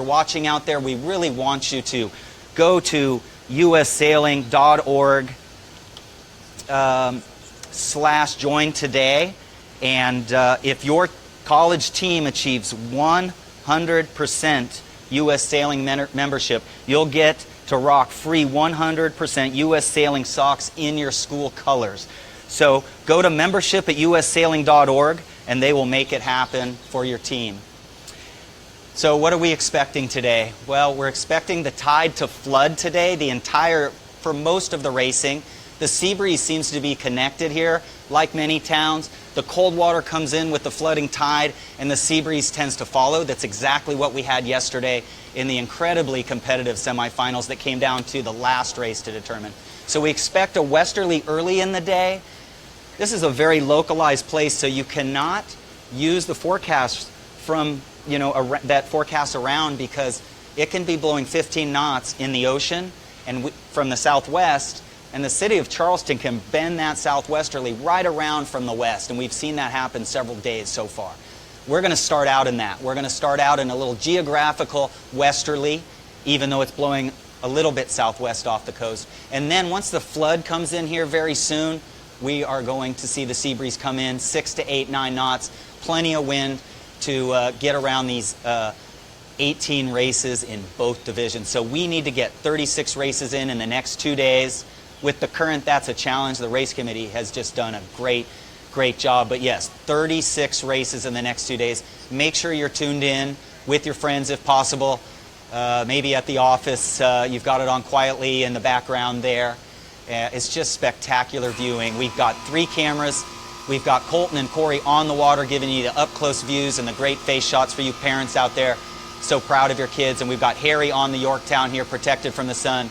watching out there, we really want you to go to ussailing.org/join today, and if your college team achieves 100% U.S. Sailing membership, you'll get to rock free 100% U.S. Sailing socks in your school colors. So go to membership@ussailing.org and they will make it happen for your team. So what are we expecting today? Well, we're expecting the tide to flood today, for most of the racing. The sea breeze seems to be connected here, like many towns. The cold water comes in with the flooding tide, and the sea breeze tends to follow. That's exactly what we had yesterday in the incredibly competitive semifinals that came down to the last race to determine. So we expect a westerly early in the day. This is a very localized place, so you cannot use the forecast from that forecast around, because it can be blowing 15 knots in the ocean and from the southwest, and the city of Charleston can bend that southwesterly right around from the west, and we've seen that happen several days so far. We're going to start out in that. We're going to start out in a little geographical westerly, even though it's blowing a little bit southwest off the coast. And then once the flood comes in here very soon, we are going to see the sea breeze come in 6 to 8, 9 knots, plenty of wind to get around these 18 races in both divisions. So we need to get 36 races in the next 2 days. With the current, that's a challenge. The race committee has just done a great job. But yes, 36 races in the next 2 days. Make sure you're tuned in with your friends if possible. Maybe at the office, you've got it on quietly in the background there. It's just spectacular viewing. We've got 3 cameras. We've got Colton and Corey on the water giving you the up-close views and the great face shots for you parents out there. So proud of your kids. And we've got Harry on the Yorktown here, protected from the sun,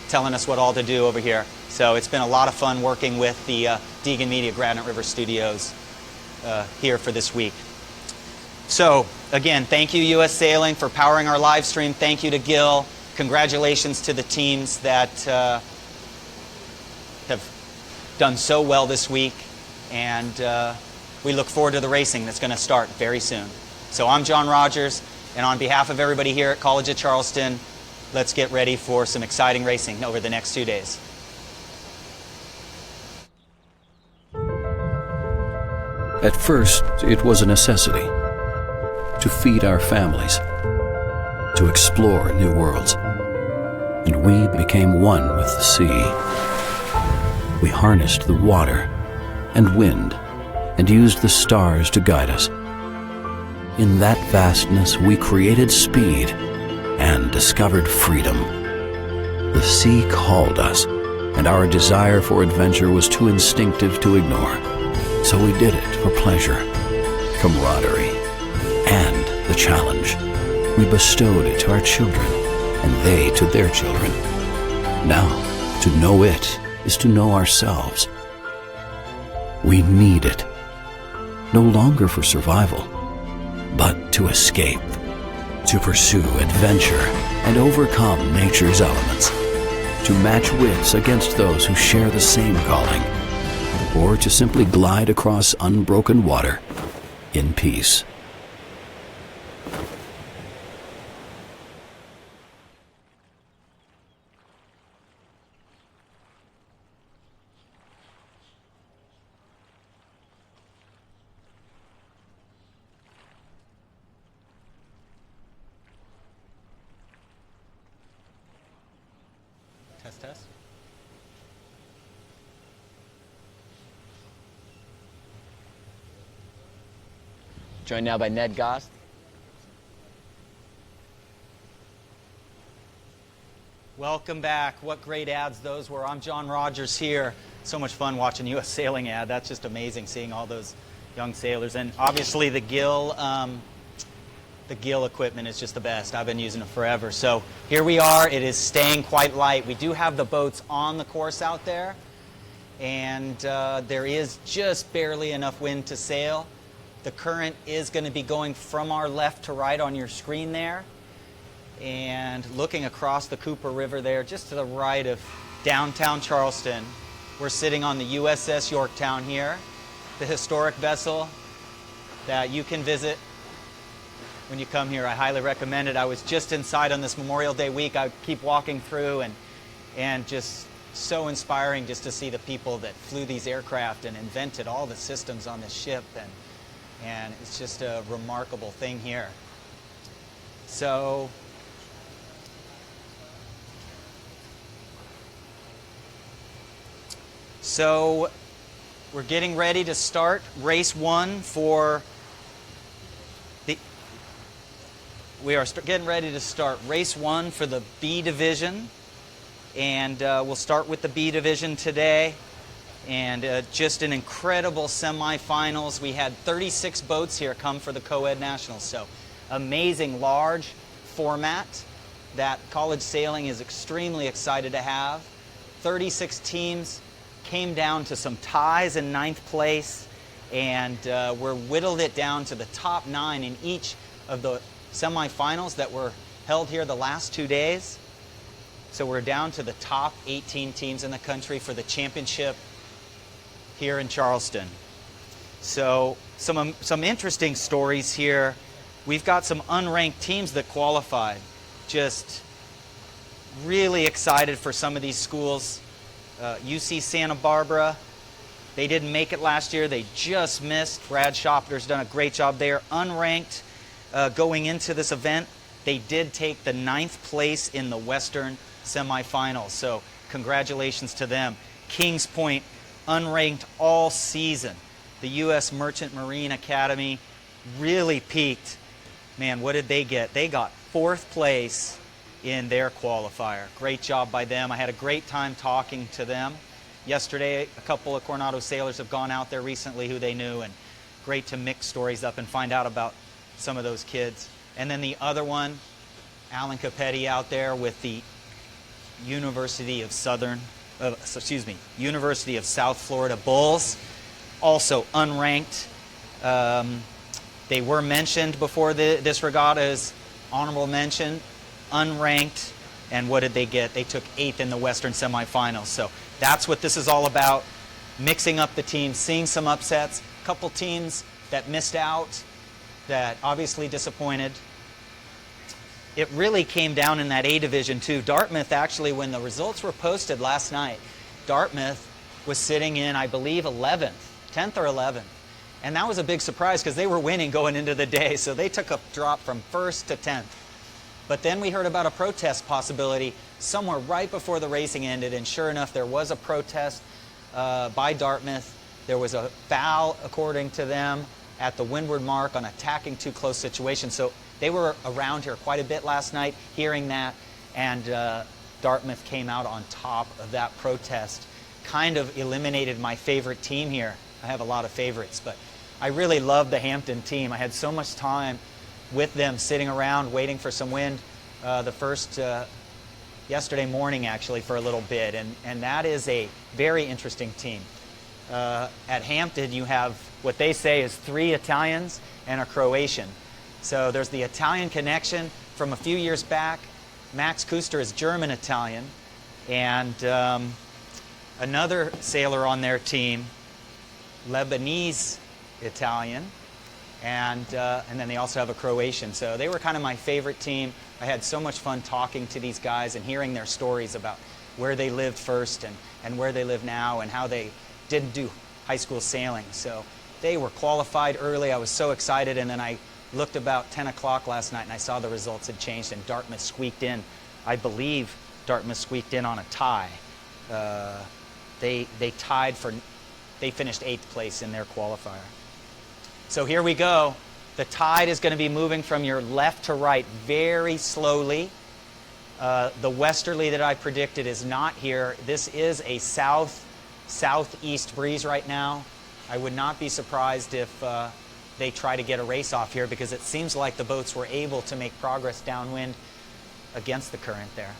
telling us what all to do over here. So it's been a lot of fun working with the Deegan Media Granite River Studios here for this week. So again, thank you U.S. Sailing for powering our live stream. Thank you to Gill. Congratulations to the teams that have done so well this week. And we look forward to the racing that's going to start very soon. So I'm John Rogers, and on behalf of everybody here at College of Charleston, let's get ready for some exciting racing over the next 2 days. At first, it was a necessity to feed our families, to explore new worlds, and we became one with the sea. We harnessed the water and wind, and used the stars to guide us. In that vastness, we created speed and discovered freedom. The sea called us, and our desire for adventure was too instinctive to ignore. So we did it for pleasure, camaraderie, and the challenge. We bestowed it to our children, and they to their children. Now, to know it is to know ourselves. We need it, no longer for survival, but to escape, to pursue adventure and overcome nature's elements, to match wits against those who share the same calling, or to simply glide across unbroken water in peace. Test. Joined now by Ned Goss. Welcome back. What great ads those were. I'm John Rogers here. So much fun watching U.S. Sailing ad. That's just amazing, seeing all those young sailors. And obviously the Gill equipment is just the best. I've been using it forever. So here we are. It is staying quite light. We do have the boats on the course out there, and there is just barely enough wind to sail. The current is going to be going from our left to right on your screen there, and looking across the Cooper River there, just to the right of downtown Charleston. We're sitting on the USS Yorktown here, the historic vessel that you can visit when you come here. I highly recommend it. I was just inside on this Memorial Day week. I keep walking through, and just so inspiring just to see the people that flew these aircraft and invented all the systems on this ship, and it's just a remarkable thing here. So we're getting ready to start race one for the. We are getting ready to start race one for the B division, and we'll start with the B division today. And just an incredible semifinals. We had 36 boats here come for the Coed Nationals, so amazing large format that college sailing is extremely excited to have. 36 teams. Came down to some ties in 9th place, and we're whittled it down to the top 9 in each of the semifinals that were held here the last 2 days. So we're down to the top 18 teams in the country for the championship here in Charleston. So some interesting stories here. We've got some unranked teams that qualified. Just really excited for some of these schools. UC Santa Barbara, they didn't make it last year. They just missed. Brad Shopper's done a great job there. Unranked going into this event, they did take the 9th place in the Western semifinals. So congratulations to them. Kings Point, unranked all season. The U.S. Merchant Marine Academy really peaked. Man, what did they get? They got 4th place in their qualifier. Great job by them. I had a great time talking to them. Yesterday, a couple of Coronado sailors have gone out there recently who they knew, and great to mix stories up and find out about some of those kids. And then the other one, Alan Capetti out there with the University of South Florida Bulls, also unranked. They were mentioned before this regatta as honorable mention. Unranked, and what did they get? They took 8th in the Western semifinals. So that's what this is all about, mixing up the teams, seeing some upsets, a couple teams that missed out, that obviously disappointed. It really came down in that A division too. Dartmouth, actually, when the results were posted last night, Dartmouth was sitting in, I believe, 11th, 10th or 11th. And that was a big surprise because they were winning going into the day, so they took a drop from 1st to 10th. But then we heard about a protest possibility somewhere right before the racing ended, and sure enough, there was a protest by Dartmouth. There was a foul, according to them, at the windward mark on a tacking too close situation. So they were around here quite a bit last night, hearing that, and Dartmouth came out on top of that protest. Kind of eliminated my favorite team here. I have a lot of favorites, but I really love the Hampton team. I had so much time with them sitting around waiting for some wind the first yesterday morning, actually, for a little bit, and that is a very interesting team. At Hampton, you have what they say is 3 Italians and a Croatian. So there's the Italian connection from a few years back. Max Kuster is German-Italian, and another sailor on their team, Lebanese-Italian, and then they also have a Croatian. So they were kind of my favorite team. I had so much fun talking to these guys and hearing their stories about where they lived first and where they live now and how they didn't do high school sailing. So they were qualified early. I was so excited, and then I looked about 10 o'clock last night and I saw the results had changed, and Dartmouth squeaked in. I believe Dartmouth squeaked in on a tie. They finished 8th place in their qualifier. So here we go. The tide is going to be moving from your left to right very slowly. The westerly that I predicted is not here. This is a southeast breeze right now. I would not be surprised if they try to get a race off here, because it seems like the boats were able to make progress downwind against the current there.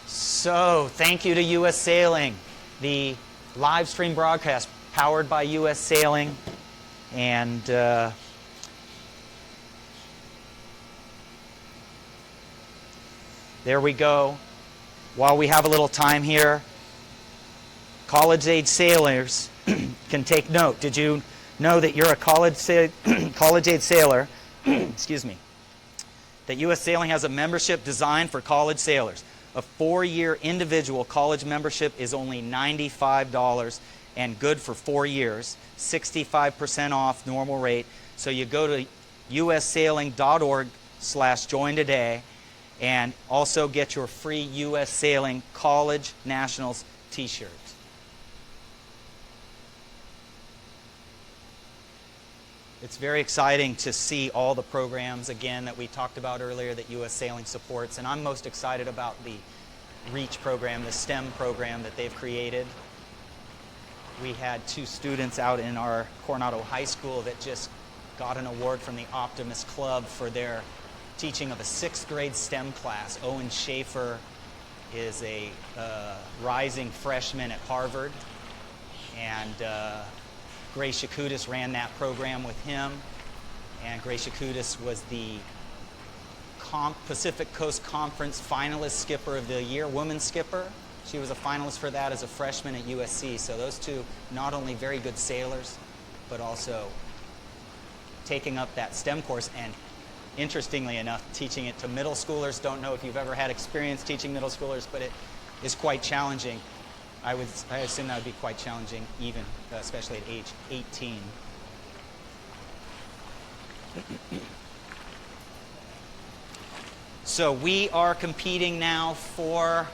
So, thank you to U.S. Sailing. The live stream broadcast powered by U.S. Sailing, and there we go. While we have a little time here, college-age sailors can take note. Did you know that you're a college-age sailor? Excuse me. That U.S. Sailing has a membership designed for college sailors. A 4-year individual college membership is only $95 and good for 4 years, 65% off normal rate. So you go to ussailing.org/join today and also get your free U.S. Sailing College Nationals t-shirt. It's very exciting to see all the programs, again, that we talked about earlier that U.S. Sailing supports. And I'm most excited about the REACH program, the STEM program that they've created. We had 2 students out in our Coronado High School that just got an award from the Optimist Club for their teaching of a 6th grade STEM class. Owen Schaefer is a rising freshman at Harvard. And Grace Yakudis ran that program with him, and Grace Yakudis was the Pacific Coast Conference finalist skipper of the year, woman skipper. She was a finalist for that as a freshman at USC. So those 2, not only very good sailors, but also taking up that STEM course, and interestingly enough, teaching it to middle schoolers. Don't know if you've ever had experience teaching middle schoolers, but it is quite challenging. I assume that would be quite challenging, even especially at age 18. So we are competing now for.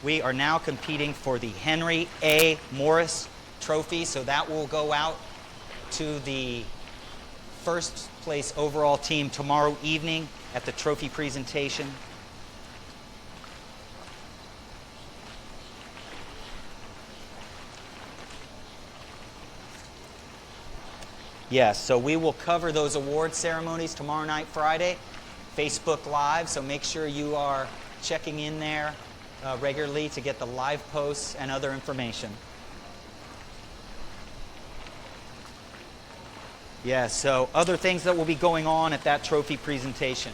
We are now competing for the Henry A. Morris Trophy. So that will go out to the first place overall team tomorrow evening at the trophy presentation. Yes, so we will cover those award ceremonies tomorrow night, Friday, Facebook Live. So make sure you are checking in there regularly to get the live posts and other information. Yes, so other things that will be going on at that trophy presentation.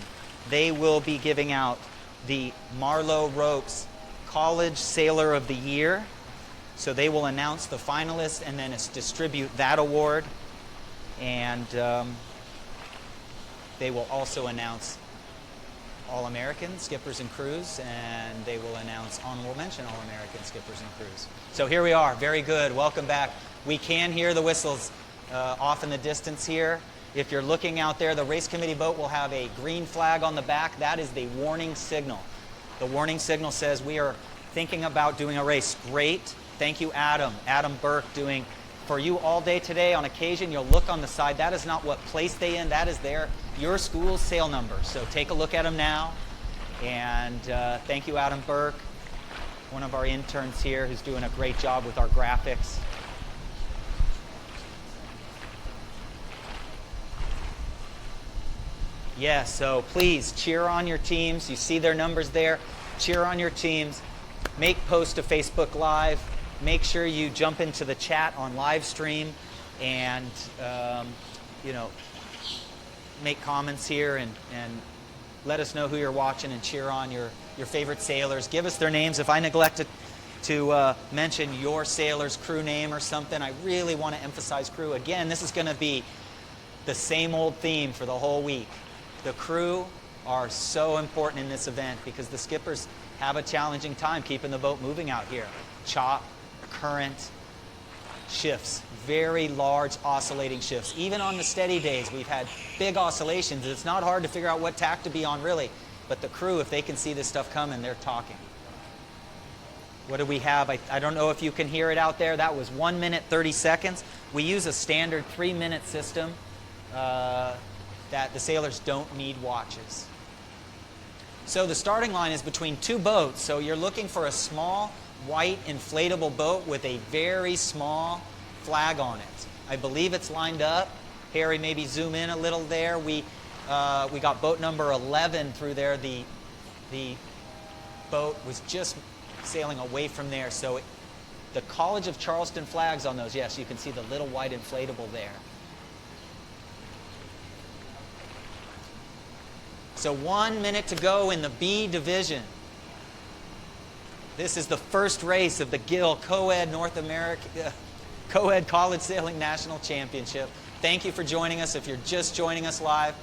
They will be giving out the Marlowe Ropes College Sailor of the Year. So they will announce the finalists and then distribute that award. And they will also announce All-American Skippers and Crews, and they will announce Honorable Mention All-American Skippers and Crews. So here we are. Very good. Welcome back. We can hear the whistles off in the distance here. If you're looking out there, the race committee boat will have a green flag on the back. That is the warning signal. The warning signal says we are thinking about doing a race. Great. Thank you, Adam. Adam Burke doing for you all day today. On occasion, you'll look on the side. That is not what place they in. That is your school's sail number. So take a look at them now. And thank you, Adam Burke, one of our interns here who's doing a great job with our graphics. Yes, so please cheer on your teams. You see their numbers there. Cheer on your teams. Make posts to Facebook Live. Make sure you jump into the chat on live stream and, make comments here and let us know who you're watching and cheer on your favorite sailors. Give us their names. If I neglected to mention your sailor's crew name or something, I really want to emphasize crew. Again, this is going to be the same old theme for the whole week. The crew are so important in this event because the skippers have a challenging time keeping the boat moving out here. Chop, current, shifts, very large oscillating shifts. Even on the steady days, we've had big oscillations. It's not hard to figure out what tack to be on, really. But the crew, if they can see this stuff coming, they're talking. What do we have? I don't know if you can hear it out there. That was 1 minute, 30 seconds. We use a standard 3-minute system that the sailors don't need watches. So the starting line is between 2 boats. So you're looking for a small, white, inflatable boat with a very small flag on it. I believe it's lined up. Harry, maybe zoom in a little there. We got boat number 11 through there. The boat was just sailing away from there. So the College of Charleston flags on those. Yes, you can see the little white inflatable there. So 1 minute to go in the B division. This is the first race of the Gill Coed Coed College Sailing National Championship. Thank you for joining us. If you're just joining us live,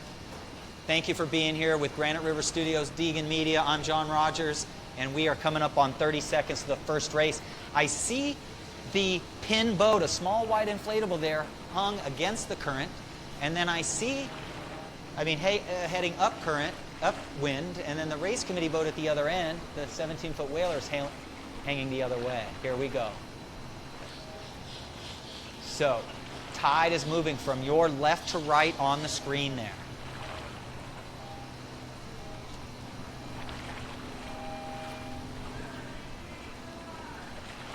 thank you for being here with Granite River Studios, Deegan Media. I'm John Rogers, and we are coming up on 30 seconds to the first race. I see the pin boat, a small white inflatable there, hung against the current, and then I see, heading up current, upwind, and then the race committee boat at the other end, the 17-foot whaler, is hanging the other way. Here we go. So, tide is moving from your left to right on the screen there.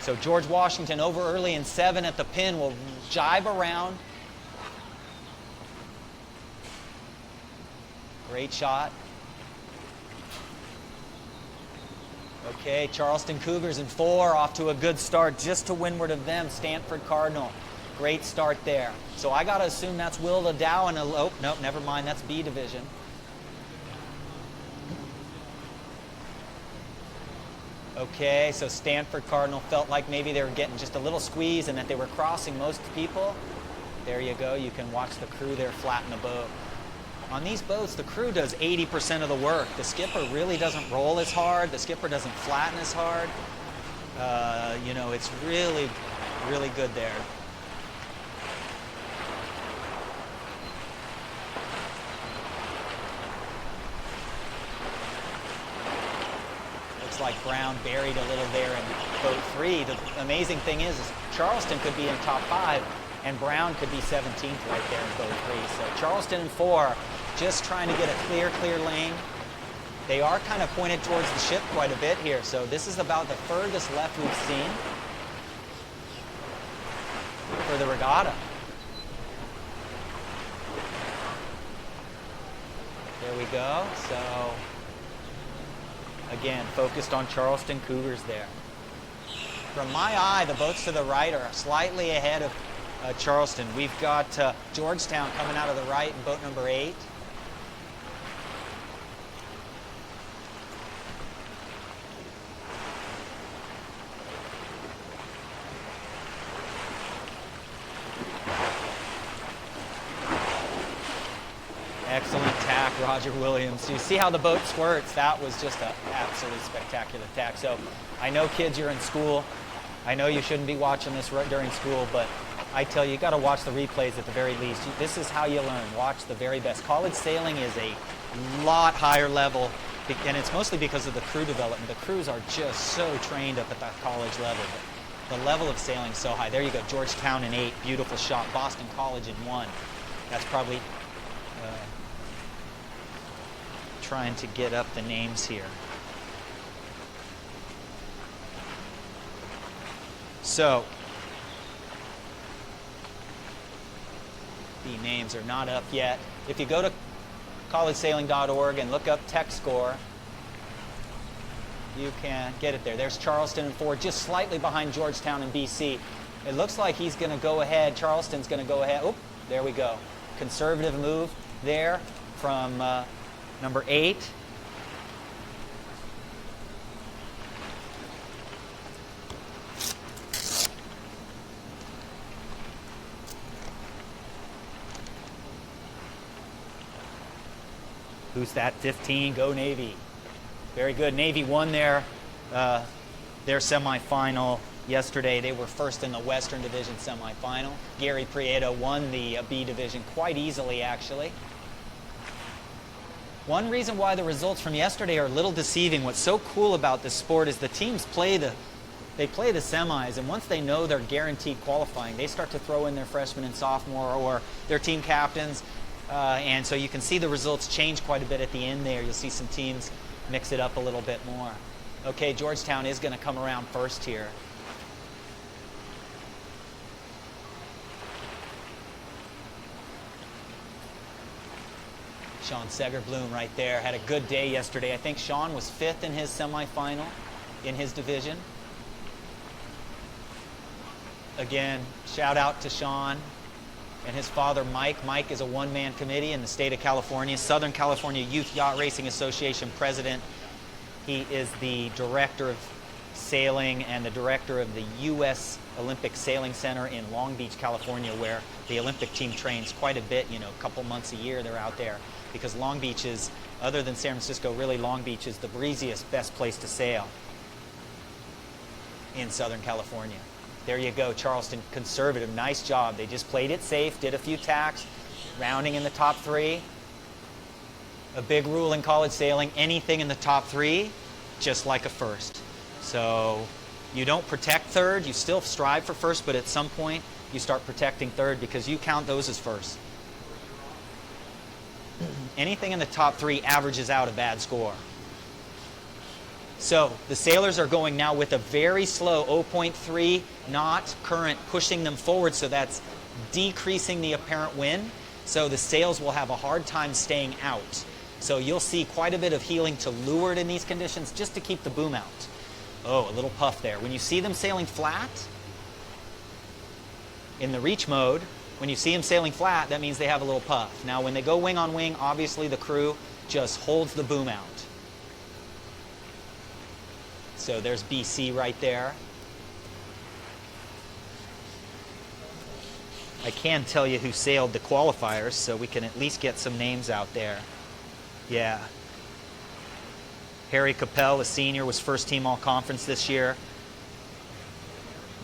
So George Washington over early in 7 at the pin will jibe around. Great shot. Okay, Charleston Cougars in 4, off to a good start, just to windward of them, Stanford Cardinal. Great start there. So I got to assume that's Will the Dow and oh, nope, never mind, that's B division. Okay, so Stanford Cardinal felt like maybe they were getting just a little squeeze and that they were crossing most people. There you go, you can watch the crew there flatten the boat. On these boats, the crew does 80% of the work. The skipper really doesn't roll as hard. The skipper doesn't flatten as hard. It's really, really good there. Looks like Brown buried a little there in boat 3. The amazing thing is Charleston could be in top 5, and Brown could be 17th right there in boat 3. So Charleston in 4. Just trying to get a clear lane. They are kind of pointed towards the ship quite a bit here, so this is about the furthest left we've seen for the regatta. There we go. So, again, focused on Charleston Cougars there. From my eye, the boats to the right are slightly ahead of Charleston. We've got Georgetown coming out of the right in boat number 8. Excellent tack, Roger Williams. You see how the boat squirts? That was just an absolutely spectacular tack. So I know, kids, you're in school. I know you shouldn't be watching this during school, but I tell you, you got to watch the replays at the very least. This is how you learn. Watch the very best. College sailing is a lot higher level, and it's mostly because of the crew development. The crews are just so trained up at that college level. But the level of sailing is so high. There you go, Georgetown in 8. Beautiful shot. Boston College in 1. That's probably trying to get up the names here. So, the names are not up yet. If you go to collegesailing.org and look up tech score, you can get it there. There's Charleston in 4, just slightly behind Georgetown and BC. It looks like he's going to go ahead. Charleston's going to go ahead. Oh, there we go. Conservative move there from number 8. Who's that? 15. Go Navy. Very good. Navy won their semifinal yesterday. They were first in the Western Division semifinal. Gary Prieto won the B Division quite easily, actually. One reason why the results from yesterday are a little deceiving, what's so cool about this sport is the teams play the semis, and once they know they're guaranteed qualifying, they start to throw in their freshman and sophomore or their team captains. And so you can see the results change quite a bit at the end there. You'll see some teams mix it up a little bit more. Okay, Georgetown is going to come around first here. Sean Segerbloom right there. Had a good day yesterday. I think Sean was 5th in his semifinal in his division. Again, shout out to Sean and his father, Mike. Mike is a one-man committee in the state of California, Southern California Youth Yacht Racing Association president. He is the director of Sailing and the director of the U.S. Olympic Sailing Center in Long Beach, California, where the Olympic team trains quite a bit, you know, a couple months a year they're out there, because Long Beach is, other than San Francisco, really Long Beach is the breeziest, best place to sail in Southern California. There you go, Charleston conservative, nice job. They just played it safe, did a few tacks, rounding in the top 3. A big rule in college sailing, anything in the top 3, just like a first. So you don't protect third, you still strive for first, but at some point you start protecting third because you count those as first. Anything in the top 3 averages out a bad score. So the sailors are going now with a very slow 0.3 knot current pushing them forward, so that's decreasing the apparent wind. So the sails will have a hard time staying out. So you'll see quite a bit of heeling to leeward in these conditions just to keep the boom out. Oh, a little puff there. When you see them sailing flat, in the reach mode, when you see them sailing flat, that means they have a little puff. Now, when they go wing on wing, obviously the crew just holds the boom out. So there's BC right there. I can tell you who sailed the qualifiers, so we can at least get some names out there. Yeah. Harry Capel, a senior, was first team all-conference this year.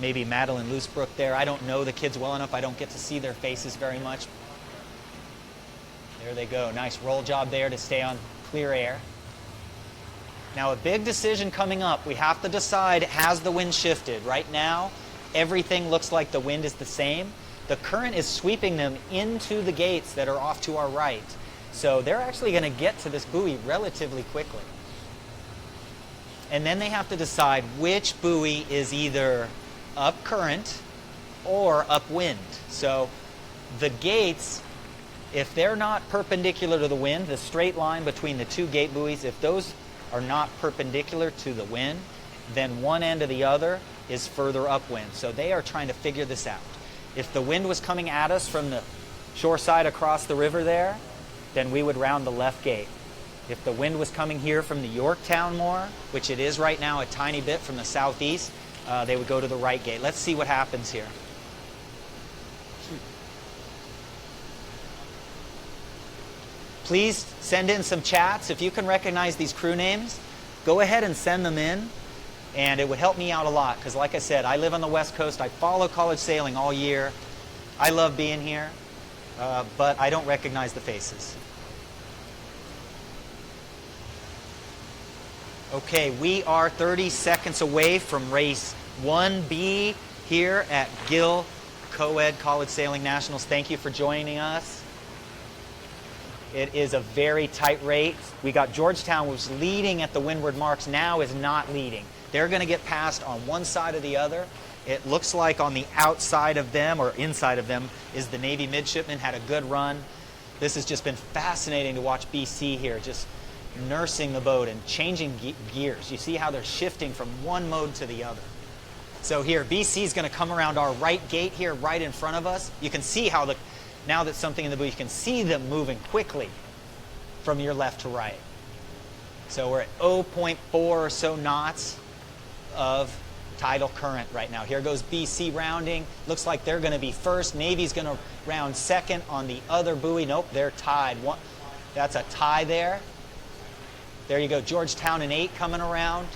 Maybe Madeline Loosebrook there. I don't know the kids well enough. I don't get to see their faces very much. There they go. Nice roll job there to stay on clear air. Now a big decision coming up. We have to decide, has the wind shifted? Right now, everything looks like the wind is the same. The current is sweeping them into the gates that are off to our right. So they're actually going to get to this buoy relatively quickly. And then they have to decide which buoy is either up current or upwind. So the gates, if they're not perpendicular to the wind, the straight line between the 2 gate buoys, if those are not perpendicular to the wind, then one end or the other is further upwind. So they are trying to figure this out. If the wind was coming at us from the shore side across the river there, then we would round the left gate. If the wind was coming here from the Yorktown more, which it is right now a tiny bit from the southeast, they would go to the right gate. Let's see what happens here. Please send in some chats. If you can recognize these crew names, go ahead and send them in. And it would help me out a lot because, like I said, I live on the West Coast. I follow college sailing all year. I love being here, but I don't recognize the faces. Okay, we are 30 seconds away from race 1B here at Gill Coed College Sailing Nationals. Thank you for joining us. It is a very tight race. We got Georgetown, was leading at the windward marks, now is not leading. They're going to get passed on one side or the other. It looks like on the outside of them, or inside of them, is the Navy midshipman, had a good run. This has just been fascinating to watch BC here, just nursing the boat and changing gears. You see how they're shifting from one mode to the other. So here, BC is going to come around our right gate here, right in front of us. You can see how now that something in the buoy, you can see them moving quickly from your left to right. So we're at 0.4 or so knots of tidal current right now. Here goes BC rounding. Looks like they're going to be first. Navy's going to round second on the other buoy. Nope, they're tied. That's a tie there. There you go. Georgetown in 8 coming around.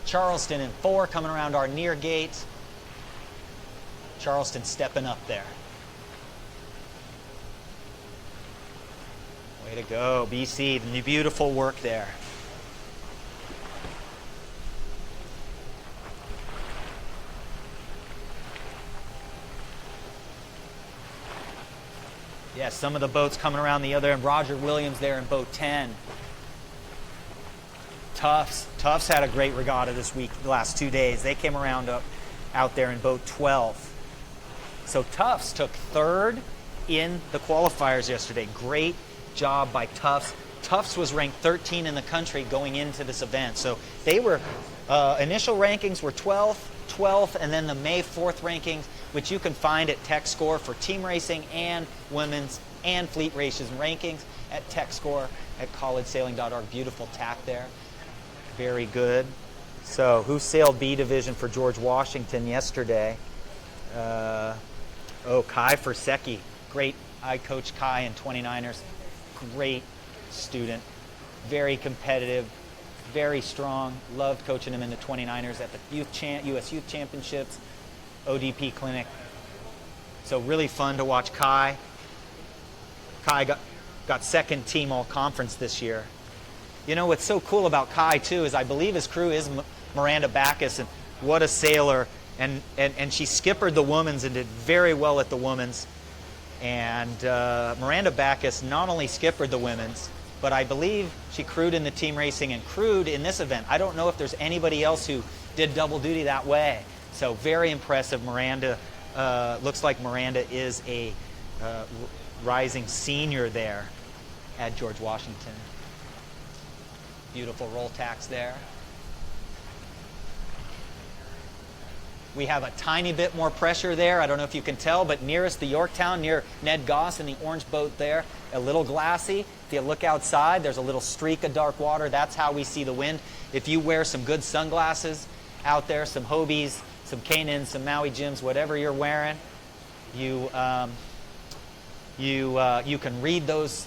Charleston in 4 coming around our near gate. Charleston stepping up there. Way to go, BC. Beautiful work there. Yeah, some of the boats coming around the other, and Roger Williams there in boat 10. Tufts had a great regatta this week, the last 2 days. They came around out there in boat 12. So Tufts took 3rd in the qualifiers yesterday. Great job by Tufts. Tufts was ranked 13 in the country going into this event. So they were, initial rankings were 12th, and then the May 4th rankings, which you can find at TechScore for team racing and women's and fleet races and rankings at TechScore at collegesailing.org. Beautiful tack there. Very good. So who sailed B division for George Washington yesterday? Kai Forsecki. Great. I coached Kai in 29ers. Great student. Very competitive. Very strong. Loved coaching him in the 29ers at the U.S. Youth Championships, ODP Clinic. So really fun to watch Kai. Kai got second team all-conference this year. You know, what's so cool about Kai, too, is I believe his crew is Miranda Backus, and what a sailor. And she skippered the women's and did very well at the women's. And Miranda Backus not only skippered the women's, but I believe she crewed in the team racing and crewed in this event. I don't know if there's anybody else who did double duty that way. So very impressive. Miranda, looks like Miranda is a rising senior there at George Washington. Beautiful roll tacks there. We have a tiny bit more pressure there. I don't know if you can tell, but nearest the Yorktown, near Ned Goss and the orange boat there, a little glassy. If you look outside, there's a little streak of dark water. That's how we see the wind. If you wear some good sunglasses out there, some Hobies, some Canons, some Maui Jims, whatever you're wearing, you can read those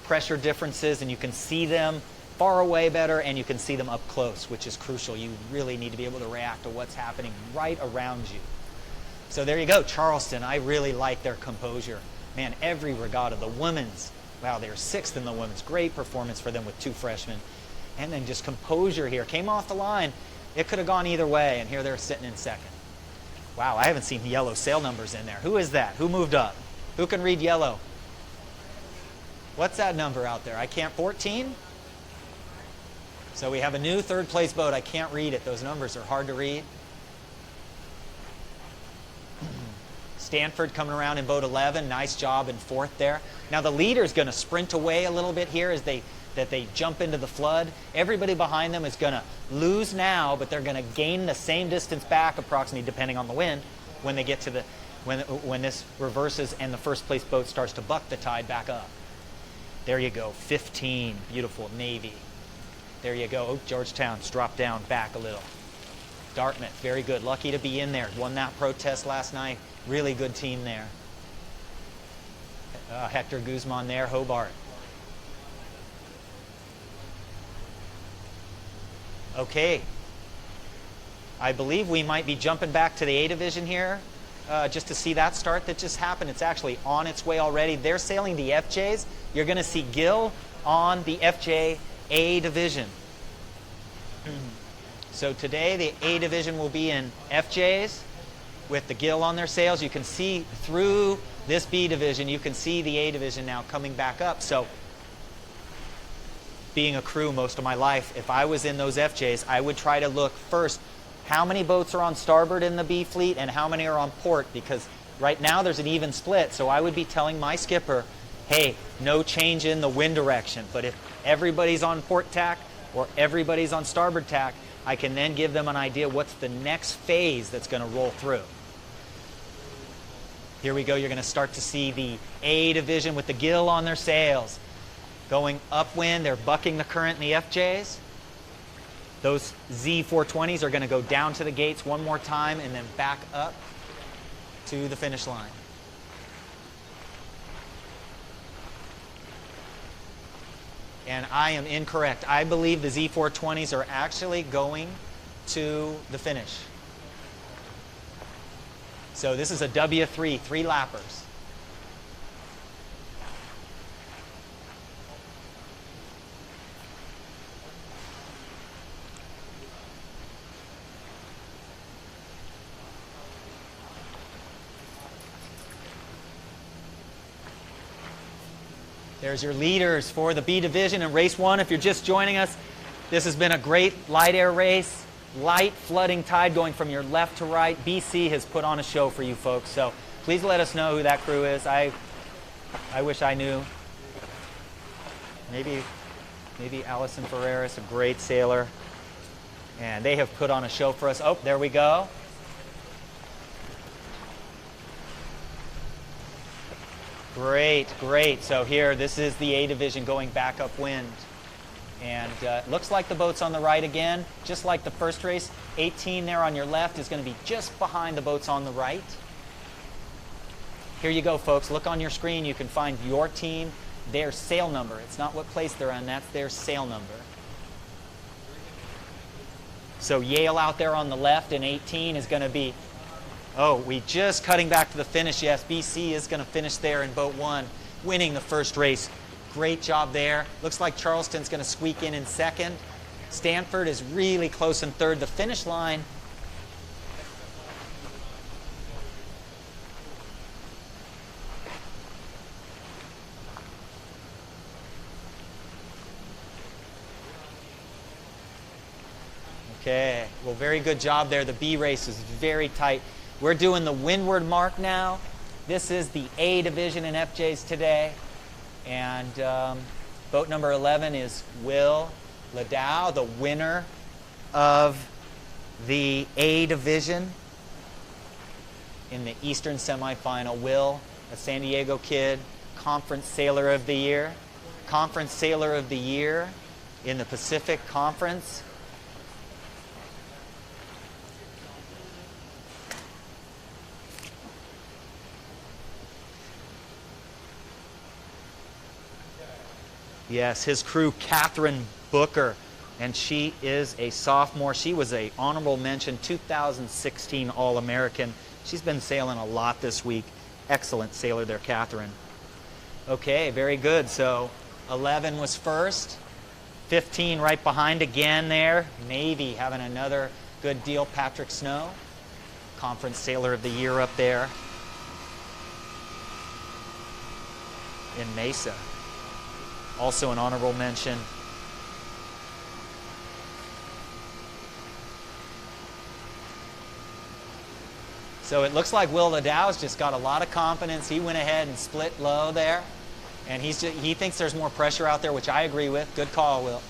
pressure differences, and you can see them far away better, and you can see them up close, which is crucial. You really need to be able to react to what's happening right around you. So there you go, Charleston. I really like their composure. Man, every regatta, the women's, wow, they were 6th in the women's. Great performance for them with 2 freshmen. And then just composure here. Came off the line. It could have gone either way, and here they're sitting in 2nd. Wow, I haven't seen yellow sail numbers in there. Who is that? Who moved up? Who can read yellow? What's that number out there? I can't, 14? So we have a new 3rd place boat. I can't read it. Those numbers are hard to read. Stanford coming around in boat 11. Nice job in 4th there. Now the leader's going to sprint away a little bit here as they jump into the flood. Everybody behind them is going to lose now, but they're going to gain the same distance back, approximately, depending on the wind, when they get to the when this reverses and the 1st place boat starts to buck the tide back up. There you go. 15. Beautiful. Navy. There you go. Oh, Georgetown's dropped down back a little. Dartmouth, very good. Lucky to be in there. Won that protest last night. Really good team there. Hector Guzman there, Hobart. Okay. I believe we might be jumping back to the A division here just to see that start that just happened. It's actually on its way already. They're sailing the FJs. You're going to see Gill on the FJ A division. So today the A division will be in FJs with the Gill on their sails. You can see through this B division, you can see the A division now coming back up. So being a crew most of my life, if I was in those FJs, I would try to look first how many boats are on starboard in the B fleet and how many are on port, because right now there's an even split. So I would be telling my skipper, hey, no change in the wind direction. But if everybody's on port tack or everybody's on starboard tack, I can then give them an idea what's the next phase that's going to roll through. Here we go. You're going to start to see the A division with the Gill on their sails. Going upwind, they're bucking the current in the FJs. Those Z420s are going to go down to the gates one more time and then back up to the finish line. And I am incorrect. I believe the Z420s are actually going to the finish. So this is a W3, 3 lappers. There's your leaders for the B division in race 1. If you're just joining us, this has been a great light air race. Light flooding tide going from your left to right. BC has put on a show for you folks. So please let us know who that crew is. I wish I knew. Maybe Allison Ferreras, a great sailor. And they have put on a show for us. Oh, there we go. Great, great. So here, this is the A division going back upwind. And it looks like the boat's on the right again, just like the first race. 18 there on your left is going to be just behind the boats on the right. Here you go, folks. Look on your screen. You can find your team, their sail number. It's not what place they're on. That's their sail number. So Yale out there on the left in 18 is going to be, oh, we just cutting back to the finish. Yes, BC is going to finish there in boat 1, winning the first race. Great job there. Looks like Charleston's going to squeak in second. Stanford is really close in third. The finish line. Okay, well, very good job there. The B race is very tight. We're doing the windward mark now. This is the A division in FJs today. And boat number 11 is Will Ladow, the winner of the A division in the Eastern semifinal. Will, a San Diego kid, Conference Sailor of the Year. Conference Sailor of the Year in the Pacific Conference. Yes, his crew, Catherine Booker, and she is a sophomore. She was a honorable mention 2016 All-American. She's been sailing a lot this week. Excellent sailor there, Catherine. Okay, very good. So 11 was first, 15 right behind again there. Navy having another good deal. Patrick Snow, Conference Sailor of the Year up there in Mesa. Also an honorable mention. So it looks like Will Ladow's just got a lot of confidence. He went ahead and split low there. And he thinks there's more pressure out there, which I agree with. Good call, Will.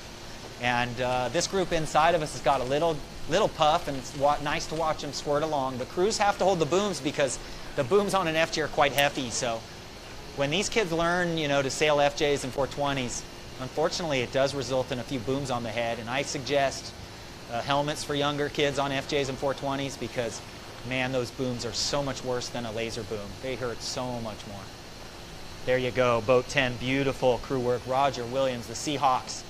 And this group inside of us has got a little puff, and it's nice to watch them squirt along. The crews have to hold the booms because the booms on an FJ are quite hefty. So when these kids learn, to sail FJs and 420s, unfortunately it does result in a few booms on the head. And I suggest helmets for younger kids on FJs and 420s because, man, those booms are so much worse than a laser boom. They hurt so much more. There you go, boat 10, beautiful crew work. Roger Williams, the Seahawks,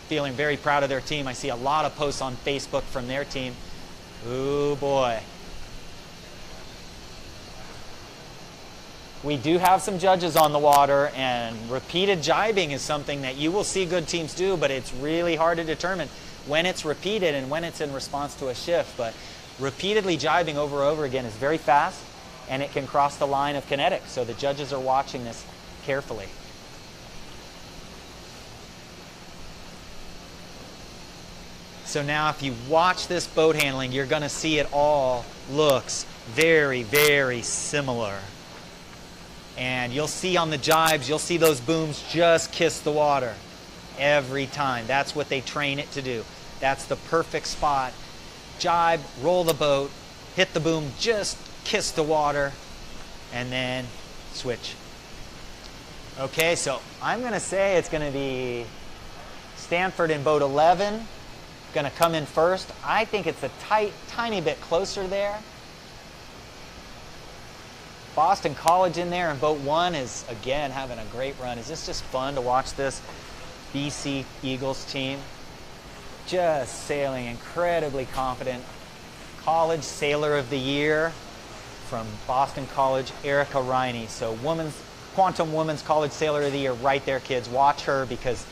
feeling very proud of their team. I see a lot of posts on Facebook from their team. Ooh, boy. We do have some judges on the water, and repeated jibing is something that you will see good teams do, but it's really hard to determine when it's repeated and when it's in response to a shift. But repeatedly jibing over and over again is very fast, and it can cross the line of kinetic. So the judges are watching this carefully. So now if you watch this boat handling, you're going to see it all looks very, very similar. And you'll see on the jibes, you'll see those booms just kiss the water every time. That's what they train it to do. That's the perfect spot. Jibe, roll the boat, hit the boom, just kiss the water, and then switch. Okay, so I'm going to say it's going to be Stanford in boat 11, going to come in first. I think it's a tiny bit closer there. Boston College in there in boat 1 is, again, having a great run. Is this just fun to watch this BC Eagles team? Just sailing incredibly confident. College Sailor of the Year from Boston College, Erica Riney. So Quantum Women's College Sailor of the Year right there, kids. Watch her because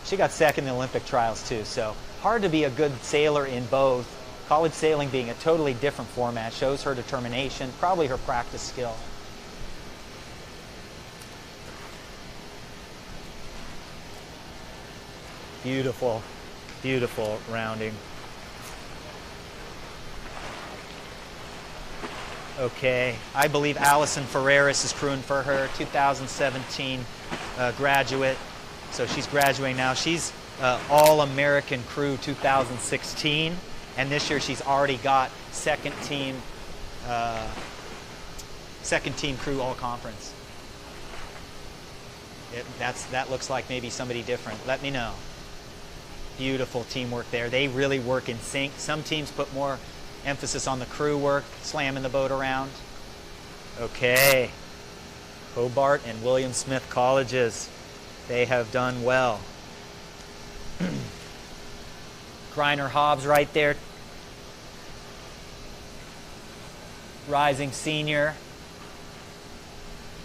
she got second in the Olympic trials too. So hard to be a good sailor in both. College sailing being a totally different format shows her determination, probably her practice skill. Beautiful, beautiful rounding. Okay, I believe Allison Ferreris is crewing for her, 2017 graduate. So she's graduating now. She's All-American Crew 2016. And this year she's already got second team crew all conference. That looks like maybe somebody different. Let me know. Beautiful teamwork there. They really work in sync. Some teams put more emphasis on the crew work, slamming the boat around. Okay. Hobart and William Smith colleges, they have done well. Griner Hobbs right there. Rising senior.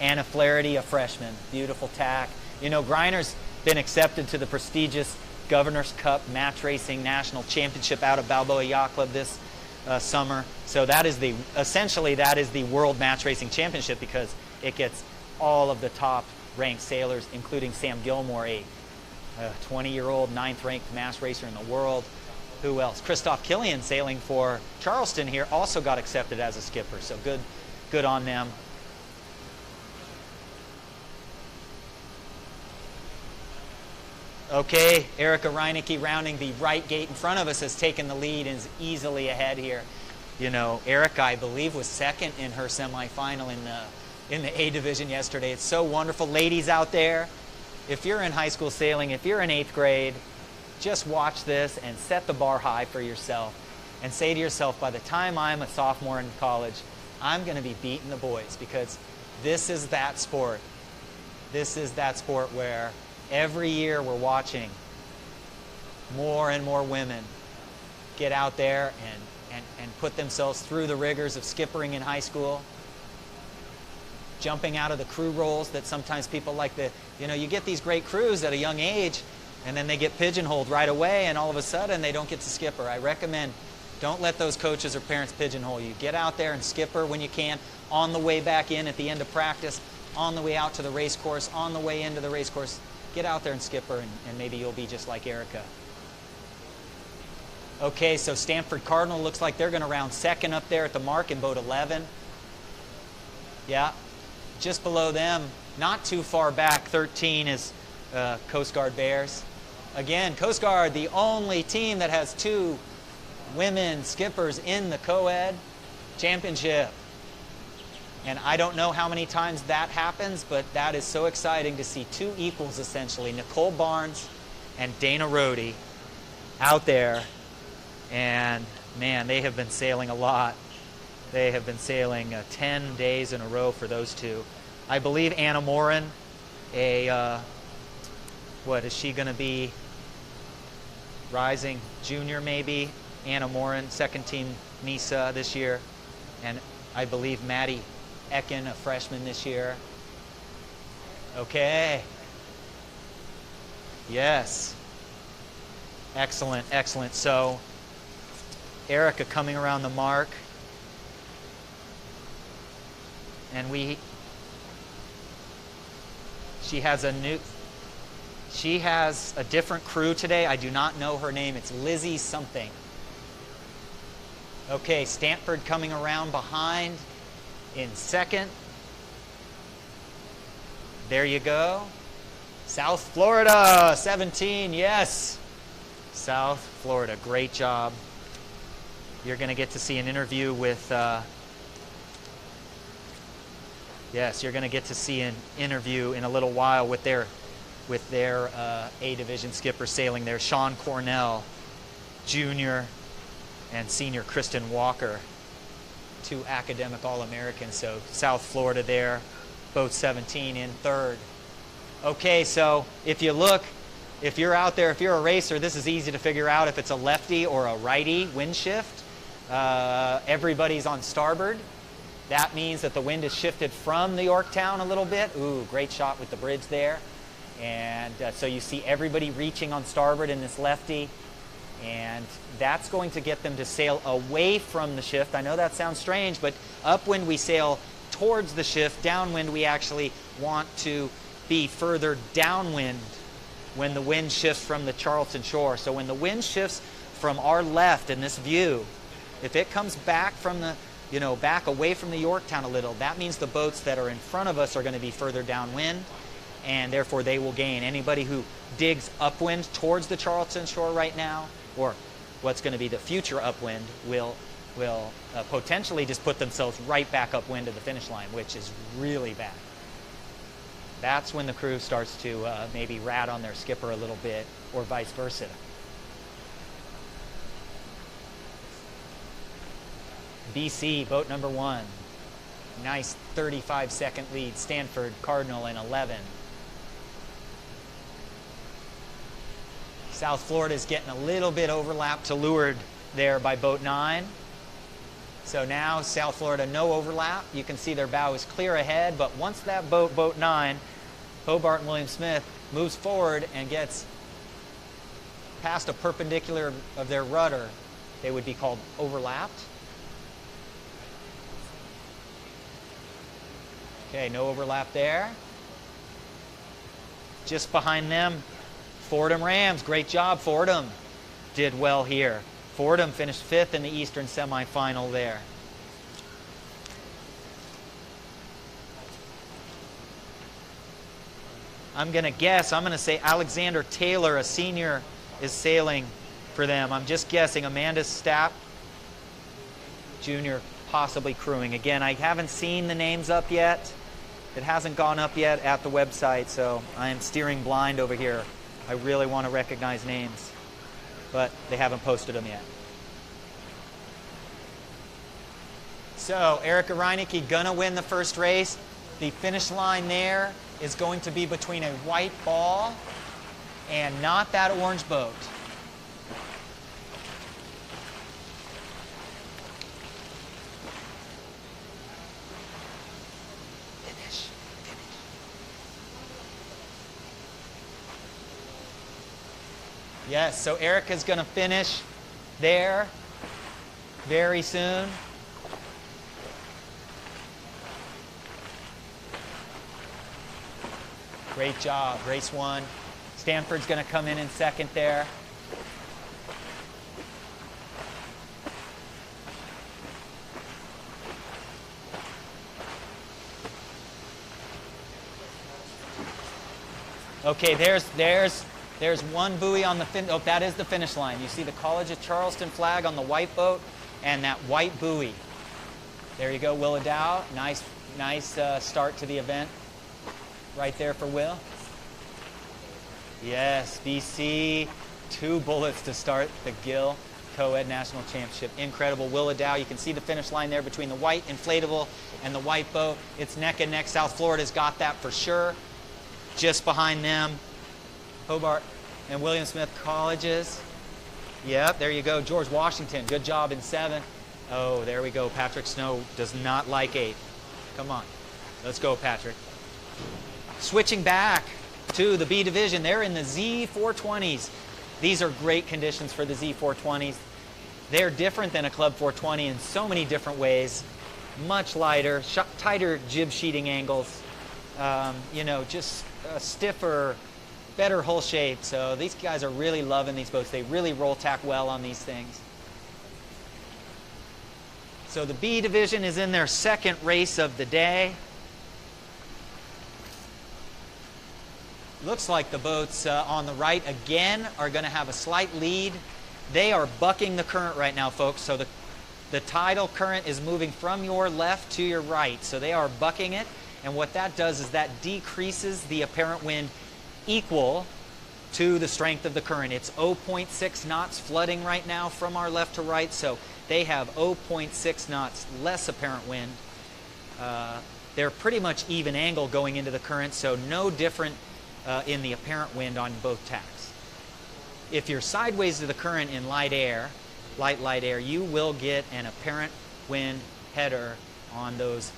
Anna Flaherty, a freshman. Beautiful tack. You know, Griner's been accepted to the prestigious Governor's Cup Match Racing National Championship out of Balboa Yacht Club this summer. So that is essentially that is the World Match Racing Championship, because it gets all of the top ranked sailors, including Sam Gilmore, a 20-year-old 9th ranked mass racer in the world. Who else? Christoph Killian, sailing for Charleston here, also got accepted as a skipper. So good on them. Okay, Erica Reinecke, rounding the right gate in front of us, has taken the lead and is easily ahead here. You know, Erica, I believe, was second in her semifinal in the A division yesterday. It's so wonderful. Ladies out there, if you're in high school sailing, if you're in 8th grade, just watch this and set the bar high for yourself and say to yourself, by the time I'm a sophomore in college, I'm going to be beating the boys, because this is that sport. This is that sport where every year we're watching more and more women get out there and put themselves through the rigors of skippering in high school, jumping out of the crew roles that sometimes people like to, you know, you get these great crews at a young age and then they get pigeonholed right away and all of a sudden they don't get to skipper. I recommend don't let those coaches or parents pigeonhole you. Get out there and skipper when you can, on the way back in at the end of practice, on the way out to the race course, on the way into the race course. Get out there and skipper, and maybe you'll be just like Erica. Okay, so Stanford Cardinal looks like they're going to round second up there at the mark in boat 11. Yeah, just below them, not too far back, 13 is Coast Guard Bears. Again, Coast Guard, the only team that has 2 women skippers in the Coed Championship. And I don't know how many times that happens, but that is so exciting to see 2 equals, essentially. Nicole Barnes and Dana Rohde out there. And, man, they have been sailing a lot. They have been sailing 10 days in a row for those 2. I believe Anna Morin, what is she going to be? Rising junior, maybe? Anna Morin, second team NISA this year. And I believe Maddie Ekin, a freshman this year. Okay. Yes. Excellent, excellent. So, Erica coming around the mark. And she has a different crew today. I do not know her name. It's Lizzie something. Okay, Stanford coming around behind in second. There you go. South Florida, 17, yes. South Florida, great job. You're going to get to see an interview with, you're going to get to see an interview in a little while with their A division skipper sailing there, Sean Cornell, Jr. and Senior Kristen Walker, 2 academic All-Americans. So South Florida there, boat 17 in third. Okay, so if you look, if you're out there, if you're a racer, this is easy to figure out if it's a lefty or a righty wind shift. Everybody's on starboard. That means that the wind is shifted from the Yorktown a little bit. Ooh, great shot with the bridge there. And so you see everybody reaching on starboard in this lefty. And that's going to get them to sail away from the shift. I know that sounds strange, but upwind we sail towards the shift. Downwind we actually want to be further downwind when the wind shifts from the Charleston shore. So when the wind shifts from our left in this view, if it comes back from the, back away from the Yorktown a little, that means the boats that are in front of us are going to be further downwind, and therefore they will gain. Anybody who digs upwind towards the Charleston shore right now, or what's going to be the future upwind, will potentially just put themselves right back upwind to the finish line, which is really bad. That's when the crew starts to maybe rat on their skipper a little bit, or vice versa. BC, boat number 1. Nice 35-second lead. Stanford Cardinal in 11. South Florida is getting a little bit overlapped to leeward there by boat 9. So now South Florida, no overlap. You can see their bow is clear ahead, but once that boat 9, Hobart and William Smith, moves forward and gets past a perpendicular of their rudder, they would be called overlapped. Okay, no overlap there. Just behind them, Fordham Rams. Great job, Fordham. Did well here. Fordham finished 5th in the Eastern semifinal there. I'm going to say Alexander Taylor, a senior, is sailing for them. I'm just guessing. Amanda Stapp, junior, possibly crewing. Again, I haven't seen the names up yet. It hasn't gone up yet at the website, so I am steering blind over here. I really want to recognize names, but they haven't posted them yet. So Erica Reinecke gonna win the first race. The finish line there is going to be between a white ball and not that orange boat. Finish. Yes, so Erica's going to finish there very soon. Great job, race 1. Stanford's going to come in second there. Okay, there's one buoy on the that is the finish line. You see the College of Charleston flag on the white boat and that white buoy. There you go, Will Adow. Nice start to the event. Right there for Will. Yes, BC, 2 bullets to start the Gill Coed National Championship. Incredible. Will Adow, you can see the finish line there between the white inflatable and the white boat. It's neck and neck. South Florida's got that for sure. Just behind them, Hobart and William Smith Colleges. Yep, there you go. George Washington, good job in 7th. Oh, there we go. Patrick Snow does not like 8th. Come on. Let's go, Patrick. Switching back to the B division, they're in the Z420s. These are great conditions for the Z420s. They're different than a Club 420 in so many different ways. Much lighter, tighter jib sheeting angles, just stiffer, better hull shape. So these guys are really loving these boats. They really roll tack well on these things. So the B division is in their 2nd race of the day. Looks like the boats on the right again are going to have a slight lead. They are bucking the current right now, folks. So the tidal current is moving from your left to your right. So they are bucking it. And what that does is that decreases the apparent wind equal to the strength of the current. It's 0.6 knots flooding right now from our left to right. So they have 0.6 knots less apparent wind. They're pretty much even angle going into the current, so no different in the apparent wind on both tacks. If you're sideways to the current in light air, light air, you will get an apparent wind header on those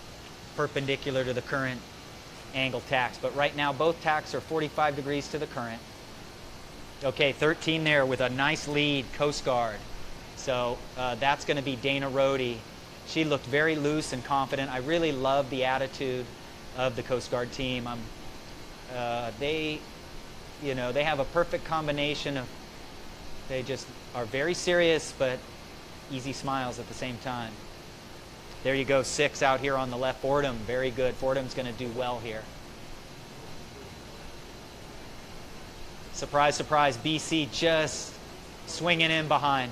perpendicular to the current angle tacks. But right now, both tacks are 45 degrees to the current. Okay, 13 there with a nice lead, Coast Guard. So that's going to be Dana Rohde. She looked very loose and confident. I really love the attitude of the Coast Guard team. They have a perfect combination of, they just are very serious but easy smiles at the same time. There you go, 6 out here on the left. Fordham, very good. Fordham's going to do well here. Surprise, surprise, BC just swinging in behind.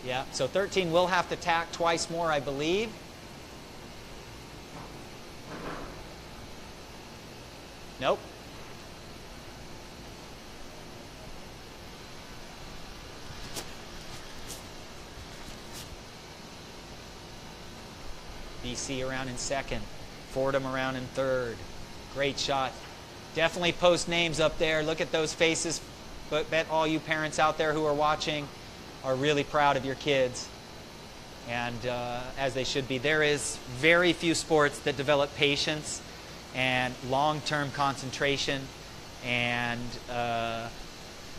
Yeah, so 13 will have to tack twice more, I believe. Nope. BC around in second. Fordham around in third. Great shot. Definitely post names up there. Look at those faces. But bet all you parents out there who are watching are really proud of your kids. And as they should be. There is very few sports that develop patience and long-term concentration and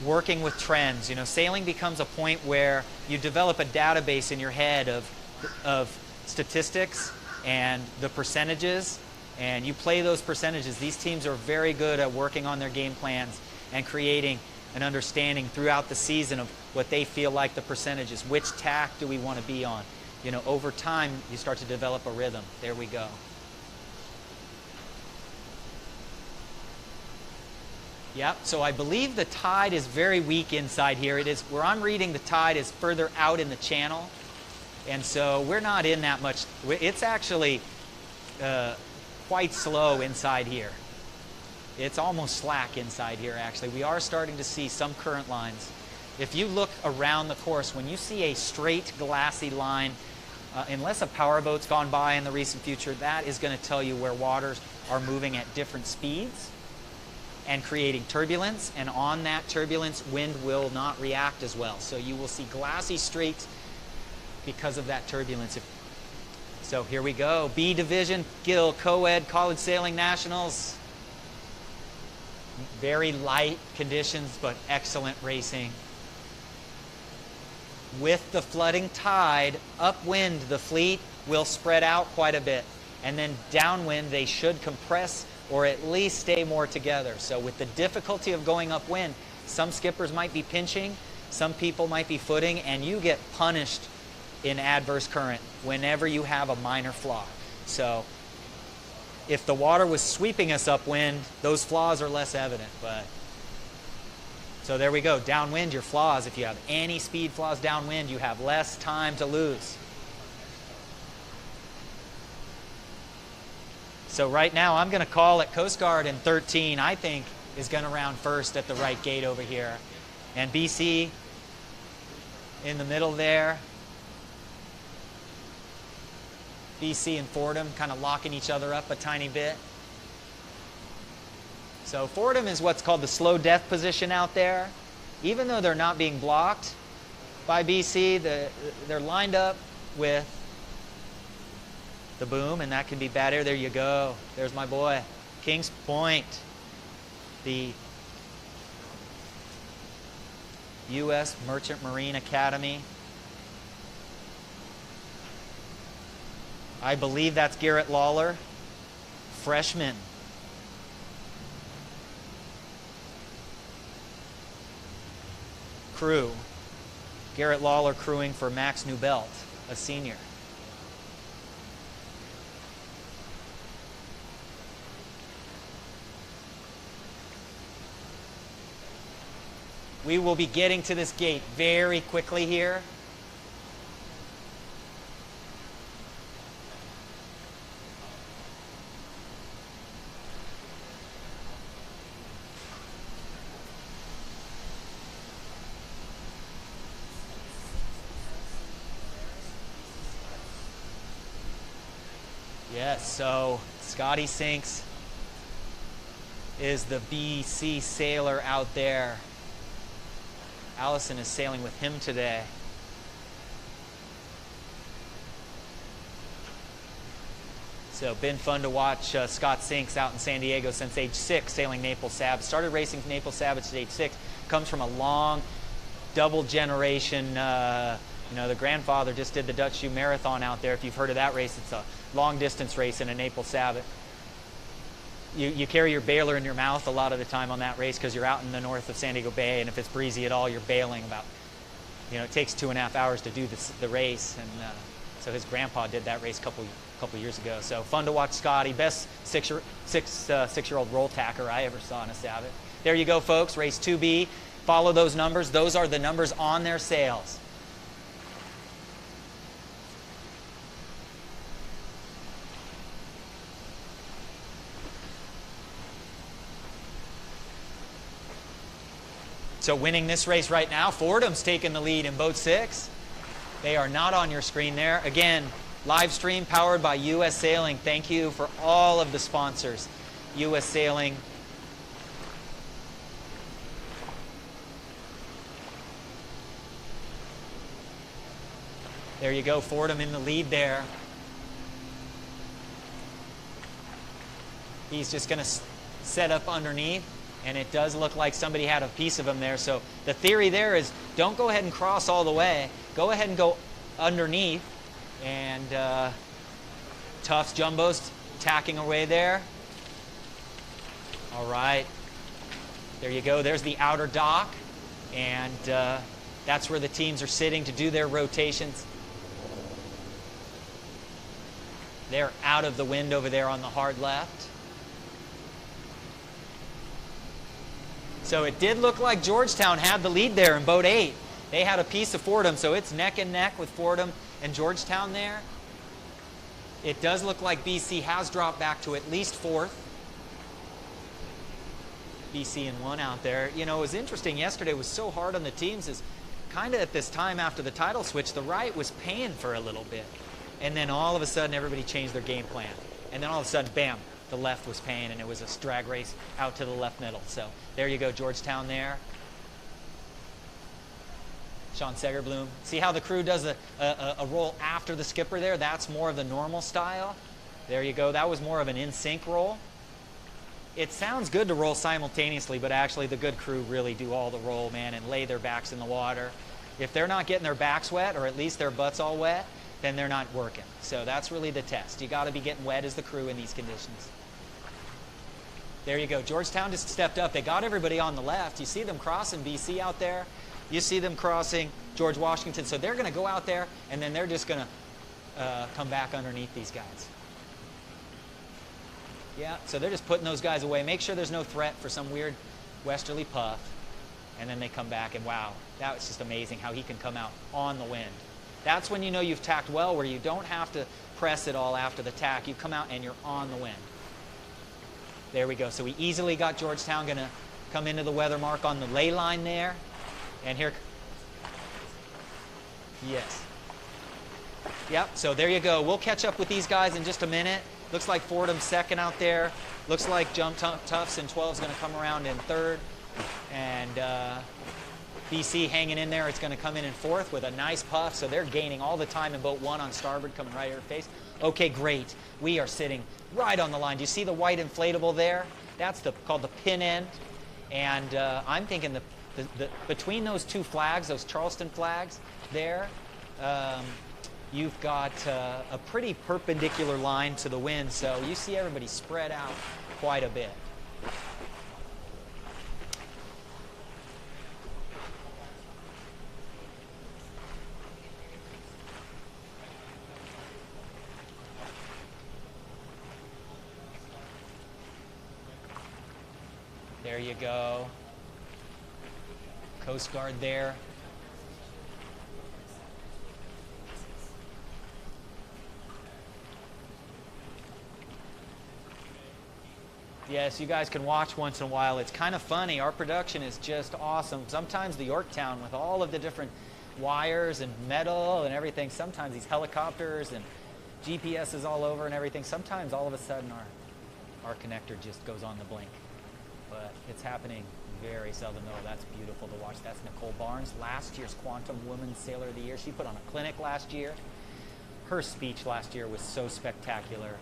working with trends. You know, sailing becomes a point where you develop a database in your head of statistics and the percentages, and you play those percentages. These teams are very good at working on their game plans and creating an understanding throughout the season of what they feel like the percentages. Which tack do we want to be on? You know, over time, you start to develop a rhythm. There we go. Yep, so I believe the tide is very weak inside here. It is, where I'm reading, the tide is further out in the channel. And so we're not in that much. It's actually quite slow inside here. It's almost slack inside here, actually. We are starting to see some current lines. If you look around the course, when you see a straight, glassy line, unless a powerboat's gone by in the recent future, that is going to tell you where waters are moving at different speeds and creating turbulence, and on that turbulence, wind will not react as well. So you will see glassy streaks because of that turbulence. So here we go. B Division, Gill, Coed, College Sailing Nationals. Very light conditions, but excellent racing. With the flooding tide, upwind, the fleet will spread out quite a bit. And then downwind, they should compress or at least stay more together. So with the difficulty of going upwind, some skippers might be pinching, some people might be footing, and you get punished in adverse current whenever you have a minor flaw. So if the water was sweeping us upwind, those flaws are less evident. But so there we go. Downwind, your flaws. If you have any speed flaws downwind, you have less time to lose. So right now, I'm going to call it Coast Guard in 13, I think, is going to round first at the right gate over here. And BC in the middle there. BC and Fordham kind of locking each other up a tiny bit. So Fordham is what's called the slow death position out there. Even though they're not being blocked by BC, they're lined up with the boom, and that can be bad air. There you go. There's my boy. Kings Point, the U.S. Merchant Marine Academy. I believe that's Garrett Lawler, freshman. Crew. Garrett Lawler crewing for Max Newbelt, a senior. We will be getting to this gate very quickly here. Yes, so Scotty Sinks is the BC sailor out there. Allison is sailing with him today. So been fun to watch Scott Sinks out in San Diego since age 6, sailing Naples Savage. Started racing Naples Savage at age 6. Comes from a long, double generation. You know, the grandfather just did the Dutch Shoe Marathon out there. If you've heard of that race, it's a long distance race in a Naples Savage. You carry your bailer in your mouth a lot of the time on that race because you're out in the north of San Diego Bay, and if it's breezy at all, you're bailing about, you know, it takes 2.5 hours to do the race, and so his grandpa did that race a couple years ago. So fun to watch Scotty, best six-year-old roll tacker I ever saw in a Savage. There you go, folks, race 2B. Follow those numbers. Those are the numbers on their sails. So winning this race right now, Fordham's taking the lead in boat 6. They are not on your screen there. Again, Live stream powered by U.S. Sailing. Thank you for all of the sponsors. U.S. Sailing. There you go, Fordham in the lead there. He's just going to set up underneath, and it does look like somebody had a piece of him there. So the theory there is don't go ahead and cross all the way. Go ahead and go underneath. And Tufts Jumbo's tacking away there. All right. There you go. There's the outer dock. And that's where the teams are sitting to do their rotations. They're out of the wind over there on the hard left. So it did look like Georgetown had the lead there in boat 8. They had a piece of Fordham, so it's neck and neck with Fordham and Georgetown there. It does look like BC has dropped back to at least 4th. BC in 1 out there. You know, it was interesting. Yesterday was so hard on the teams is kind of at this time after the title switch, the right was paying for a little bit. And then all of a sudden, everybody changed their game plan. And then all of a sudden, bam, the left was paying, and it was a drag race out to the left middle. So there you go, Georgetown there. Sean Segerbloom. See how the crew does a roll after the skipper there? That's more of the normal style. There you go. That was more of an in-sync roll. It sounds good to roll simultaneously, but actually the good crew really do all the roll, man, and lay their backs in the water. If they're not getting their backs wet, or at least their butts all wet, then they're not working. So that's really the test. You got to be getting wet as the crew in these conditions. There you go. Georgetown just stepped up. They got everybody on the left. You see them crossing BC out there. You see them crossing George Washington. So they're going to go out there, and then they're just going to come back underneath these guys. Yeah, so they're just putting those guys away. Make sure there's no threat for some weird westerly puff. And then they come back, and wow, that was just amazing how he can come out on the wind. That's when you know you've tacked well, where you don't have to press it all after the tack. You come out and you're on the wind. There we go. So we easily got Georgetown going to come into the weather mark on the ley line there. And here, yes. Yep, so there you go. We'll catch up with these guys in just a minute. Looks like Fordham's second out there. Looks like Jump Tufts and 12 is going to come around in third. And BC hanging in there. It's going to come in 4th with a nice puff. So they're gaining all the time in boat 1 on starboard, coming right at her face. Okay, great. We are sitting right on the line. Do you see the white inflatable there? That's called the pin end. And I'm thinking between those two flags, those Charleston flags there, you've got a pretty perpendicular line to the wind. So you see everybody spread out quite a bit. There you go. Coast Guard there. Yes, you guys can watch once in a while. It's kind of funny. Our production is just awesome. Sometimes the Yorktown with all of the different wires and metal and everything, sometimes these helicopters and GPSs all over and everything, sometimes all of a sudden our connector just goes on the blink. But it's happening very seldom, though. That's beautiful to watch. That's Nicole Barnes, last year's Quantum Women's Sailor of the Year. She put on a clinic last year. Her speech last year was so spectacular.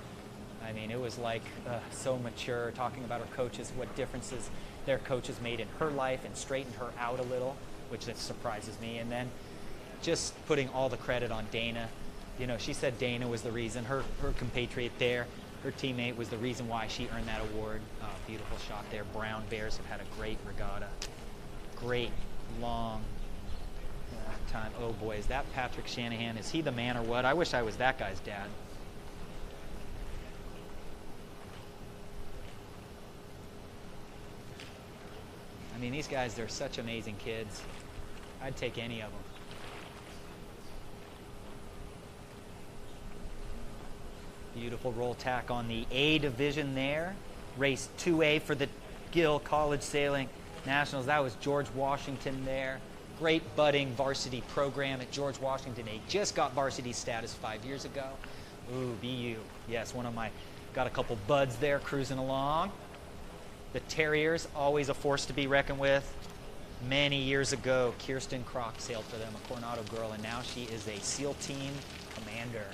I mean, it was like so mature, talking about her coaches, what differences their coaches made in her life and straightened her out a little, which just surprises me. And then just putting all the credit on Dana. You know, she said Dana was the reason, her compatriot there. Her teammate was the reason why she earned that award. Beautiful shot there. Brown Bears have had a great regatta. Great, long time. Oh, boy, is that Patrick Shanahan? Is he the man or what? I wish I was that guy's dad. I mean, these guys, they're such amazing kids. I'd take any of them. Beautiful roll tack on the A division there. Race 2A for the Gill College Sailing Nationals. That was George Washington there. great budding varsity program at George Washington. They just got varsity status 5 years ago. Ooh, BU. Yes, got a couple buds there cruising along. The Terriers, always a force to be reckoned with. Many years ago, Kirsten Kroc sailed for them, a Coronado girl, and now she is a SEAL team commander.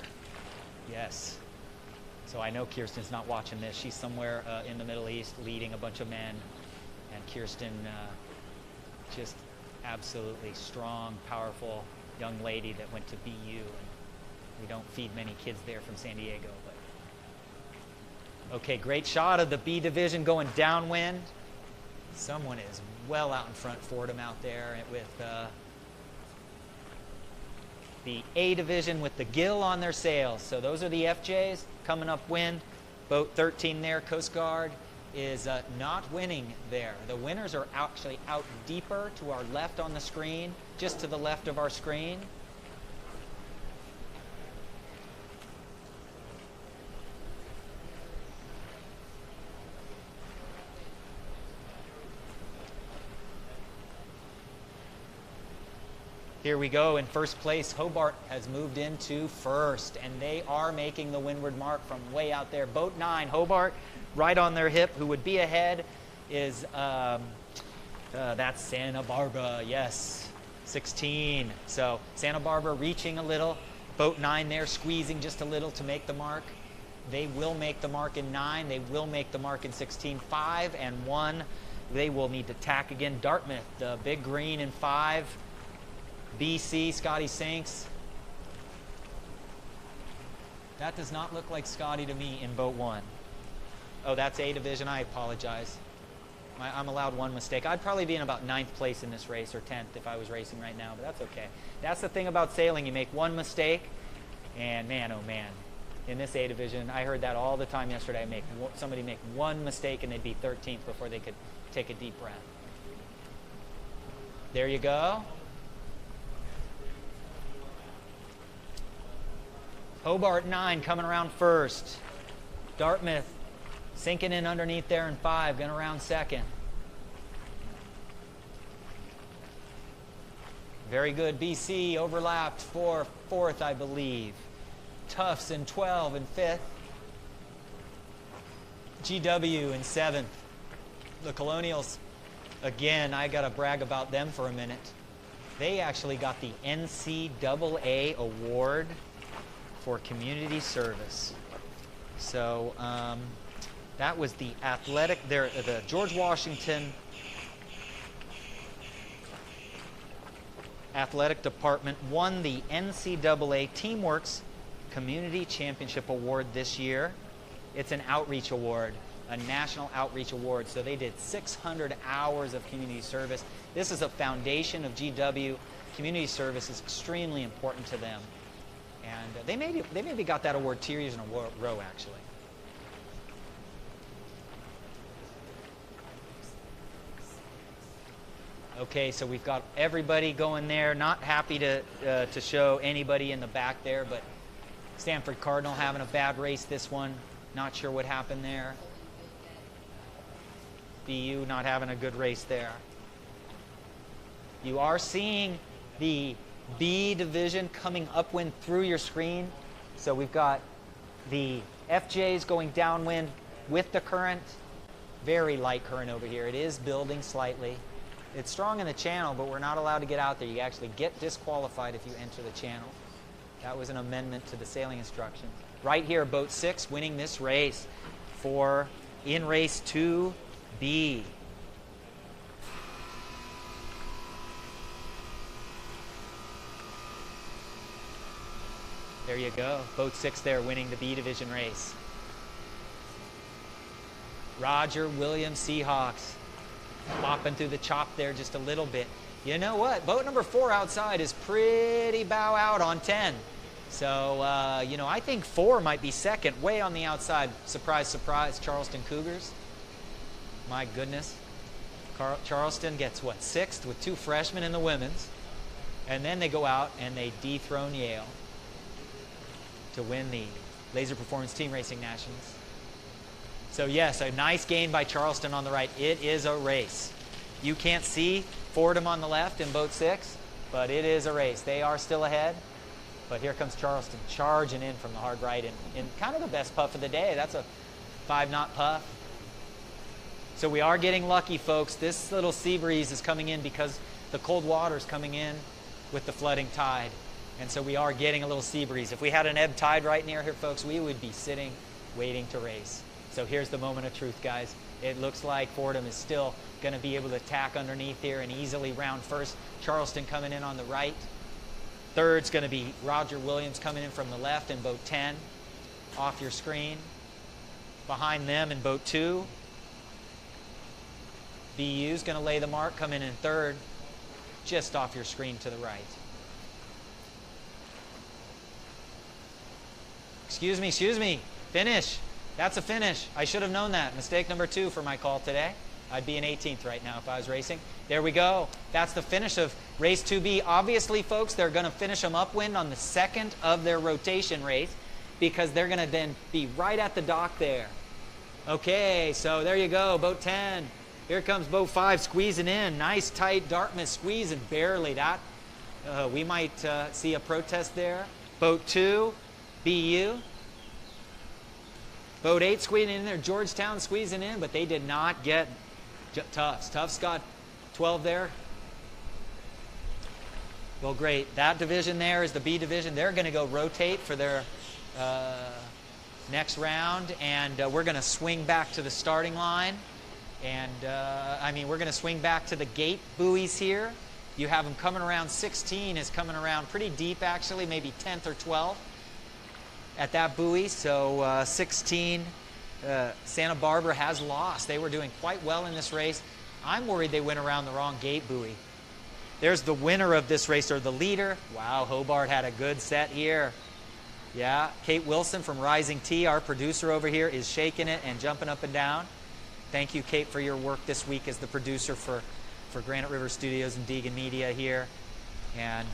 Yes. So I know Kirsten's not watching this. She's somewhere in the Middle East leading a bunch of men. And Kirsten, just absolutely strong, powerful young lady that went to BU. And we don't feed many kids there from San Diego. But okay, great shot of the B division going downwind. Someone is well out in front, Fordham out there with the A division with the Gill on their sails. So those are the FJs coming upwind. Boat 13 there, Coast Guard, is not winning there. The winners are actually out deeper to our left on the screen, just to the left of our screen. Here we go. In first place, Hobart has moved into first, and they are making the windward mark from way out there. Boat 9, Hobart, right on their hip. Who would be ahead is, that's Santa Barbara, yes, 16. So Santa Barbara reaching a little. Boat 9 there, squeezing just a little to make the mark. They will make the mark in 9. They will make the mark in 16. 5 and 1, they will need to tack again. Dartmouth, the big green in 5. BC, Scotty Sinks. That does not look like Scotty to me in boat 1. Oh, that's A division. I apologize. I'm allowed one mistake. I'd probably be in about 9th place in this race, or 10th if I was racing right now, but that's okay. That's the thing about sailing. You make one mistake, and man, oh man. In this A division, I heard that all the time yesterday. Somebody make one mistake and they'd be 13th before they could take a deep breath. There you go. Hobart 9 coming around first. Dartmouth sinking in underneath there in 5, going around second. Very good. BC overlapped for 4th, I believe. Tufts in 12 and 5th. GW in 7th. The Colonials, again, I got to brag about them for a minute. They actually got the NCAA award for community service. So that was the the George Washington Athletic Department won the NCAA Teamworks Community Championship Award this year. It's an outreach award, a national outreach award. So they did 600 hours of community service. This is a foundation of GW. Community service is extremely important to them. And they maybe got that award 2 years in a row, actually. Okay, so we've got everybody going there. Not happy to show anybody in the back there, but Stanford Cardinal having a bad race this one. Not sure what happened there. BU not having a good race there. You are seeing the B division coming upwind through your screen. So we've got the FJs going downwind with the current. Very light current over here. It is building slightly. It's strong in the channel, but we're not allowed to get out there. You actually get disqualified if you enter the channel. That was an amendment to the sailing instructions. Right here, boat 6 winning this race in race 2B. There you go. Boat 6 there winning the B division race. Roger Williams Seahawks flopping through the chop there just a little bit. You know what? Boat number 4 outside is pretty bow out on 10. So, I think 4 might be second, way on the outside. Surprise, surprise, Charleston Cougars. My goodness. Charleston gets, 6th with 2 freshmen in the women's. And then they go out and they dethrone Yale to win the Laser Performance Team Racing Nationals. So yes, a nice gain by Charleston on the right. It is a race. You can't see Fordham on the left in boat 6, but it is a race. They are still ahead. But here comes Charleston charging in from the hard right in kind of the best puff of the day. That's a 5-knot puff. So we are getting lucky, folks. This little sea breeze is coming in because the cold water is coming in with the flooding tide. And so we are getting a little sea breeze. If we had an ebb tide right near here, folks, we would be sitting waiting to race. So here's the moment of truth, guys. It looks like Fordham is still going to be able to tack underneath here and easily round first. Charleston coming in on the right. Third's going to be Roger Williams coming in from the left in boat 10. Off your screen. Behind them in boat 2. BU's going to lay the mark, come in third, just off your screen to the right. Excuse me, finish. That's a finish. I should have known that. Mistake number 2 for my call today. I'd be in 18th right now if I was racing. There we go. That's the finish of race 2B. Obviously, folks, they're going to finish them upwind on the second of their rotation race because they're going to then be right at the dock there. Okay, so there you go, boat 10. Here comes boat 5 squeezing in. Nice, tight Dartmouth squeezing barely. That we might see a protest there. Boat 2, BU. Boat 8 squeezing in there. Georgetown squeezing in, but they did not get Tufts. Tufts got 12 there. Well, great. That division there is the B division. They're going to go rotate for their next round, and we're going to swing back to the starting line. And, we're going to swing back to the gate buoys here. You have them coming around. 16 is coming around pretty deep, actually, maybe 10th or 12th at that buoy. So 16, Santa Barbara has lost. They were doing quite well in this race. I'm worried they went around the wrong gate buoy. There's the winner of this race, or the leader. Wow, Hobart had a good set here. Yeah, Kate Wilson from Rising T, our producer over here, is shaking it and jumping up and down. Thank you, Kate, for your work this week as the producer for Granite River Studios and Deegan Media here. And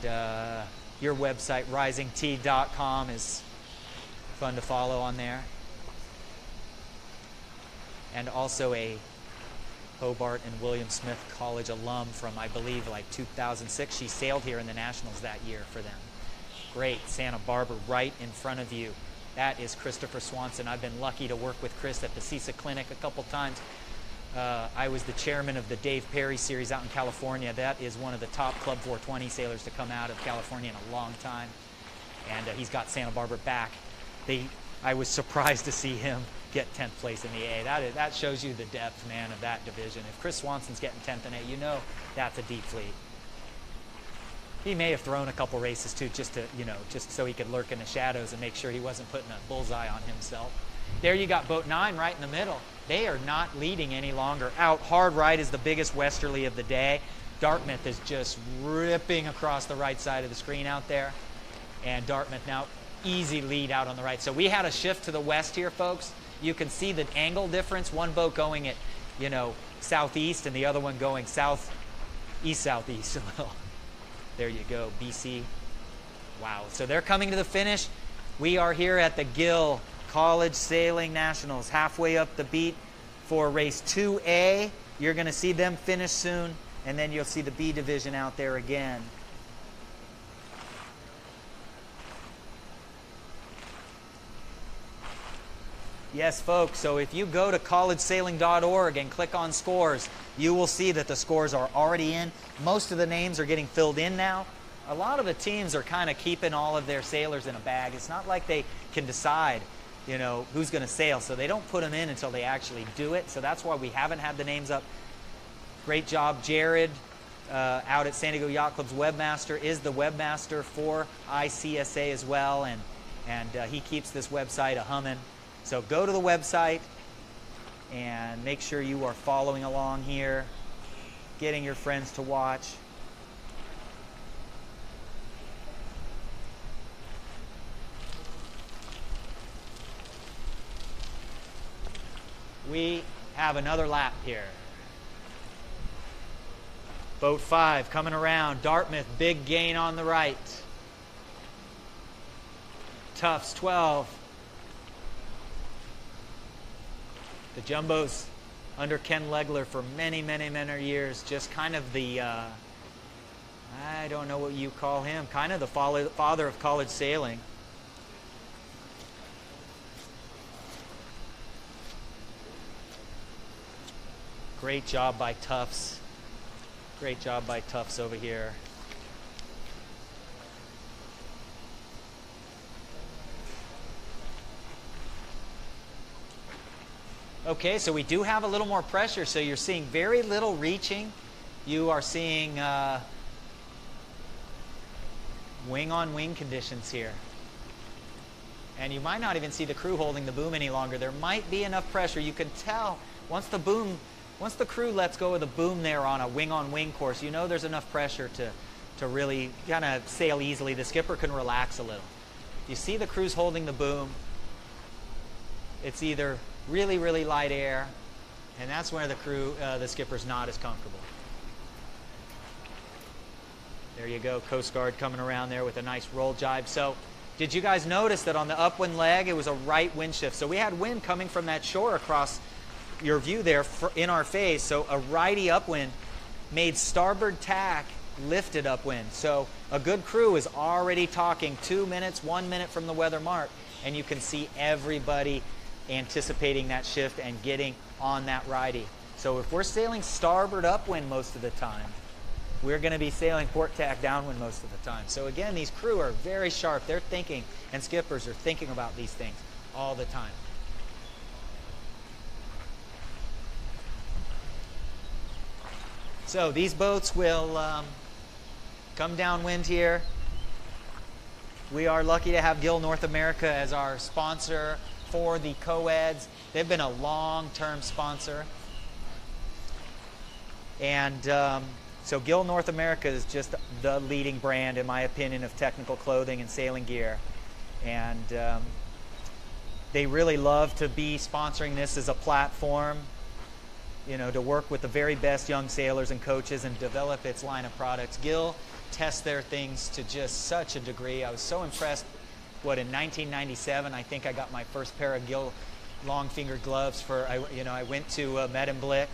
your website, risingT.com, is fun to follow on there. And also a Hobart and William Smith College alum from, I believe, like 2006. She sailed here in the Nationals that year for them. Great. Santa Barbara right in front of you. That is Christopher Swanson. I've been lucky to work with Chris at the ICSA Clinic a couple times. I was the chairman of the Dave Perry series out in California. That is one of the top Club 420 sailors to come out of California in a long time. And he's got Santa Barbara back. I was surprised to see him get 10th place in the A. That shows you the depth, man, of that division. If Chris Swanson's getting 10th in A, you know that's a deep fleet. He may have thrown a couple races too, just so he could lurk in the shadows and make sure he wasn't putting a bullseye on himself. There you got boat 9 right in the middle. They are not leading any longer. Out hard right is the biggest westerly of the day. Dartmouth is just ripping across the right side of the screen out there. And Dartmouth now easy lead out on the right. So we had a shift to the west here, folks. You can see the angle difference. One boat going at, southeast and the other one going southeast. There you go, BC. Wow. So they're coming to the finish. We are here at the Gill College Sailing Nationals, halfway up the beat for race 2A. You're going to see them finish soon, and then you'll see the B division out there again. Yes, folks, so if you go to collegesailing.org and click on scores, you will see that the scores are already in. Most of the names are getting filled in now. A lot of the teams are kind of keeping all of their sailors in a bag. It's not like they can decide, who's going to sail, so they don't put them in until they actually do it. So that's why we haven't had the names up. Great job, Jared, out at San Diego Yacht Club's webmaster, is the webmaster for ICSA as well, and he keeps this website a-humming. So go to the website and make sure you are following along here, getting your friends to watch. We have another lap here. Boat 5 coming around. Dartmouth, big gain on the right. Tufts, 12. The Jumbos under Ken Legler for many, many, many years. Just kind of the, I don't know what you call him, kind of the father of college sailing. Great job by Tufts. Great job by Tufts over here. Okay, so we do have a little more pressure, so you're seeing very little reaching. You are seeing wing-on-wing conditions here. And you might not even see the crew holding the boom any longer. There might be enough pressure. You can tell once the crew lets go of the boom there on a wing-on-wing course, you know there's enough pressure to really kind of sail easily. The skipper can relax a little. You see the crew's holding the boom. It's either really, really light air, and that's where the skipper's not as comfortable. There you go, Coast Guard coming around there with a nice roll jibe. So did you guys notice that on the upwind leg, it was a right wind shift? So we had wind coming from that shore across your view there in our face. So a righty upwind made starboard tack lifted upwind. So a good crew is already talking 2 minutes, 1 minute from the weather mark, and you can see everybody anticipating that shift and getting on that righty. So if we're sailing starboard upwind most of the time, we're going to be sailing port tack downwind most of the time. So again, these crew are very sharp. They're thinking, and skippers are thinking about these things all the time. So these boats will come downwind here. We are lucky to have Gill North America as our sponsor for the Coeds. They've been a long-term sponsor. And so Gill North America is just the leading brand, in my opinion, of technical clothing and sailing gear. And they really love to be sponsoring this as a platform, you know, to work with the very best young sailors and coaches and develop its line of products. Gill tests their things to just such a degree. I was so impressed. In 1997, I think I got my first pair of Gill long finger gloves for, I went to Medemblik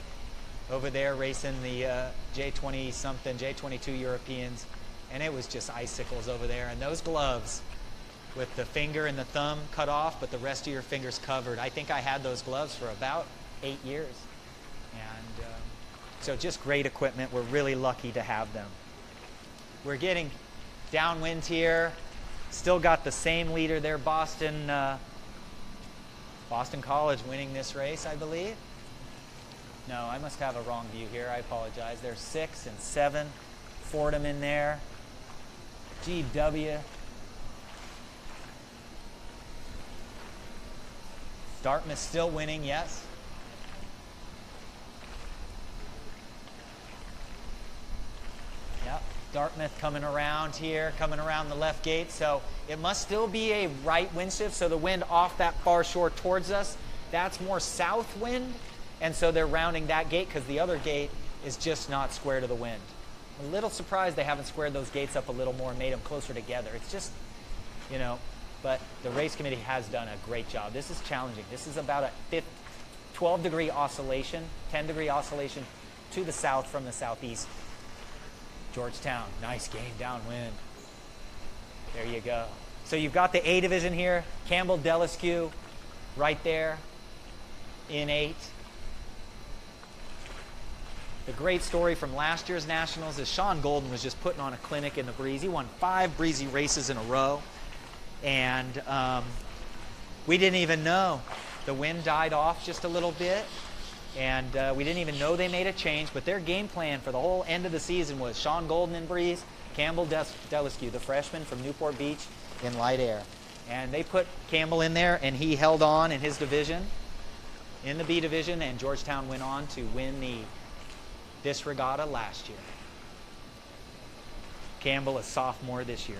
over there racing the J20 something, J22 Europeans, and it was just icicles over there. And those gloves with the finger and the thumb cut off, but the rest of your fingers covered. I think I had those gloves for about 8 years. And so just great equipment. We're really lucky to have them. We're getting downwind here. Still got the same leader there, Boston College winning this race, I believe. No, I must have a wrong view here. I apologize. There's 6 and 7. Fordham in there. GW. Dartmouth still winning, yes. Yep. Dartmouth coming around here, coming around the left gate. So it must still be a right wind shift. So the wind off that far shore towards us, that's more south wind. And so they're rounding that gate because the other gate is just not square to the wind. I'm a little surprised they haven't squared those gates up a little more and made them closer together. It's just, but the race committee has done a great job. This is challenging. This is about a 12-degree oscillation, 10-degree oscillation to the south from the southeast. Georgetown, nice game downwind. There you go. So you've got the A division here, Campbell Delisque right there in 8. The great story from last year's Nationals is Sean Golden was just putting on a clinic in the breeze. He won 5 breezy races in a row. And we didn't even know. The wind died off just a little bit. And we didn't even know they made a change. But their game plan for the whole end of the season was Sean Golden in breeze, Campbell Delisque, the freshman from Newport Beach, in light air. And they put Campbell in there, and he held on in his division, in the B division, and Georgetown went on to win this regatta last year. Campbell, a sophomore this year.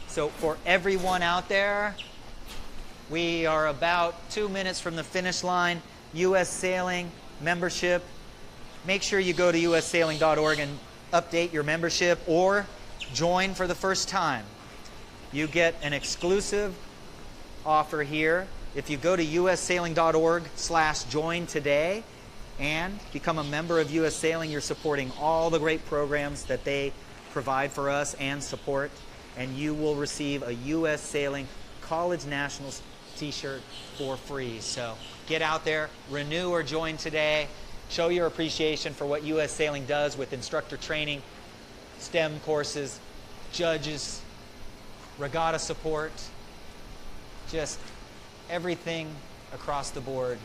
So for everyone out there, we are about 2 minutes from the finish line. U.S. Sailing membership. Make sure you go to ussailing.org and update your membership or join for the first time. you get an exclusive offer here. If you go to ussailing.org/join today and become a member of US Sailing, you're supporting all the great programs that they provide for us and support, and you will receive a US Sailing College Nationals t-shirt for free. So get out there, renew or join today. Show your appreciation for what US Sailing does with instructor training, STEM courses, judges, regatta support, just everything across the board.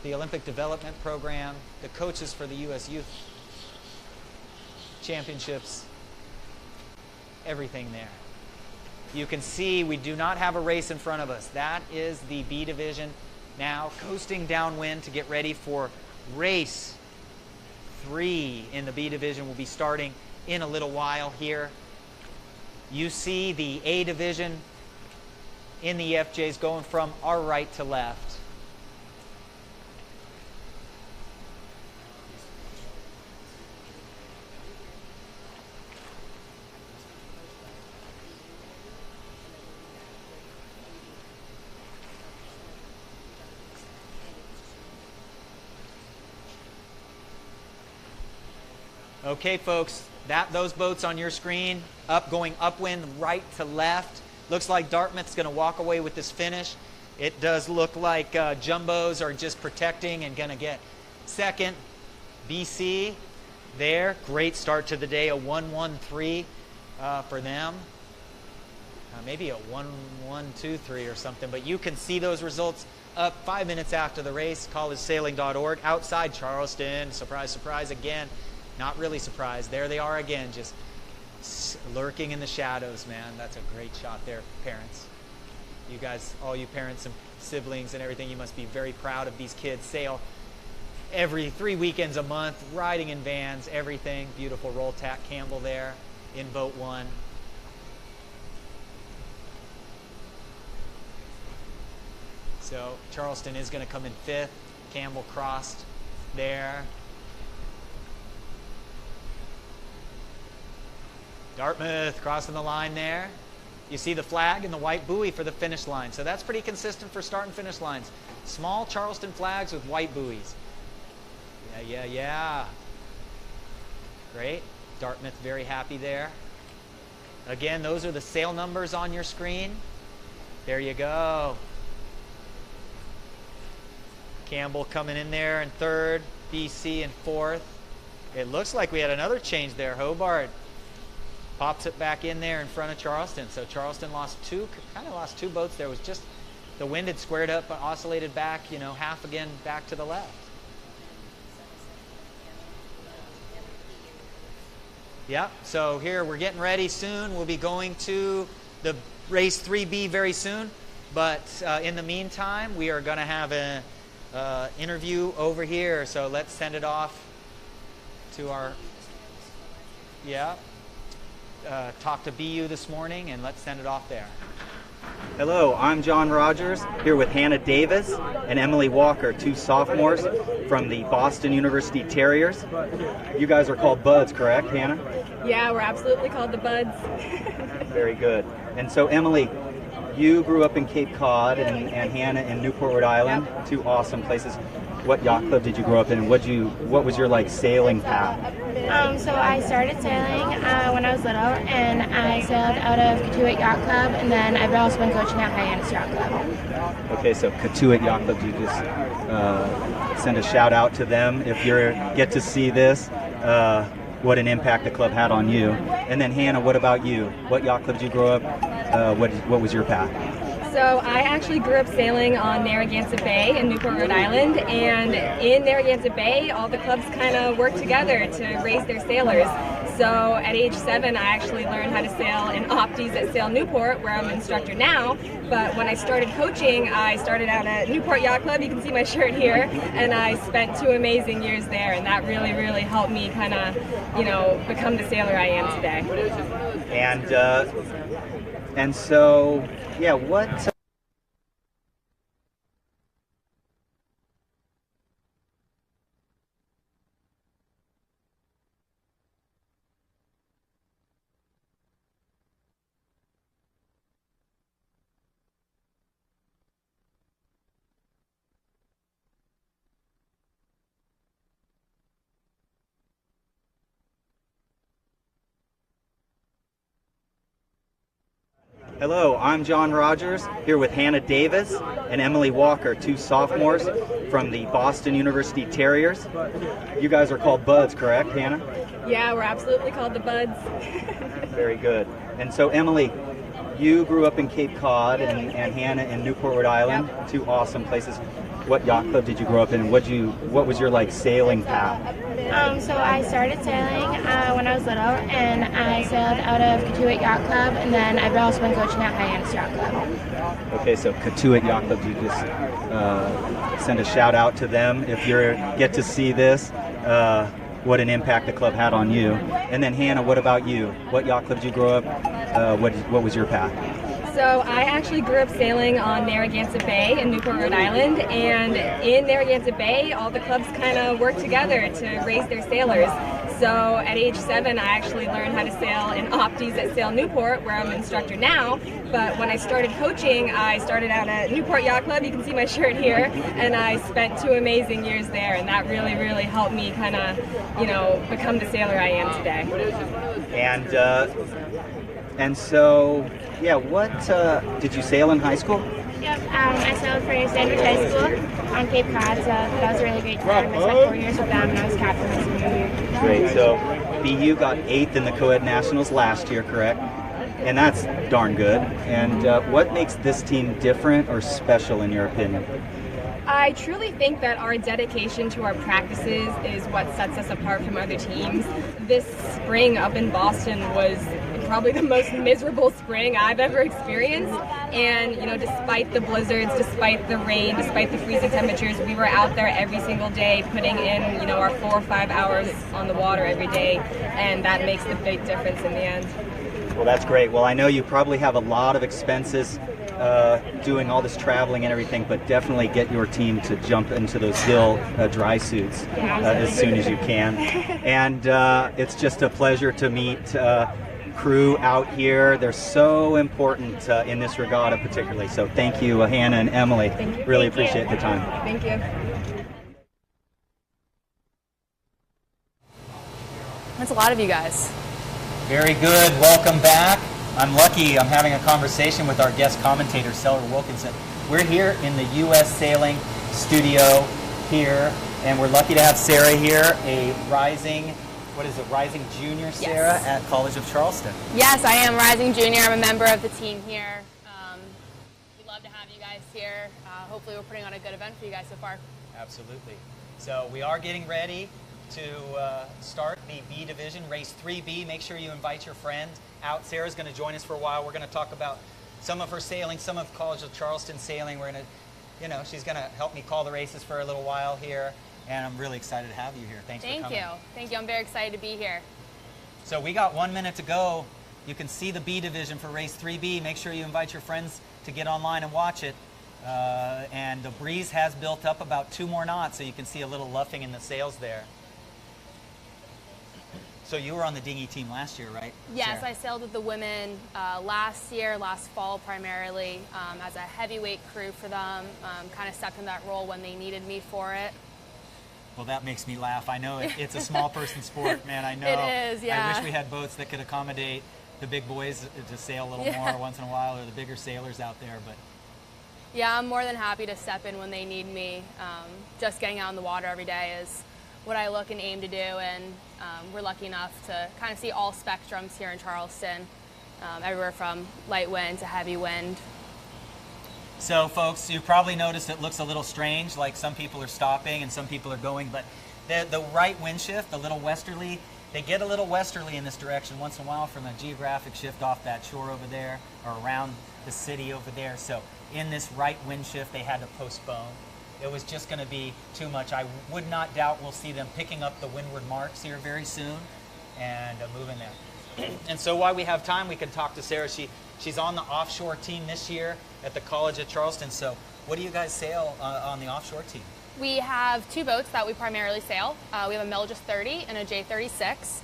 The Olympic Development Program, the coaches for the US Youth Championships, everything there. You can see we do not have a race in front of us. That is the B division now coasting downwind to get ready for race 3 in the B division. Will be starting in a little while here. You see the A division in the EFJs going from our right to left. Okay, folks, those boats on your screen, going upwind, right to left. Looks like Dartmouth's going to walk away with this finish. It does look like Jumbos are just protecting and going to get second. BC there, great start to the day, a 1-1-3 for them. Maybe a 1-1-2-3 or something, but you can see those results up 5 minutes after the race, collegesailing.org. Outside Charleston, surprise, surprise again. Not really surprised. There they are again, just lurking in the shadows, man. That's a great shot there, parents. You guys, all you parents and siblings and everything, you must be very proud of these kids. Sail every 3 weekends a month, riding in vans, everything. Beautiful roll tack Campbell there in boat 1. So Charleston is going to come in 5th. Campbell crossed there. Dartmouth crossing the line there. You see the flag and the white buoy for the finish line. So that's pretty consistent for start and finish lines. Small Charleston flags with white buoys. Yeah. Great. Dartmouth very happy there. Again, those are the sail numbers on your screen. There you go. Campbell coming in there in 3rd. BC in 4th. It looks like we had another change there. Hobart pops it back in there in front of Charleston. So Charleston lost two boats there. It was just the wind had squared up, but oscillated back, half again back to the left. Yeah, so here we're getting ready soon. We'll be going to the race 3B very soon. But in the meantime, we are going to have an interview over here. So let's send it off to our, talk to BU this morning, and let's send it off there. Hello, I'm John Rogers, here with Hannah Davis and Emily Walker, 2 sophomores from the Boston University Terriers. You guys are called Buds, correct, Hannah? Yeah, we're absolutely called the Buds. Very good. And so, Emily, you grew up in Cape Cod and Hannah in Newport, Rhode Island, Yep. 2 awesome places. What yacht club did you grow up in? What was your sailing path? So I started sailing when I was little, and I sailed out of Coed Yacht Club, and then I've also been coaching at Hyannis Yacht Club. Okay, so Coed Yacht Club, you just send a shout out to them if you get to see this. What an impact the club had on you. And then Hannah, what about you? What yacht club did you grow up? What was your path? So I actually grew up sailing on Narragansett Bay in Newport, Rhode Island, and in Narragansett Bay, all the clubs kind of work together to raise their sailors. So at age 7, I actually learned how to sail in Opties at Sail Newport, where I'm an instructor now. But when I started coaching, I started out at Newport Yacht Club. You can see my shirt here, and I spent 2 amazing years there, and that really, really helped me kind of, become the sailor I am today. And so, yeah, what? Hello, I'm John Rogers, here with Hannah Davis and Emily Walker, two sophomores from the Boston University Terriers. You guys are called Buds, correct, Hannah? Yeah, we're absolutely called the Buds. Very good. And so, Emily, you grew up in Cape Cod and Hannah in Newport, Rhode Island, two awesome places. What yacht club did you grow up in? What was your sailing path? So I started sailing when I was little, and I sailed out of Coed Yacht Club, and then I've also been coaching at Hyannis Yacht Club. Okay, so Coed Yacht Club, you just send a shout out to them if you get to see this. What an impact the club had on you. And then Hannah, what about you? What yacht club did you grow up? What was your path? So I actually grew up sailing on Narragansett Bay in Newport, Rhode Island, and in Narragansett Bay, all the clubs kind of work together to raise their sailors. So at age 7, I actually learned how to sail in Opties at Sail Newport, where I'm an instructor now. But when I started coaching, I started out at Newport Yacht Club. You can see my shirt here, and I spent 2 amazing years there, and that really, really helped me kind of, become the sailor I am today. And so, yeah, what did you sail in high school? Yep, I sailed for Sandwich High School on Cape Cod, so that was a really great time. I spent 4 years with them, and I was captain my senior year. Great. So, BU got 8th in the Coed Nationals last year, correct? And that's darn good. And what makes this team different or special in your opinion? I truly think that our dedication to our practices is what sets us apart from other teams. This spring up in Boston was probably the most miserable spring I've ever experienced. And, despite the blizzards, despite the rain, despite the freezing temperatures, we were out there every single day putting in, our 4 or 5 hours on the water every day. And that makes the big difference in the end. Well, that's great. Well, I know you probably have a lot of expenses doing all this traveling and everything, but definitely get your team to jump into those Gill dry suits as soon as you can. And it's just a pleasure to meet crew out here. They're so important in this regatta particularly. So thank you, Hannah and Emily. Really appreciate the time. Thank you. That's a lot of you guys. Very good. Welcome back. I'm lucky I'm having a conversation with our guest commentator, Sarah Wilkinson. We're here in the U.S. Sailing Studio here, and we're lucky to have Sarah here, a rising junior, Sarah, Yes. at College of Charleston. Yes, I am rising junior. I'm a member of the team here. We'd love to have you guys here. Hopefully we're putting on a good event for you guys so far. Absolutely. So we are getting ready to start the B division, race 3B. Make sure you invite your friends out. Sarah's going to join us for a while. We're going to talk about some of her sailing, some of College of Charleston sailing. We're going to, she's going to help me call the races for a little while here, and I'm really excited to have you here. Thanks for coming. Thank you. I'm very excited to be here. So we got 1 minute to go. You can see the B division for race 3B. Make sure you invite your friends to get online and watch it. And the breeze has built up about 2 more knots, so you can see a little luffing in the sails there. So you were on the Dinghy team last year, right? Yes, Sarah? I sailed with the women last fall primarily, as a heavyweight crew for them. Kind of stepped in that role when they needed me for it. Well, that makes me laugh. I know it's a small person sport, man. I know. It is, yeah. I wish we had boats that could accommodate the big boys to sail a little more once in a while, or the bigger sailors out there. But yeah, I'm more than happy to step in when they need me. Just getting out in the water every day is what I look and aim to do, and we're lucky enough to kind of see all spectrums here in Charleston, everywhere from light wind to heavy wind. so, folks, you probably noticed it looks a little strange, like some people are stopping and some people are going, but the right wind shift, the little westerly, they get a little westerly in this direction once in a while from a geographic shift off that shore over there or around the city over there. So in this right wind shift, they had to postpone. It was just going to be too much. I would not doubt we'll see them picking up the windward marks here very soon and moving there. And so while we have time, we can talk to Sarah. She's on the offshore team this year at the College of Charleston. So what do you guys sail on the offshore team? We have 2 boats that we primarily sail. We have a Melgis 30 and a J36.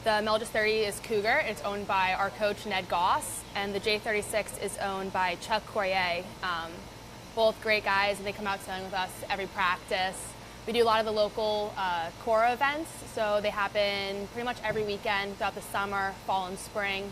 The Melgis 30 is Cougar. It's owned by our coach, Ned Goss, and the J36 is owned by Chuck Coyer. Both great guys, and they come out sailing with us every practice. We do a lot of the local Cora events, so they happen pretty much every weekend throughout the summer, fall, and spring.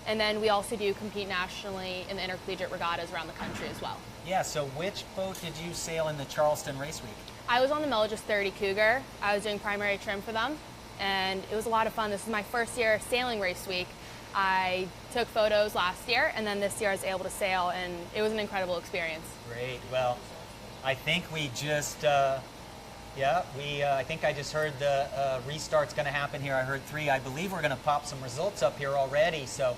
And then we also do compete nationally in the intercollegiate regattas around the country as well. Yeah, so which boat did you sail in the Charleston Race Week? I was on the Melgis 30 Cougar. I was doing primary trim for them, and it was a lot of fun. This is my first year sailing Race Week. I took photos last year, and then this year I was able to sail, and it was an incredible experience. Great. Well, I think we just, I think I just heard the restart's going to happen here. I heard 3. I believe we're going to pop some results up here already. So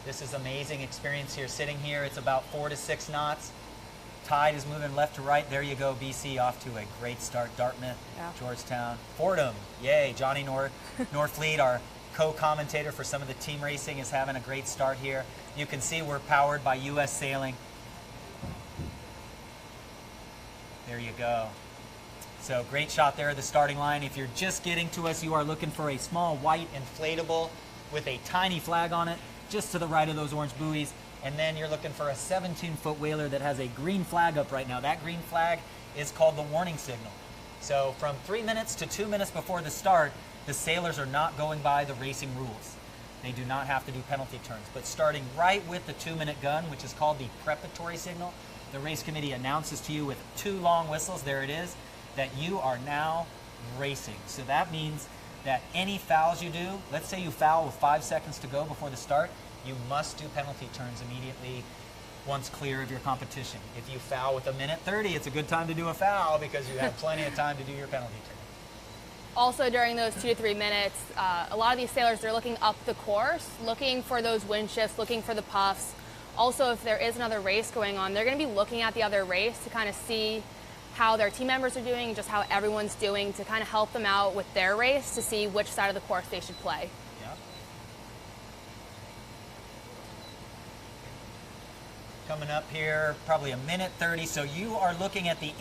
this is amazing experience here. Sitting here, it's about 4 to 6 knots. Tide is moving left to right. There you go, BC, off to a great start. Dartmouth, Yeah. Georgetown, Fordham, yay. Johnny Norfleet, our co-commentator for some of the team racing, is having a great start here. You can see we're powered by U.S. Sailing. There you go. So great shot there at the starting line. If you're just getting to us, you are looking for a small white inflatable with a tiny flag on it, just to the right of those orange buoys. And then you're looking for a 17-foot whaler that has a green flag up right now. That green flag is called the warning signal. So from 3 minutes to 2 minutes before the start, the sailors are not going by the racing rules. They do not have to do penalty turns. But starting right with the 2-minute gun, which is called the preparatory signal, the race committee announces to you with 2 long whistles, there it is, that you are now racing. So that means that any fouls you do, let's say you foul with 5 seconds to go before the start, you must do penalty turns immediately once clear of your competition. If you foul with 1:30, it's a good time to do a foul because you have plenty of time to do your penalty turn. Also, during those 2 to 3 minutes, a lot of these sailors, they're looking up the course, looking for those wind shifts, looking for the puffs. Also, if there is another race going on, they're going to be looking at the other race to kind of see how their team members are doing, just how everyone's doing, to kind of help them out with their race to see which side of the course they should play. Yeah. Coming up here, probably 1:30. So you are looking at the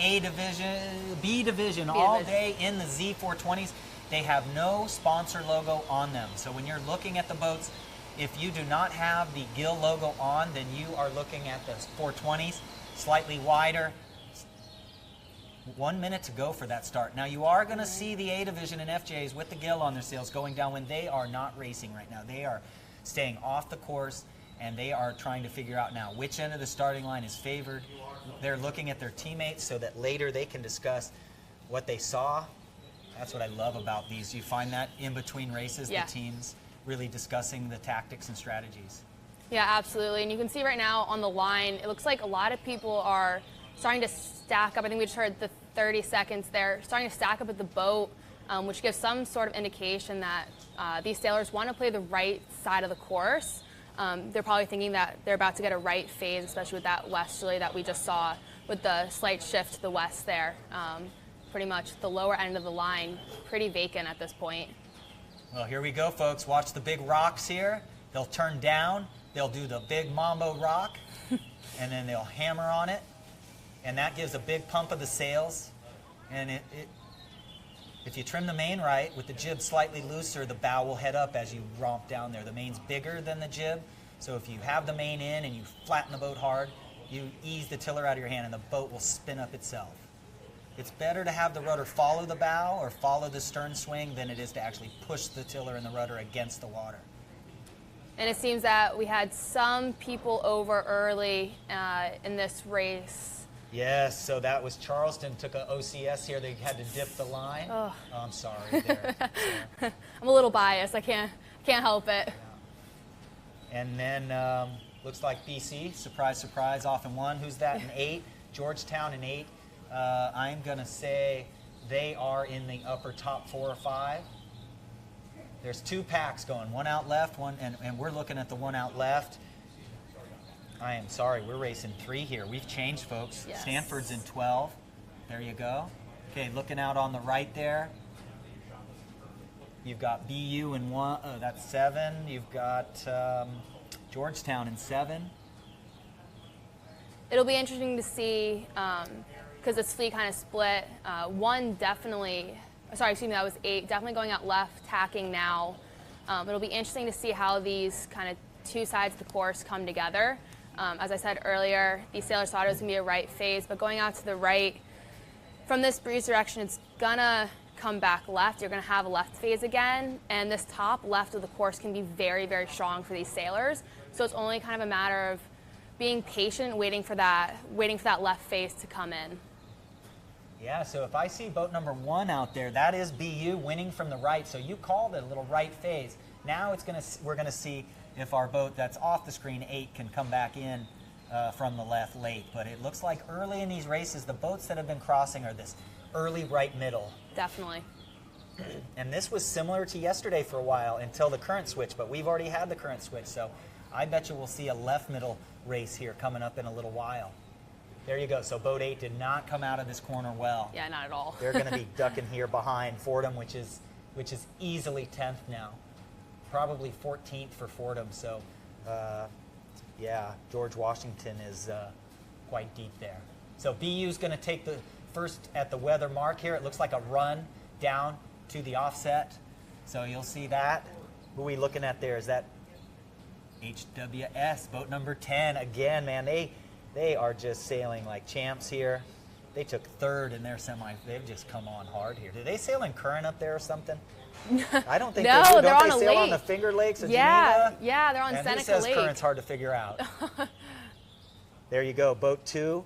B division all day in the Z420s. They have no sponsor logo on them. So when you're looking at the boats, if you do not have the Gill logo on, then you are looking at the 420s, slightly wider. 1 minute to go for that start. Now you are going to see the A division and FJs with the Gill on their sails going down when they are not racing right now. They are staying off the course, and they are trying to figure out now which end of the starting line is favored. They're looking at their teammates so that later they can discuss what they saw. That's what I love about these. You find that in between races, Yeah. the teams really discussing the tactics and strategies. Yeah, absolutely. And you can see right now on the line, it looks like a lot of people are starting to stack up. I think we just heard the 30 seconds there, starting to stack up at the boat, which gives some sort of indication that these sailors want to play the right side of the course. They're probably thinking that they're about to get a right phase, especially with that westerly that we just saw with the slight shift to the west there. Pretty much the lower end of the line, pretty vacant at this point. Well, here we go, folks. Watch the big rocks here. They'll turn down. They'll do the big mambo rock, and then they'll hammer on it, and that gives a big pump of the sails. And if you trim the main right with the jib slightly looser, the bow will head up as you romp down there. The main's bigger than the jib, so if you have the main in and you flatten the boat hard, you ease the tiller out of your hand, and the boat will spin up itself. It's better to have the rudder follow the bow or follow the stern swing than it is to actually push the tiller and the rudder against the water. And it seems that we had some people over early in this race. Yes, so that was Charleston, took a OCS here. They had to dip the line. Oh. Oh, I'm sorry there. I'm a little biased. I can't help it. And then looks like BC, surprise, surprise, off in 1. Who's that in 8? Georgetown in 8. I'm going to say they are in the upper top 4 or 5. There's 2 packs going, one out left, and we're looking at the one out left. I am sorry, we're racing 3 here. We've changed, folks. Yes. Stanford's in 12. There you go. Okay, looking out on the right there. You've got BU in 1. Oh, that's 7. You've got Georgetown in 7. It'll be interesting to see because this fleet kind of split. 1 definitely, sorry, excuse me, that was 8. Definitely going out left, tacking now. It'll be interesting to see how these kind of 2 sides of the course come together. As I said earlier, these sailors thought it was going to be a right phase, but going out to the right, from this breeze direction, it's going to come back left. You're going to have a left phase again, and this top left of the course can be very, very strong for these sailors. So it's only kind of a matter of being patient, waiting for that left phase to come in. Yeah, so if I see boat number 1 out there, that is BU winning from the right. So you called it a little right phase. Now we're going to see if our boat that's off the screen, 8, can come back in from the left late. But it looks like early in these races, the boats that have been crossing are this early right middle. Definitely. And this was similar to yesterday for a while until the current switch, but we've already had the current switch. So I bet you we'll see a left middle race here coming up in a little while. There you go. So boat 8 did not come out of this corner well. Yeah, not at all. They're going to be ducking here behind Fordham, which is easily 10th now. Probably 14th for Fordham. So, yeah, George Washington is quite deep there. So BU's going to take the first at the weather mark here. It looks like a run down to the offset. So you'll see that. Who are we looking at there? Is that HWS, boat number 10. Again, man, they are just sailing like champs here. They took 3rd in their semi. They've just come on hard here. Do they sail in current up there or something? I don't think No, they do. they're Don't on they a sail on lake. the Finger Lakes of Yeah, Geneva? yeah, they're on And Seneca who says Lake. current's hard to figure out? There you go, boat 2.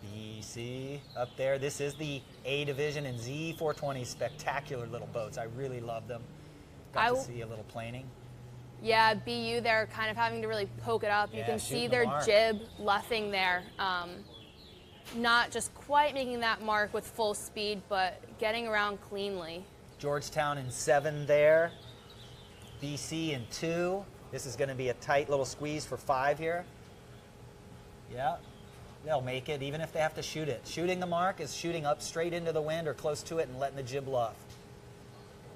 BC up there. This is the A division and Z420. Spectacular little boats. I really love them. Got to see a little planing. Yeah, BU, they're kind of having to really poke it up. You Yeah, can see shooting their the mark. jib luffing there. Not just quite making that mark with full speed, but getting around cleanly. Georgetown in 7 there. BC in 2. This is going to be a tight little squeeze for 5 here. Yeah, they'll make it even if they have to shoot it. Shooting the mark is shooting up straight into the wind or close to it and letting the jib luff.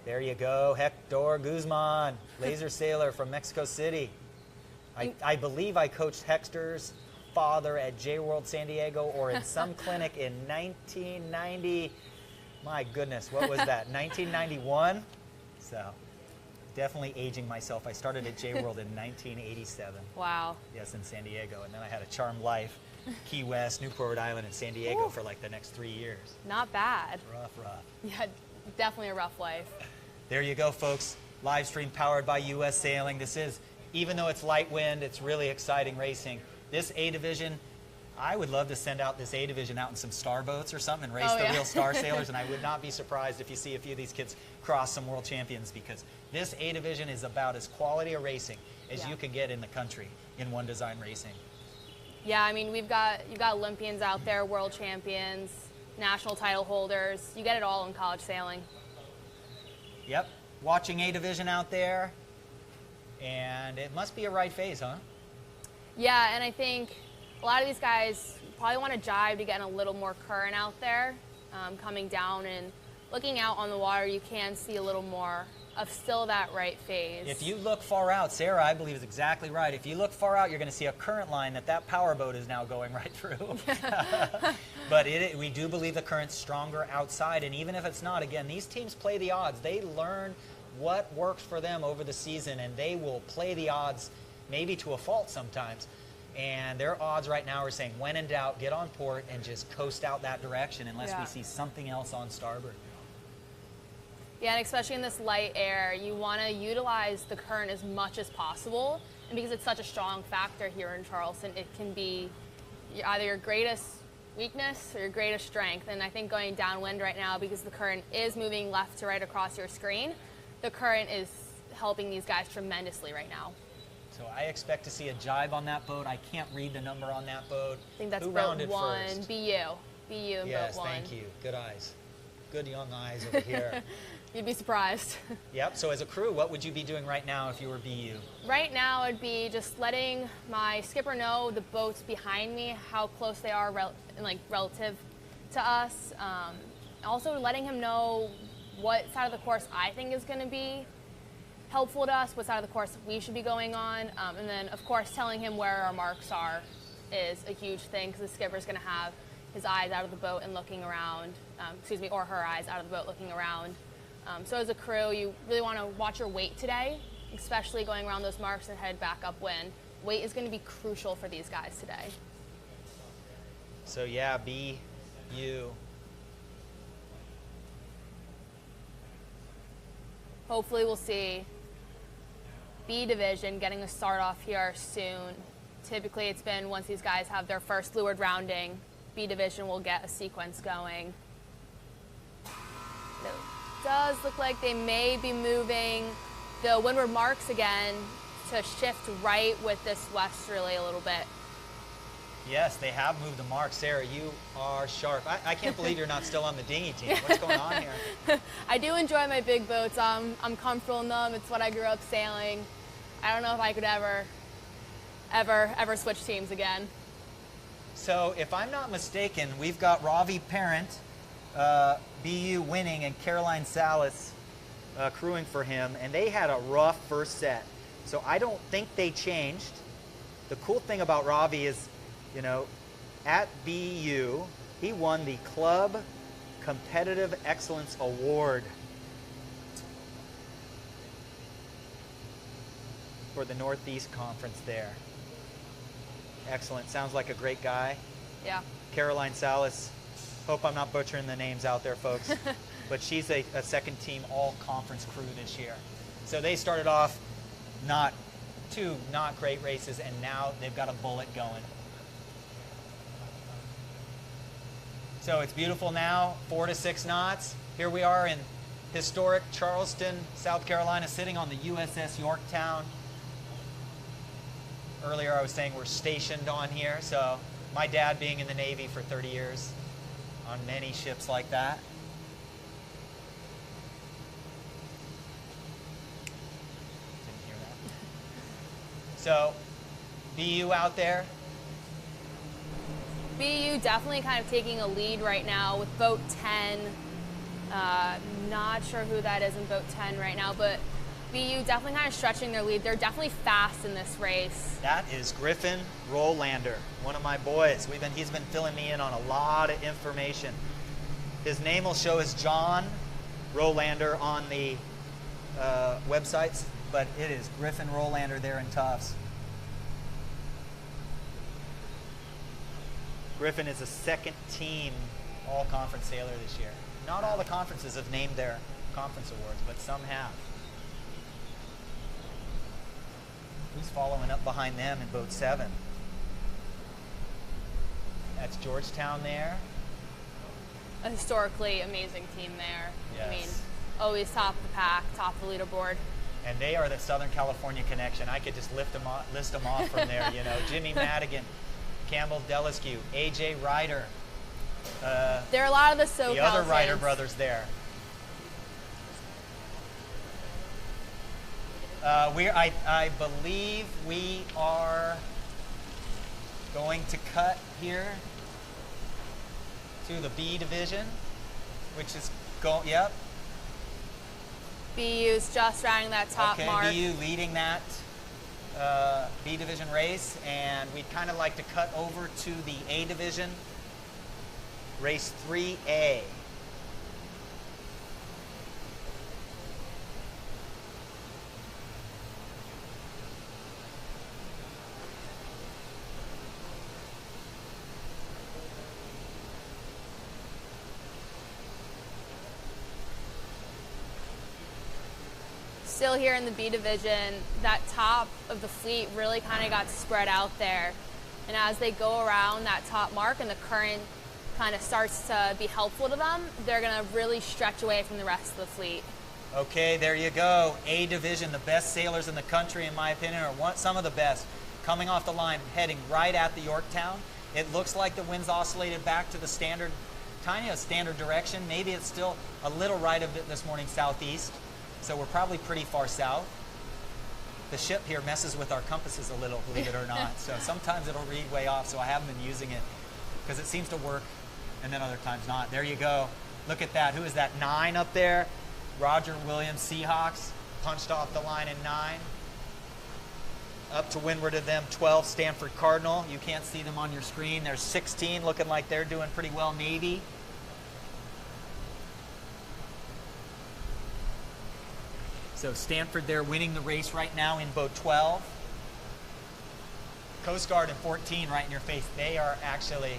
There you go, Hector Guzman, laser sailor from Mexico City. I believe I coached Hector's father at J World San Diego or in some clinic in 1990. My goodness, what was that? 1991? So definitely aging myself. I started at J World in 1987. Wow. Yes, in San Diego. And then I had a charmed life, Key West, Newport, Rhode Island, and San Diego for like the next 3 years. Not bad. Rough. Yeah, definitely a rough life. There you go, folks. Live stream powered by U.S. Sailing. This is, even though it's light wind, it's really exciting racing. This A division, I would love to send out this A division out in some star boats or something and race the real star sailors. And I would not be surprised if you see a few of these kids cross some world champions, because this A division is about as quality a racing as you can get in the country in one design racing. Yeah, I mean, you've got Olympians out there, world champions, national title holders. You get it all in college sailing. Yep, watching A division out there, and it must be a right phase, huh? Yeah, and I think a lot of these guys probably want to jibe to get a little more current out there, coming down and looking out on the water. You can see a little more of still that right phase. If you look far out, Sarah, I believe is exactly right. If you look far out, you're going to see a current line that power boat is now going right through. But we do believe the current's stronger outside, and even if it's not, again, these teams play the odds. They learn what works for them over the season, and they will play the odds maybe to a fault sometimes. And their odds right now are saying, when in doubt, get on port and just coast out that direction unless we see something else on starboard. Yeah, and especially in this light air, you want to utilize the current as much as possible. And because it's such a strong factor here in Charleston, it can be either your greatest weakness or your greatest strength. And I think going downwind right now, because the current is moving left to right across your screen, the current is helping these guys tremendously right now. So I expect to see a jibe on that boat. I can't read the number on that boat. I think that's Who boat rounded 1, first? BU in Yes, boat 1. thank you. Good eyes. Good young eyes over here. You'd be surprised. Yep, so as a crew, what would you be doing right now if you were BU? Right now, I'd be just letting my skipper know the boats behind me, how close they are relative to us. Also letting him know what side of the course I think is going to be helpful to us, what side of the course we should be going on. And then, of course, telling him where our marks are is a huge thing, because the skipper's going to have his eyes out of the boat and looking around, or her eyes out of the boat looking around. So as a crew, you really want to watch your weight today, especially going around those marks and head back upwind. Weight is going to be crucial for these guys today. So yeah, BU. Hopefully we'll see B division getting a start off here soon. Typically it's been once these guys have their first leeward rounding, B division will get a sequence going. It does look like they may be moving the windward marks again to shift right with this westerly a little bit. Yes, they have moved the mark. Sarah, you are sharp. I can't believe you're not still on the dinghy team. What's going on here? I do enjoy my big boats. I'm comfortable in them. It's what I grew up sailing. I don't know if I could ever switch teams again. So if I'm not mistaken, we've got Ravi Parent, BU winning, and Caroline Salas crewing for him, and they had a rough first set. So I don't think they changed. The cool thing about Ravi is, you know, at BU, he won the Club Competitive Excellence Award for the Northeast Conference there. Excellent. Sounds like a great guy. Yeah. Caroline Salas. Hope I'm not butchering the names out there, folks. But she's a second team all-conference crew this year. So they started off not great races, and now they've got a bullet going. So it's beautiful now, 4 to 6 knots. Here we are in historic Charleston, South Carolina, sitting on the USS Yorktown. Earlier I was saying we're stationed on here, so my dad being in the Navy for 30 years on many ships like that. Didn't hear that. So, BU out there. BU definitely kind of taking a lead right now with boat 10. Not sure who that is in boat 10 right now, but BU definitely kind of stretching their lead. They're definitely fast in this race. That is Griffin Rolander, one of my boys. He's been filling me in on a lot of information. His name will show as John Rolander on the websites, but it is Griffin Rolander there in Tufts. Griffin is a second team all-conference sailor this year. Not all the conferences have named their conference awards, but some have. Who's following up behind them in boat 7? That's Georgetown there. A historically amazing team there. Yes. I mean, always top of the pack, top of the leaderboard. And they are the Southern California connection. I could just list them off from there, you know. Jimmy Madigan, Campbell Deliscu, AJ Ryder. There are a lot of the SoCal The other Ryder fans. brothers there. I believe we are going to cut here to the B division, which is yep. BU's just rounding that top Okay, mark. BU leading that B division race, and we'd kind of like to cut over to the A division, race 3A. Still here in the B division, that top of the fleet really kind of got spread out there. And as they go around that top mark and the current kind of starts to be helpful to them, they're going to really stretch away from the rest of the fleet. Okay, there you go. A division, the best sailors in the country, in my opinion, or some of the best, coming off the line, heading right at the Yorktown. It looks like the wind's oscillated back to the standard, kind of a standard direction. Maybe it's still a little right of it this morning, southeast. So we're probably pretty far south. The ship here messes with our compasses a little, believe it or not. So sometimes it'll read way off, so I haven't been using it because it seems to work, and then other times not. There you go. Look at that. Who is that? 9 up there. Roger Williams Seahawks punched off the line in 9. Up to windward of them, 12 Stanford Cardinal. You can't see them on your screen. There's 16 looking like they're doing pretty well, Navy. So Stanford there winning the race right now in boat 12. Coast Guard in 14 right in your face. They are actually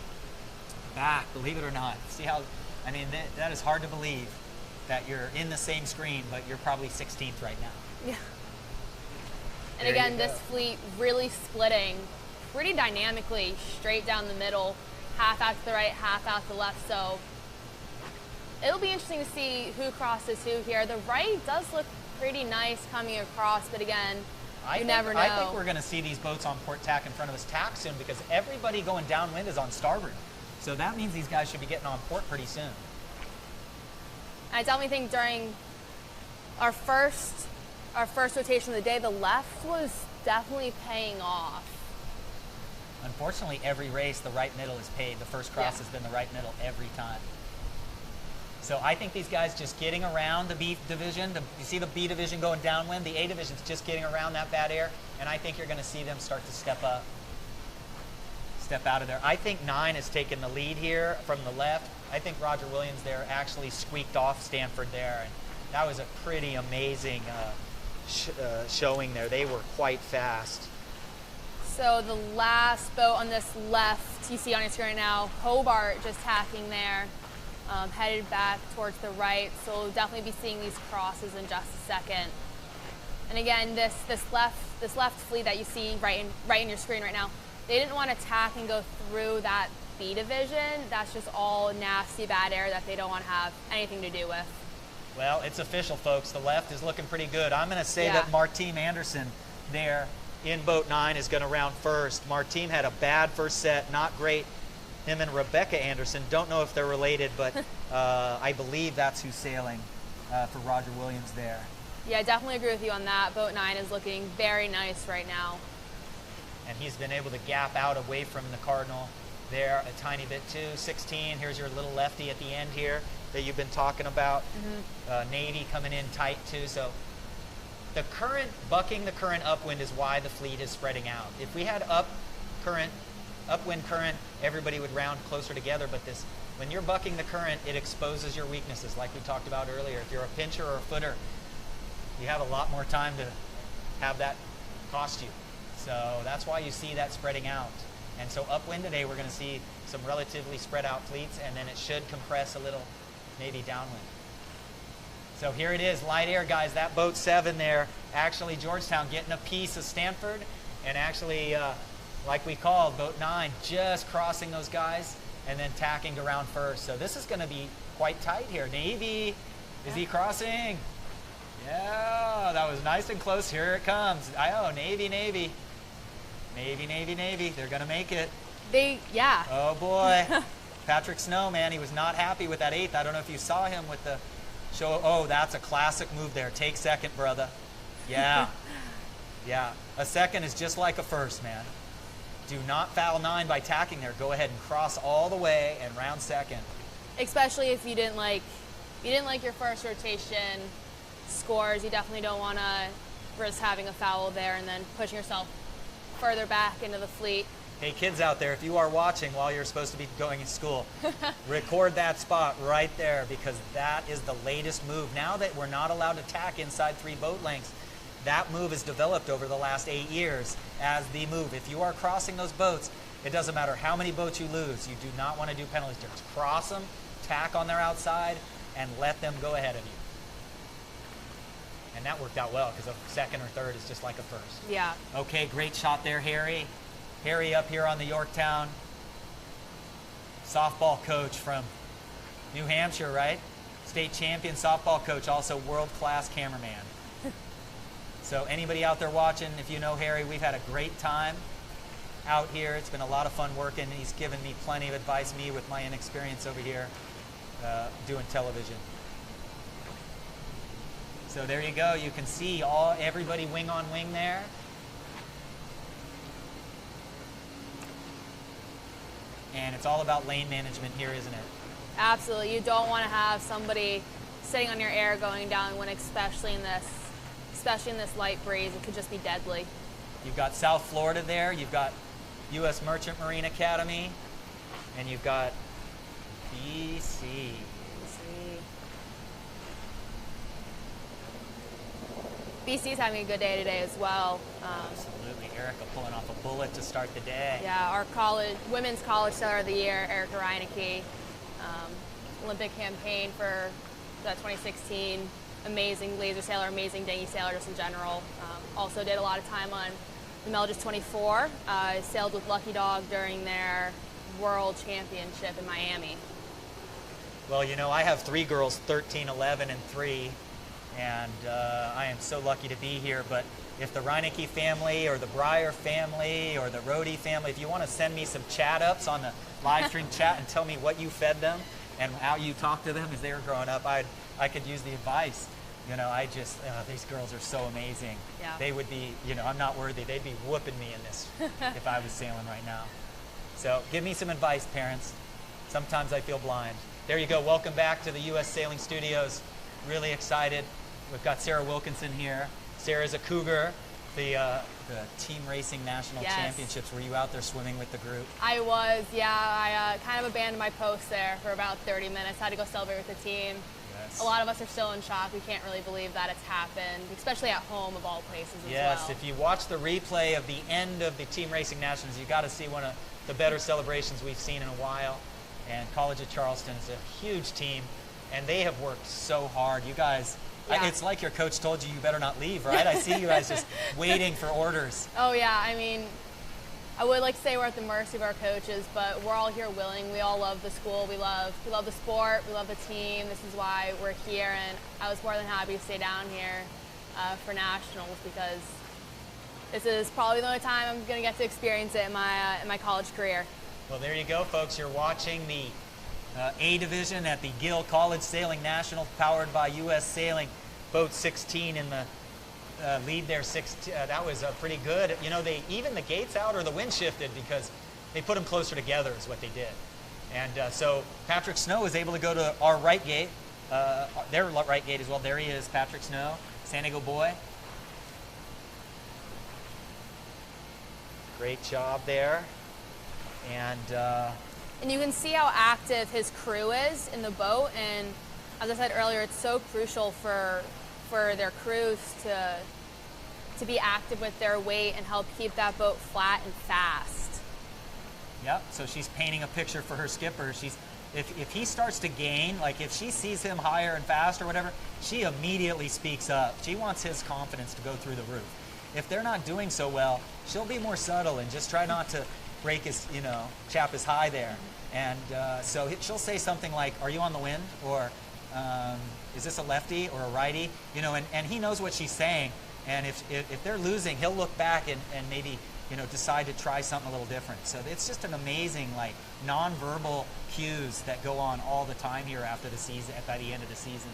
back, believe it or not. See how, I mean, that is hard to believe that you're in the same screen, but you're probably 16th right now. Yeah. And again, this fleet really splitting pretty dynamically straight down the middle, half out to the right, half out to the left. So it'll be interesting to see who crosses who here. The right does look pretty nice coming across, but again, you never know. I think we're going to see these boats on port tack in front of us tack soon because everybody going downwind is on starboard. So that means these guys should be getting on port pretty soon. I definitely think during our first rotation of the day, the left was definitely paying off. Unfortunately, every race, the right middle is paid. The first cross has been the right middle every time. So I think these guys just getting around the B division. You see the B division going downwind. The A division's just getting around that bad air. And I think you're going to see them start to step up, step out of there. I think 9 has taken the lead here from the left. I think Roger Williams there actually squeaked off Stanford there. And that was a pretty amazing showing there. They were quite fast. So the last boat on this left, you see on your screen right now, Hobart just tacking there, headed back towards the right. So we'll definitely be seeing these crosses in just a second. And again, this left fleet that you see right in your screen right now, they didn't want to tack and go through that B division. That's just all nasty bad air that they don't want to have anything to do with. Well, it's official, folks. The left is looking pretty good. I'm going to say that Martine Anderson there in boat 9 is going to round first. Martine had a bad first set, not great. Him and Rebecca Anderson, don't know if they're related, but I believe that's who's sailing for Roger Williams there. Yeah, I definitely agree with you on that. Boat 9 is looking very nice right now. And he's been able to gap out away from the Cardinal there a tiny bit too. 16, here's your little lefty at the end here that you've been talking about. Navy coming in tight too. So the current, bucking the current upwind is why the fleet is spreading out. If we had upwind current, everybody would round closer together, but this, when you're bucking the current, it exposes your weaknesses like we talked about earlier. If you're a pincher or a footer, you have a lot more time to have that cost you. So that's why you see that spreading out. And so upwind today, we're going to see some relatively spread out fleets, and then it should compress a little, maybe downwind. So here it is, light air, guys. That boat 7 there, actually Georgetown getting a piece of Stanford, and actually, like we called, boat 9 just crossing those guys and then tacking to round first. So this is going to be quite tight here. Navy, is he crossing? Yeah, that was nice and close. Here it comes. Oh, Navy, Navy. Navy, Navy, Navy. They're going to make it. Oh, boy. Patrick Snow, man, he was not happy with that 8th. I don't know if you saw him with the show. Oh, that's a classic move there. Take second, brother. Yeah. Yeah. A second is just like a first, man. Do not foul 9 by tacking there. Go ahead and cross all the way and round second. Especially if you didn't like your first rotation scores. You definitely don't want to risk having a foul there and then pushing yourself further back into the fleet. Hey, kids out there, if you are watching while you're supposed to be going to school, record that spot right there, because that is the latest move. Now that we're not allowed to tack inside 3 boat lengths, that move is developed over the last 8 years as the move. If you are crossing those boats, it doesn't matter how many boats you lose. You do not want to do penalties. Just cross them, tack on their outside, and let them go ahead of you. And that worked out well, because a second or third is just like a first. Yeah. Okay, great shot there, Harry. Harry up here on the Yorktown. Softball coach from New Hampshire, right? State champion softball coach, also world-class cameraman. So anybody out there watching, if you know Harry, we've had a great time out here. It's been a lot of fun working. He's given me plenty of advice, me with my inexperience over here doing television. So there you go. You can see everybody wing on wing there. And it's all about lane management here, isn't it? Absolutely. You don't want to have somebody sitting on your air going downwind, especially in this light breeze. It could just be deadly. You've got South Florida there. You've got U.S. Merchant Marine Academy. And you've got BC. BC's having a good day today as well. Absolutely. Erica pulling off a bullet to start the day. Yeah, our women's college seller of the year, Erica Reineke, Olympic campaign for the 2016 amazing laser sailor, amazing dinghy sailor just in general. Also did a lot of time on the Melgis 24. I sailed with Lucky Dog during their World Championship in Miami. Well, you know, I have 3 girls, 13, 11, and 3, and I am so lucky to be here. But if the Reinecke family or the Breyer family or the Rohde family, if you want to send me some chat ups on the live stream chat and tell me what you fed them and how you talked to them as they were growing up, I could use the advice. You know, I just, these girls are so amazing. Yeah. They would be, you know, I'm not worthy. They'd be whooping me in this if I was sailing right now. So give me some advice, parents. Sometimes I feel blind. There you go. Welcome back to the U.S. Sailing Studios. Really excited. We've got Sarah Wilkinson here. Sarah's a cougar. The Team Racing National Yes. Championships. Were you out there swimming with the group? I was, yeah. I kind of abandoned my post there for about 30 minutes. Had to go celebrate with the team. Yes. A lot of us are still in shock. We can't really believe that it's happened, especially at home of all places as Yes, well. if you watch the replay of the end of the Team Racing Nationals, you got to see one of the better celebrations we've seen in a while. And College of Charleston is a huge team, and they have worked so hard. You guys, Yeah. it's like your coach told you better not leave, right? I see you guys just waiting for orders. Oh yeah, I mean, I would like to say we're at the mercy of our coaches, but we're all here willing. We all love the school. We love the sport. We love the team. This is why we're here, and I was more than happy to stay down here for nationals because this is probably the only time I'm going to get to experience it in my college career. Well, there you go, folks. You're watching the A Division at the Gill College Sailing National, powered by U.S. Sailing. Boat 16 in the lead there. That was pretty good. You know, they even the gates out or the wind shifted because they put them closer together is what they did. And so Patrick Snow was able to go to our right gate, their right gate as well. There he is, Patrick Snow, San Diego boy. Great job there. And you can see how active his crew is in the boat. And as I said earlier, it's so crucial for their crews to be active with their weight and help keep that boat flat and fast. Yep, so she's painting a picture for her skipper. If he starts to gain, like if she sees him higher and fast or whatever, she immediately speaks up. She wants his confidence to go through the roof. If they're not doing so well, she'll be more subtle and just try not to break his, chap his high there. And so she'll say something like, "Are you on the wind?" Or "Is this a lefty or a righty?" And he knows what she's saying. And if they're losing, he'll look back and maybe, decide to try something a little different. So it's just an amazing, nonverbal cues that go on all the time here after the season, by the end of the season.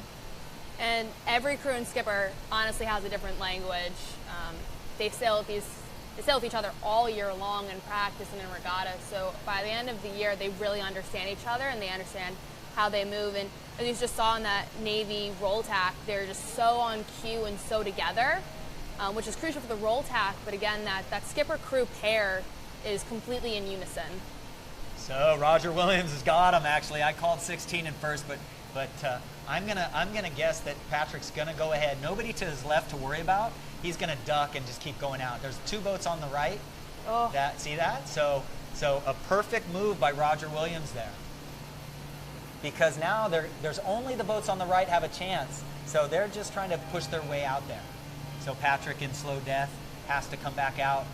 And every crew and skipper honestly has a different language. They sail with each other all year long in practice and in regatta. So by the end of the year, they really understand each other and they understand how they move. And as you just saw in that Navy roll tack, they're just so on cue and so together, which is crucial for the roll tack. But again, that skipper crew pair is completely in unison. So Roger Williams has got him. Actually, I called 16 in first, but I'm gonna guess that Patrick's gonna go ahead. Nobody to his left to worry about. He's gonna duck and just keep going out. There's 2 boats on the right. Oh. See that? So a perfect move by Roger Williams there. Because now there's only the boats on the right have a chance. So they're just trying to push their way out there. So Patrick in slow death has to come back out.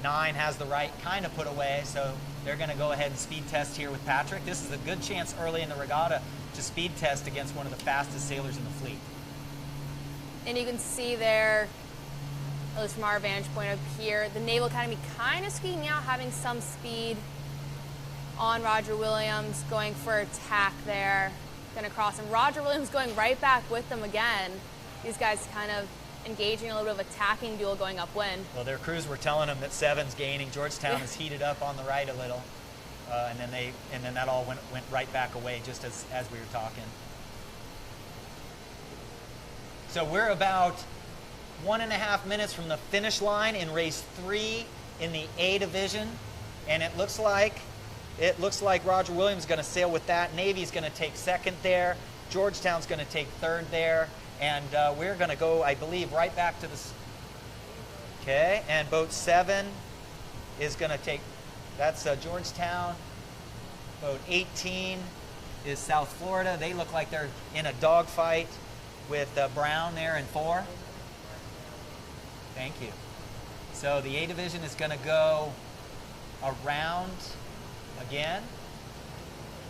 9 has the right kind of put away. So they're going to go ahead and speed test here with Patrick. This is a good chance early in the regatta to speed test against one of the fastest sailors in the fleet. And you can see there, at least from our vantage point up here, the Naval Academy kind of squeaking out, having some speed on Roger Williams, going for attack there, going to cross. And Roger Williams going right back with them again. These guys kind of engaging a little bit of attacking duel going upwind. Well, their crews were telling them that 7's gaining. Georgetown is heated up on the right a little. And then that all went right back away just as we were talking. So we're about 1.5 minutes from the finish line in race 3 in the A division, and it looks like Roger Williams is going to sail with that. Navy's going to take second there. Georgetown's going to take third there, and we're going to go, I believe, right back to the. Okay, and boat 7 is going to take. That's Georgetown. Boat 18 is South Florida. They look like they're in a dogfight. with Brown there in 4. Thank you. So the A division is going to go around again.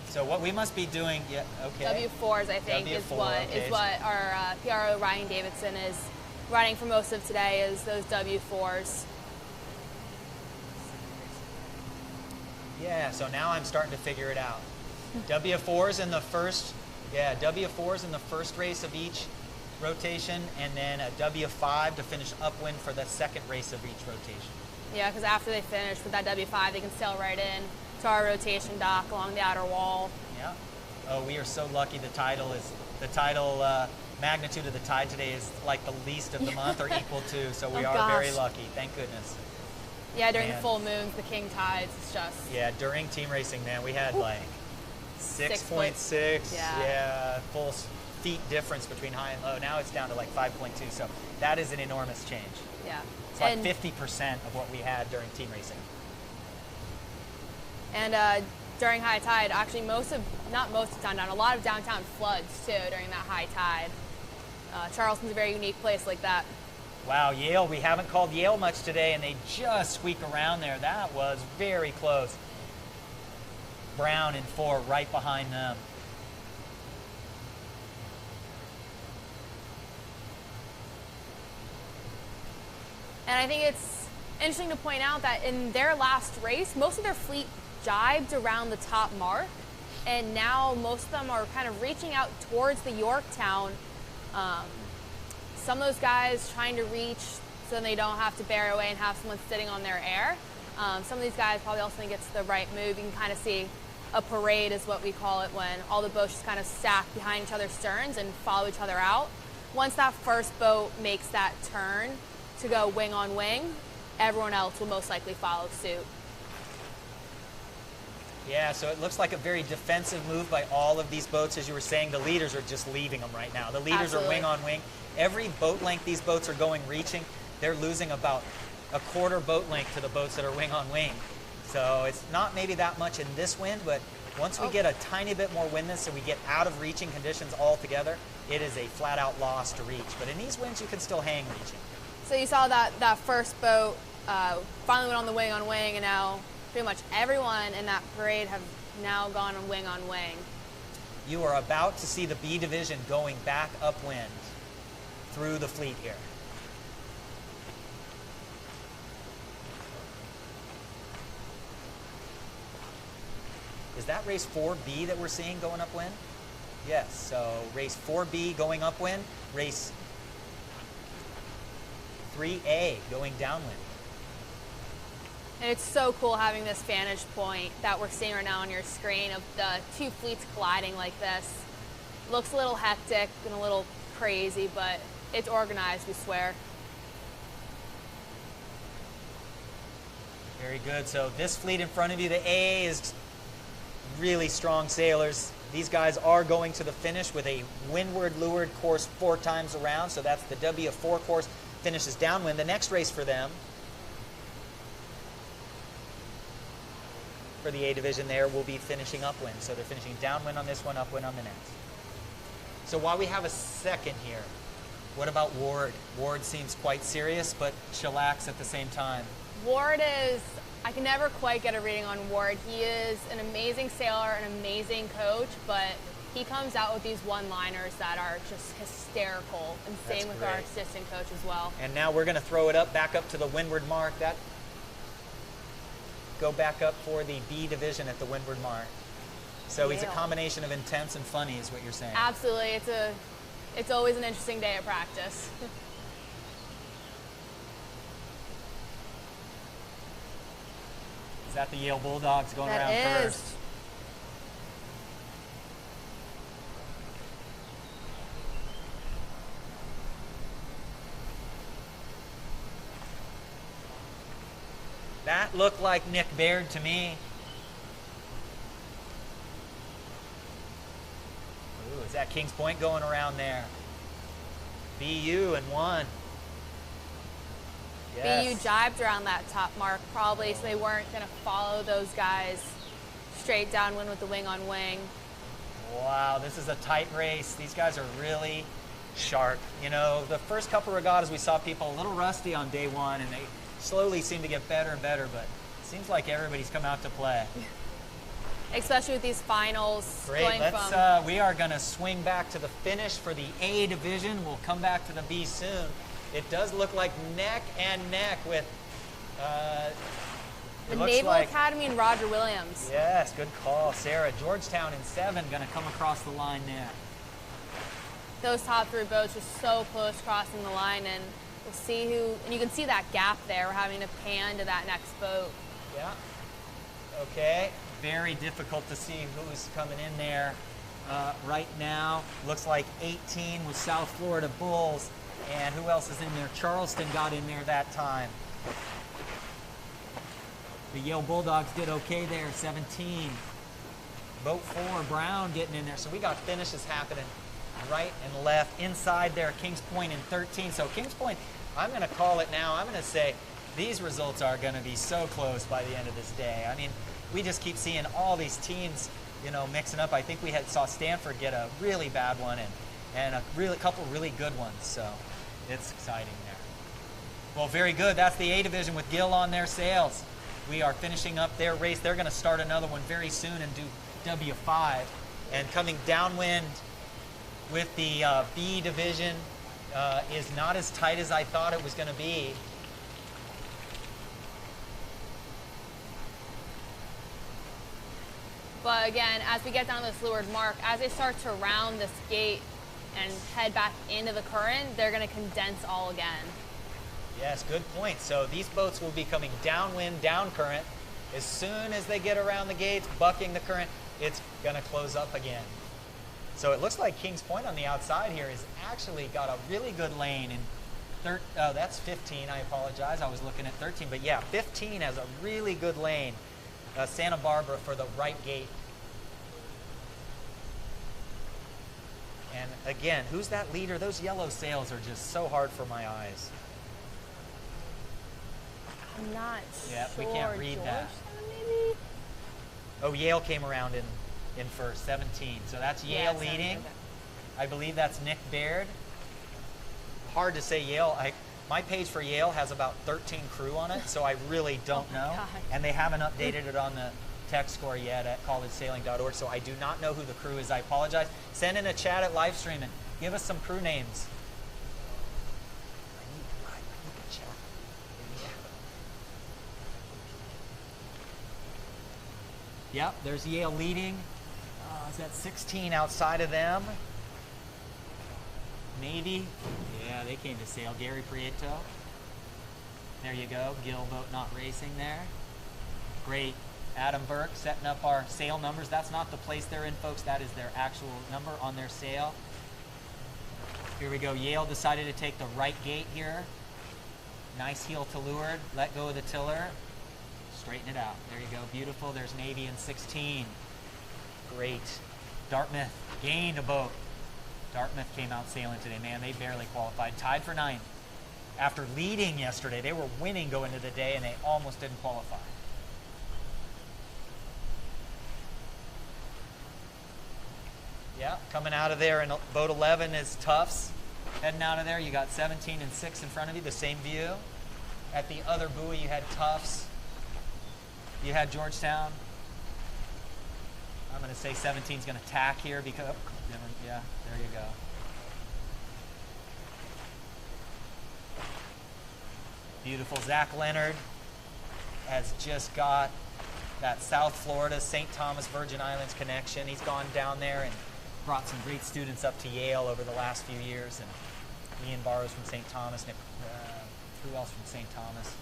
So what we must be doing, yeah, okay. W4s, I think, W4, is what our PRO Ryan Davidson is running for most of today, is those W4s. Yeah, so now I'm starting to figure it out. W4s in the first, W4s in the first race of each rotation, and then a W5 to finish upwind for the second race of each rotation. Yeah, because after they finish with that W5, they can sail right in to our rotation dock along the outer wall. Yeah. Oh, we are so lucky. The tidal magnitude of the tide today is like the least of the month or equal to, so we are very lucky. Thank goodness. Yeah, during the full moons, the king tides, it's just... Yeah, during team racing, man, we had like 6.6, full feet difference between high and low. Now it's down to like 5.2, so that is an enormous change. Yeah. It's like 50% of what we had during team racing. And during high tide, actually not most of downtown, a lot of downtown floods too during that high tide. Charleston's a very unique place like that. Wow, Yale, we haven't called Yale much today, and they just squeak around there. That was very close. Brown in 4 right behind them. And I think it's interesting to point out that in their last race, most of their fleet jibed around the top mark, and now most of them are kind of reaching out towards the Yorktown. Some of those guys trying to reach so they don't have to bear away and have someone sitting on their air. Some of these guys probably also think it's the right move. You can kind of see a parade is what we call it, when all the boats just kind of stack behind each other's sterns and follow each other out. Once that first boat makes that turn to go wing on wing, everyone else will most likely follow suit. Yeah, so it looks like a very defensive move by all of these boats. As you were saying, the leaders are just leaving them right now. The leaders are wing on wing. Every boat length these boats are going reaching, they're losing about a quarter boat length to the boats that are wing on wing. So it's not maybe that much in this wind, but once we get a tiny bit more windness and we get out of reaching conditions altogether, it is a flat out loss to reach. But in these winds, you can still hang reaching. So you saw that first boat finally went on the wing on wing, and now pretty much everyone in that parade have now gone on wing on wing. You are about to see the B division going back upwind through the fleet here. Is that race 4B that we're seeing going upwind? Yes, so race 4B going upwind, race 3A going downwind. And it's so cool having this vantage point that we're seeing right now on your screen of the two fleets colliding like this. Looks a little hectic and a little crazy, but it's organized, we swear. Very good. So this fleet in front of you, the A, is really strong sailers. These guys are going to the finish with a windward leeward course 4 times around. So that's the W4 course, finishes downwind. The next race for them, for the A division there, will be finishing upwind. So they're finishing downwind on this one, upwind on the next. So while we have a second here, what about Ward? Ward seems quite serious, but chillax at the same time. Ward is, I can never quite get a reading on Ward. He is an amazing sailor, an amazing coach, but he comes out with these one-liners that are just hysterical, and same with our assistant coach as well. And now we're going to throw it up, back up to the windward mark. That go back up for the B division at the windward mark. So he's a combination of intense and funny, is what you're saying. Absolutely. It's always an interesting day at practice. Is that the Yale Bulldogs going around first? That looked like Nick Baird to me. Ooh, is that Kings Point going around there? BU and 1. Yes. BU jibed around that top mark probably, so they weren't going to follow those guys straight downwind with the wing on wing. Wow, this is a tight race. These guys are really sharp. You know, the first couple regattas we saw people a little rusty on day one, and they slowly seem to get better and better, but it seems like everybody's come out to play. Especially with these finals. Great. We are going to swing back to the finish for the A division. We'll come back to the B soon. It does look like neck and neck with the Naval Academy and Roger Williams. Yes, good call, Sarah. Georgetown in 7 going to come across the line there. Those top 3 boats are so close crossing the line, and we'll see who, and you can see that gap there. We're having to pan to that next boat. Yeah. Okay. Very difficult to see who's coming in there right now. Looks like 18 was South Florida Bulls. And who else is in there? Charleston got in there that time. The Yale Bulldogs did okay there, 17. Boat 4, Brown getting in there. So we got finishes happening right and left. Inside there, Kings Point in 13. So Kings Point, I'm going to call it now. I'm going to say these results are going to be so close by the end of this day. I mean, we just keep seeing all these teams, you know, mixing up. I think we saw Stanford get a really bad one and a couple really good ones. So it's exciting there. Well, very good. That's the A division with Gill on their sails. We are finishing up their race. They're going to start another one very soon and do W5. And coming downwind with the B division is not as tight as I thought it was going to be. But again, as we get down this leeward mark, as they start to round this gate and head back into the current, they're going to condense all again. Yes, good point. So these boats will be coming downwind, down current. As soon as they get around the gates, bucking the current, it's going to close up again. So it looks like Kings Point on the outside here has actually got a really good lane. And that's 15, I apologize. I was looking at 13. But yeah, 15 has a really good lane. Santa Barbara for the right gate. And again, who's that leader? Those yellow sails are just so hard for my eyes. I'm not Yeah, sure. we can't read that. Maybe? Oh, Yale came around in first, 17. So that's Yale leading. Okay. I believe that's Nick Baird. Hard to say Yale. My page for Yale has about 13 crew on it, so I really don't know. God. And they haven't updated it on the tech score yet at collegesailing.org, so I do not know who the crew is. I apologize. Send in a chat at live stream and give us some crew names. I need a chat. Yep, there's Yale leading. Is that 16 outside of them? Navy. Yeah, they came to sail. Gary Prieto. There you go. Gill boat not racing there. Great. Adam Burke setting up our sail numbers. That's not the place they're in, folks. That is their actual number on their sail. Here we go. Yale decided to take the right gate here. Nice heel to leeward. Let go of the tiller. Straighten it out. There you go. Beautiful. There's Navy in 16. Great. Dartmouth gained a boat. Dartmouth came out sailing today. Man, they barely qualified. Tied for 9th. After leading yesterday, they were winning going into the day, and they almost didn't qualify. Yeah, coming out of there in boat 11 is Tufts. Heading out of there, you got 17 and 6 in front of you, the same view. At the other buoy, you had Tufts. You had Georgetown. I'm going to say 17 is going to tack here because, yeah, there you go. Beautiful. Zach Leonard has just got that South Florida, St. Thomas, Virgin Islands connection. He's gone down there and brought some great students up to Yale over the last few years. And Ian Barrows from St. Thomas. Who else from St. Thomas?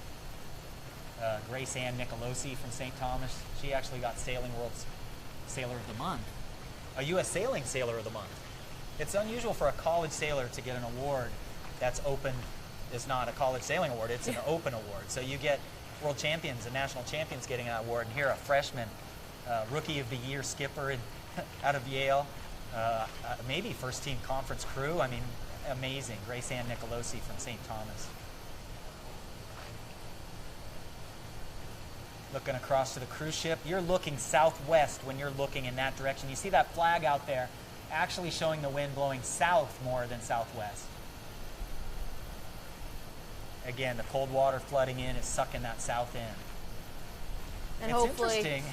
Grace Ann Nicolosi from St. Thomas. She actually got Sailing World's Sailor of the Month. A U.S. Sailing Sailor of the Month. It's unusual for a college sailor to get an award that's open. It's not a college sailing award, it's an open award. So you get world champions and national champions getting an award, and here a freshman, rookie of the year skipper out of Yale, maybe first team conference crew. I mean, amazing. Grace Ann Nicolosi from St. Thomas. Looking across to the cruise ship. You're looking southwest when you're looking in that direction. You see that flag out there. actually showing the wind blowing south more than southwest. Again, the cold water flooding in is sucking that south end. And It's hopefully, interesting.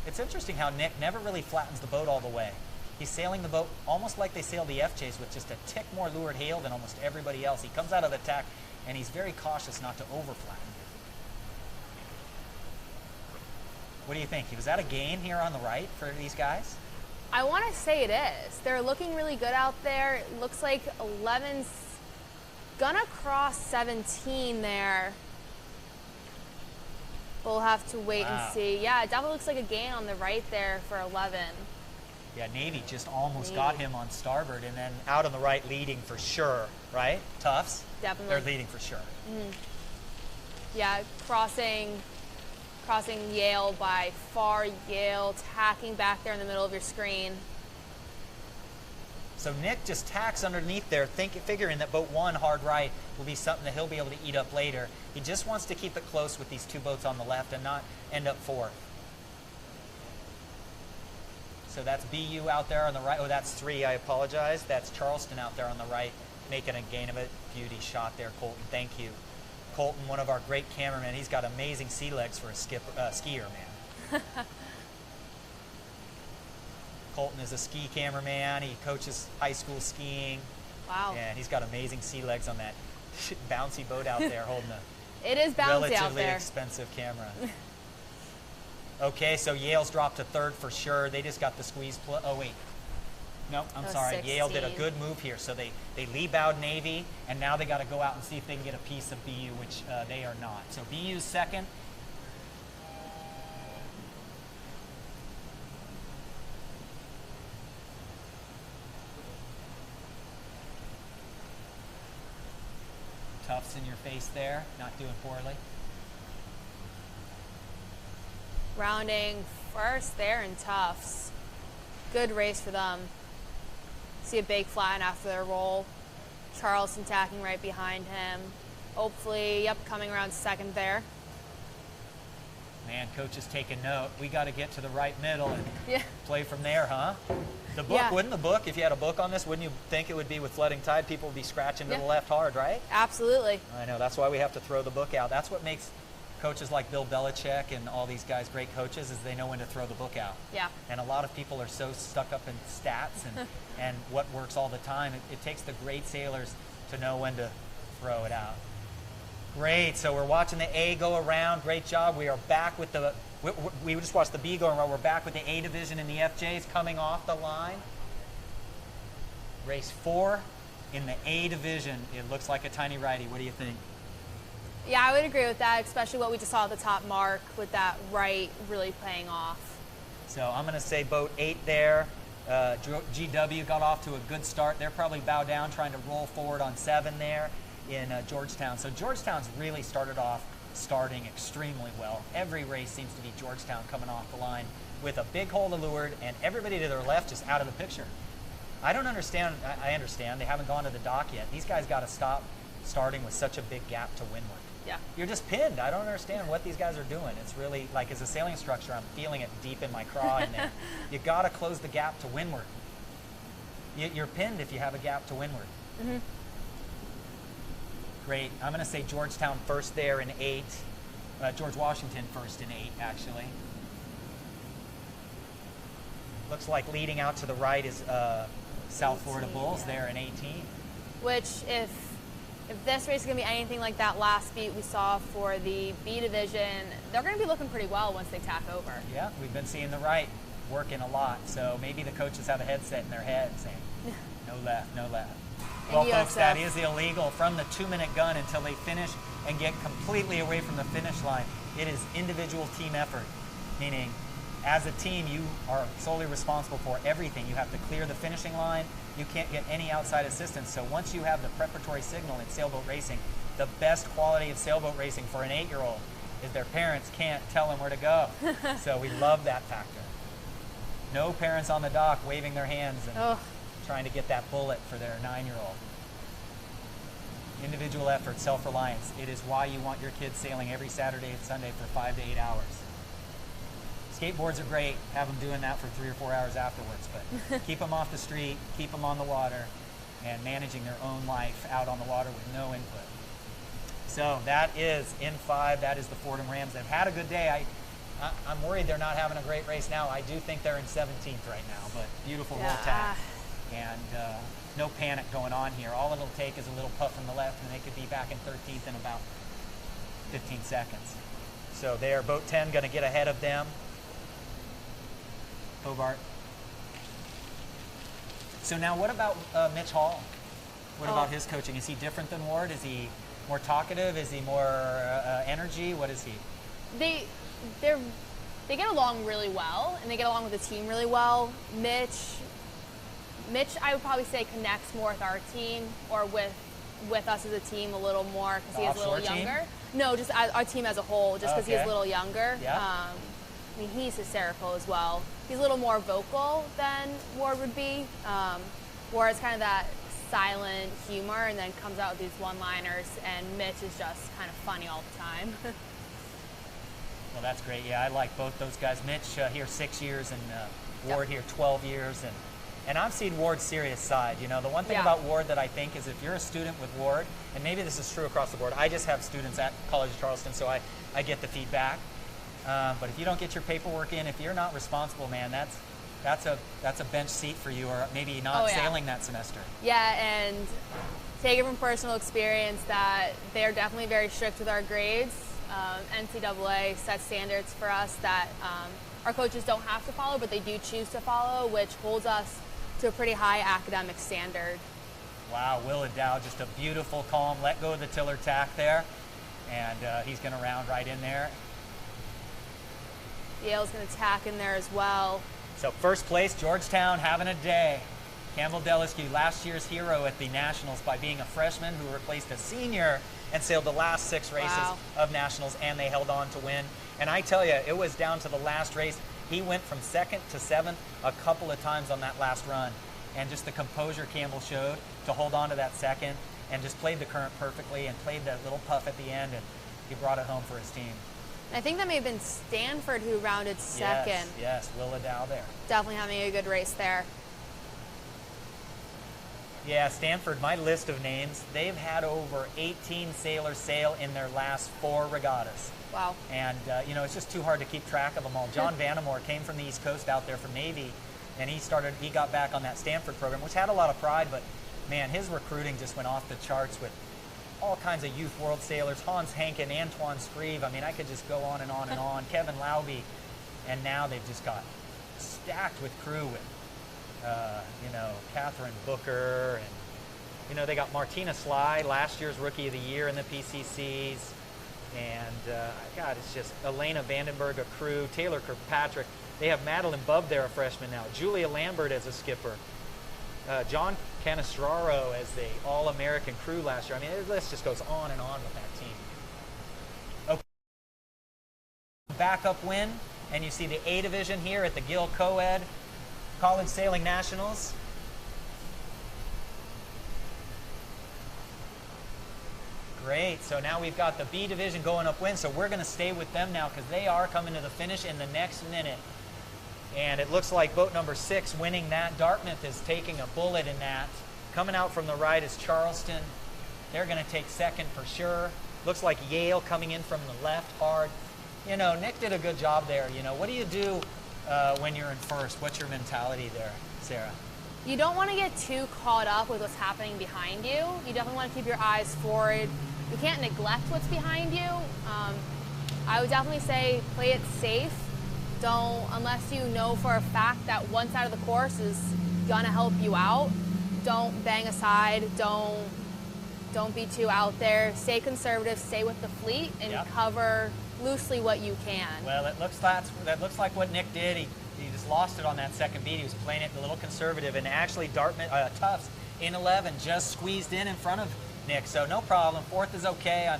It's interesting how Nick never really flattens the boat all the way. He's sailing the boat almost like they sail the FJs with just a tick more leeward hail than almost everybody else. He comes out of the tack and he's very cautious not to over-flatten. What do you think? Was that a gain here on the right for these guys? I want to say it is. They're looking really good out there. It looks like 11's gonna cross 17 there. We'll have to wait and see. Yeah, it definitely looks like a gain on the right there for 11. Yeah, Navy just almost got him on starboard, and then out on the right leading for sure, right? Tufts? Definitely. They're leading for sure. Yeah, crossing Yale by far. Yale tacking back there in the middle of your screen. So Nick just tacks underneath there, figuring that boat 1 hard right will be something that he'll be able to eat up later. He just wants to keep it close with these 2 boats on the left and not end up 4th. So that's BU out there on the right. Oh, that's 3, I apologize. That's Charleston out there on the right, making a gain of it. Beauty shot there, Colton. Thank you. Colton, one of our great cameramen. He's got amazing sea legs for a skier, man. Colton is a ski cameraman. He coaches high school skiing. Wow. And he's got amazing sea legs on that bouncy boat out there holding a It is bouncy out relatively there. expensive camera. Okay, so Yale's dropped to 3rd for sure. They just got the squeeze. Oh, wait. No, I'm sorry. 16. Yale did a good move here. So they lee bowed Navy, and now they got to go out and see if they can get a piece of BU, which they are not. So BU's 2nd. Tufts in your face there, not doing poorly. Rounding 1st there in Tufts. Good race for them. See a big flatten after their roll. Charleston tacking right behind him. Hopefully, yep, coming around 2nd there. Man, coach is taking note. We got to get to the right middle and Yeah. play from there, huh? The book, Yeah. wouldn't the book, if you had a book on this, wouldn't you think it would be with flooding tide, people would be scratching to Yeah. the left hard, right? Absolutely. I know, that's why we have to throw the book out. That's what makes coaches like Bill Belichick and all these guys great coaches, is they know when to throw the book out. Yeah. And a lot of people are so stuck up in stats and, and what works all the time. It takes the great sailors to know when to throw it out. Great, so we're watching the A go around. Great job. We are back with the, we just watched the B go around. We're back with the A division and the FJs coming off the line. Race 4 in the A division. It looks like a tiny righty. What do you think? Yeah, I would agree with that, especially what we just saw at the top mark with that right really paying off. So I'm going to say boat 8 there. GW got off to a good start. They're probably bow down trying to roll forward on 7 there in Georgetown. So Georgetown's really starting extremely well. Every race seems to be Georgetown coming off the line with a big hole to leeward, and everybody to their left just out of the picture. I don't understand. I understand. They haven't gone to the dock yet. These guys got to stop starting with such a big gap to windward. Yeah. You're just pinned. I don't understand what these guys are doing. It's really, like, as a sailing instructor, I'm feeling it deep in my craw in there. You got to close the gap to windward. You're pinned if you have a gap to windward. Mm-hmm. Great. I'm going to say Georgetown first there in 8. George Washington first in 8, actually. Looks like leading out to the right is South Florida Bulls there in 18. Which, if this race is going to be anything like that last beat we saw for the B division, they're going to be looking pretty well once they tack over. Yeah, we've been seeing the right working a lot. So maybe the coaches have a headset in their head saying, no left, no left. Well, folks, that is illegal from the 2-minute gun until they finish and get completely away from the finish line. It is individual team effort, meaning as a team, you are solely responsible for everything. You have to clear the finishing line. You can't get any outside assistance. So once you have the preparatory signal in sailboat racing, the best quality of sailboat racing for an 8-year-old is their parents can't tell them where to go. So we love that factor. No parents on the dock waving their hands and trying to get that bullet for their 9-year-old. Individual effort, self-reliance. It is why you want your kids sailing every Saturday and Sunday for 5 to 8 hours. Skateboards are great. Have them doing that for 3 or 4 hours afterwards, but keep them off the street, keep them on the water, and managing their own life out on the water with no input. So that is in 5. That is the Fordham Rams. They've had a good day. I'm worried they're not having a great race now. I do think they're in 17th right now, but beautiful roll tack. And no panic going on here. All it'll take is a little puff from the left, and they could be back in 13th in about 15 seconds. So they are boat 10 going to get ahead of them. Hobart. So now what about Mitch Hall? What about his coaching? Is he different than Ward? Is he more talkative? Is he more energy? What is he? They get along really well, and they get along with the team really well. Mitch, I would probably say connects more with our team, or with us as a team a little more, because he is a little younger. No, just our team as a whole, just because he's a little younger. Yeah. I mean, he's hysterical as well. He's a little more vocal than Ward would be. Ward's kind of that silent humor, and then comes out with these one-liners, and Mitch is just kind of funny all the time. Well, that's great. Yeah, I like both those guys. Mitch here 6 years, and Ward here 12 years, and I've seen Ward's serious side. You know, the one thing about Ward that I think is, if you're a student with Ward, and maybe this is true across the board, I just have students at College of Charleston, so I get the feedback. But if you don't get your paperwork in, if you're not responsible, man, that's a bench seat for you, or maybe not sailing that semester. Yeah, and take it from personal experience that they're definitely very strict with our grades. NCAA sets standards for us that our coaches don't have to follow, but they do choose to follow, which holds us to a pretty high academic standard. Wow, Will Dow, just a beautiful, calm, let go of the tiller tack there, and he's going to round right in there. Yale's going to tack in there as well. So first place, Georgetown having a day. Campbell Delisque, last year's hero at the Nationals by being a freshman who replaced a senior and sailed the last 6 races of Nationals, and they held on to win. And I tell you, it was down to the last race. He went from 2nd to 7th a couple of times on that last run. And just the composure Campbell showed to hold on to that 2nd, and just played the current perfectly, and played that little puff at the end, and he brought it home for his team. I think that may have been Stanford who rounded 2nd. Yes, Will Dow there. Definitely having a good race there. Yeah, Stanford, my list of names, they've had over 18 sailors sail in their last 4 regattas. Wow. And, you know, it's just too hard to keep track of them all. John Vanamore came from the East Coast out there from Navy, and he got back on that Stanford program, which had a lot of pride, but, man, his recruiting just went off the charts with all kinds of youth world sailors. Hans Hankin, Antoine Scrieve, I mean, I could just go on and on and on. Kevin Lauby, and now they've just got stacked with crew with, you know, Catherine Booker, and, you know, they got Martina Sly, last year's Rookie of the Year in the PCCs, and, God, it's just Elena Vandenberg, a crew, Taylor Kirkpatrick. They have Madeline Bubb there, a freshman now, Julia Lambert as a skipper, John Canestraro as the All-American crew last year. I mean, the list just goes on and on with that team. Okay. Backup win, and you see the A division here at the Gill Coed College Sailing Nationals. Great, so now we've got the B division going upwind, so we're going to stay with them now because they are coming to the finish in the next minute. And it looks like boat number 6 winning that. Dartmouth is taking a bullet in that. Coming out from the right is Charleston. They're going to take 2nd for sure. Looks like Yale coming in from the left hard. You know, Nick did a good job there. You know, what do you do when you're in first? What's your mentality there, Sarah? You don't want to get too caught up with what's happening behind you. You definitely want to keep your eyes forward. You can't neglect what's behind you. I would definitely say play it safe. Don't, unless you know for a fact that one side of the course is gonna help you out, don't bang aside, don't be too out there. Stay conservative, stay with the fleet, and cover loosely what you can. Well, that looks like what Nick did. He just lost it on that 2nd beat. He was playing it a little conservative, and actually Tufts in 11 just squeezed in front of Nick, so no problem. 4th is okay.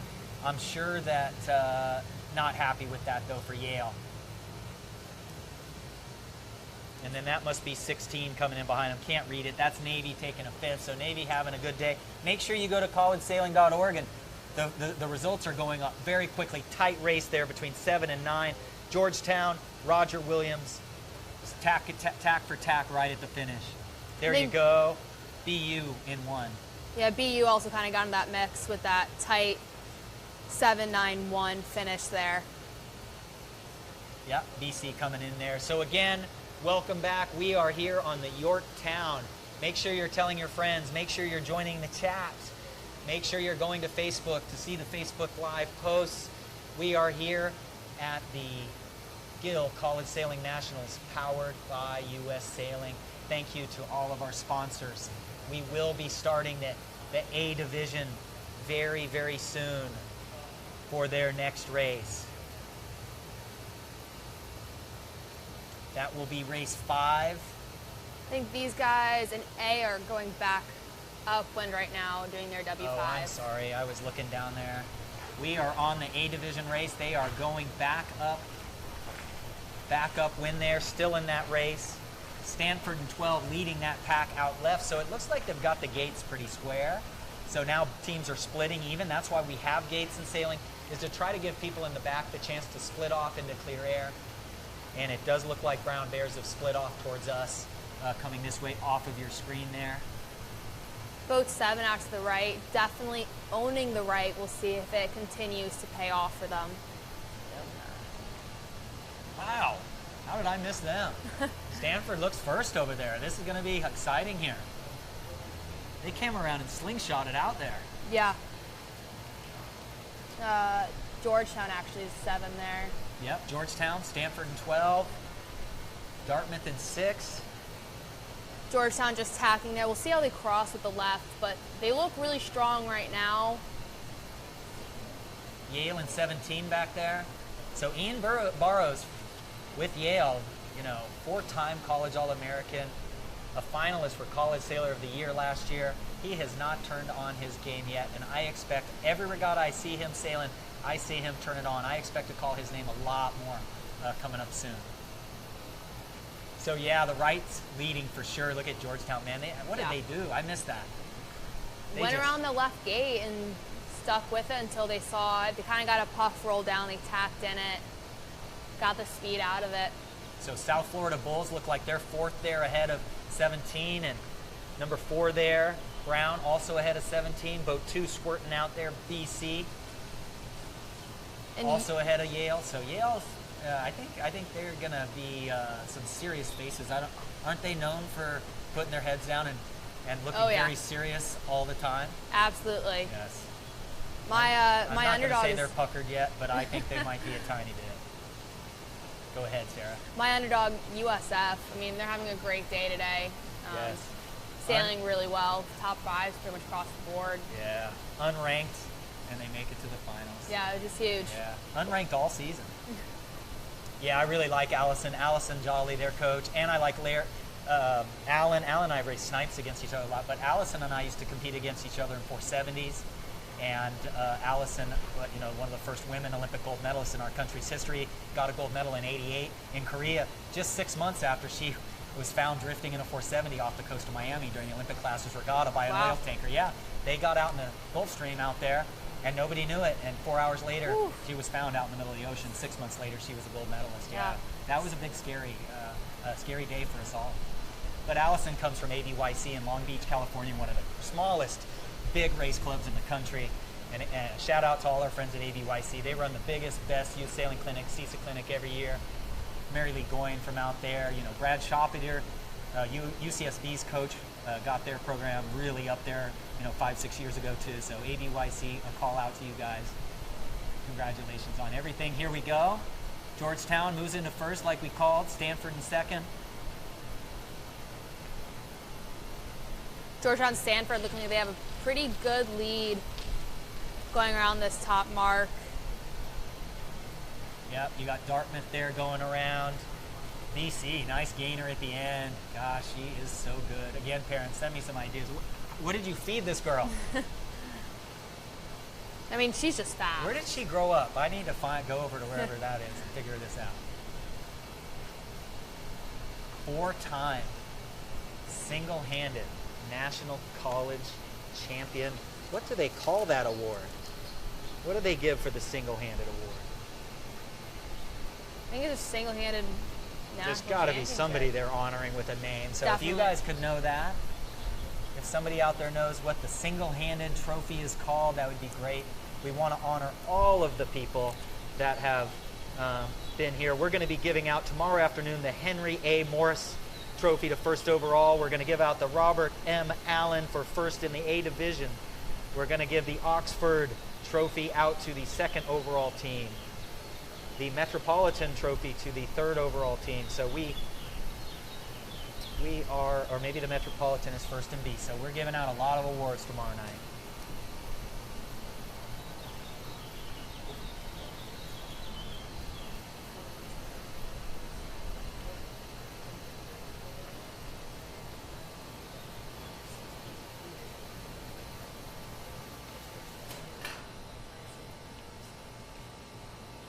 I'm sure that not happy with that though for Yale. And then that must be 16 coming in behind him. Can't read it. That's Navy taking a 5th. So Navy having a good day. Make sure you go to collegesailing.org, and the results are going up very quickly. Tight race there between 7 and 9. Georgetown, Roger Williams, tack for tack right at the finish. There you go. BU in one. Yeah, BU also kind of got in that mix with that tight 7-9-1 finish there. Yeah, BC coming in there. So again, welcome back. We are here on the Yorktown. Make sure you're telling your friends. Make sure you're joining the chat. Make sure you're going to Facebook to see the Facebook Live posts. We are here at the Gill College Sailing Nationals, powered by U.S. Sailing. Thank you to all of our sponsors. We will be starting the A division very, very soon for their next race. That will be race 5. I think these guys in A are going back upwind right now, doing their W5. Oh, I'm sorry. I was looking down there. We are on the A division race. They are going back upwind there, still in that race. Stanford and 12 leading that pack out left. So it looks like they've got the gates pretty square. So now teams are splitting even. That's why we have gates in sailing, is to try to give people in the back the chance to split off into clear air. And it does look like brown bears have split off towards us, coming this way off of your screen there. Boat 7 out to the right, definitely owning the right. We'll see if it continues to pay off for them. Wow, how did I miss them? Stanford looks first over there. This is going to be exciting here. They came around and slingshotted out there. Yeah. Georgetown actually is 7 there. Yep, Georgetown, Stanford in 12, Dartmouth in 6. Georgetown just tacking there. We'll see how they cross with the left, but they look really strong right now. Yale in 17 back there. So Ian Burrows with Yale, 4-time college All-American, a finalist for College Sailor of the Year last year. He has not turned on his game yet, and I expect every regatta I see him sailing, I see him turn it on. I expect to call his name a lot more coming up soon. So yeah, the right's leading for sure. Look at Georgetown, man. What did they do? I missed that. Went around the left gate and stuck with it until they saw it. They kind of got a puff roll down. They tacked in it, got the speed out of it. So South Florida Bulls look like they're 4th there ahead of 17, and number 4 there, Brown, also ahead of 17. Boat 2 squirting out there, BC. And also ahead of Yale. So Yale, I think they're gonna be some serious faces. Aren't they known for putting their heads down and looking very serious all the time? Absolutely. Yes. My I'm not underdog gonna say they're puckered yet, but I think they might be a tiny bit. Go ahead, Sarah. My underdog, USF. I mean, they're having a great day today. Yes. Sailing really well. Top 5s pretty much across the board. Yeah. Unranked, and they make it to the finals. Yeah, it was just huge. Yeah. Unranked all season. Yeah, I really like Allison Jolly, their coach, and I like Alan. Alan and I raced snipes against each other a lot, but Allison and I used to compete against each other in 470s. And Allison, one of the first women Olympic gold medalists in our country's history, got a gold medal in '88 in Korea, just 6 months after she was found drifting in a 470 off the coast of Miami during the Olympic classes regatta by an oil tanker. Yeah, they got out in the Gulf Stream out there, and nobody knew it. And 4 hours later, she was found out in the middle of the ocean. 6 months later, she was a gold medalist. Yeah, that was a big, scary day for us all. But Allison comes from ABYC in Long Beach, California, one of the smallest big race clubs in the country, and shout out to all our friends at ABYC. They run the biggest, best youth sailing clinic, ICSA clinic every year. Mary Lee Goyen from out there, Brad Shoppier, UCSB's coach, got their program really up there, 5-6 years ago too. So ABYC, a call out to you guys. Congratulations on everything. Here we go. Georgetown moves into first like we called, Stanford in second. Georgetown Stanford looking like they have a pretty good lead going around this top mark. Yep, you got Dartmouth there going around. BC, nice gainer at the end. Gosh, she is so good. Again, parents, send me some ideas. What did you feed this girl? I mean, she's just fast. Where did she grow up? I need to go over to wherever that is and figure this out. 4-time single-handed National College Champion. What do they call that award? What do they give for the single-handed award? I think it's a single-handed national There's got to be championship. somebody they're honoring with a name. So if you Definitely. guys could know that, if somebody out there knows what the single-handed trophy is called, that would be great. We want to honor all of the people that have been here. We're going to be giving out tomorrow afternoon the Henry A. Morris Trophy to first overall. We're going to give out the Robert M. Allen for first in the A division. We're going to give the Oxford Trophy out to the second overall team. The Metropolitan Trophy to the third overall team. So we are, or maybe the Metropolitan is first in B. So we're giving out a lot of awards tomorrow night.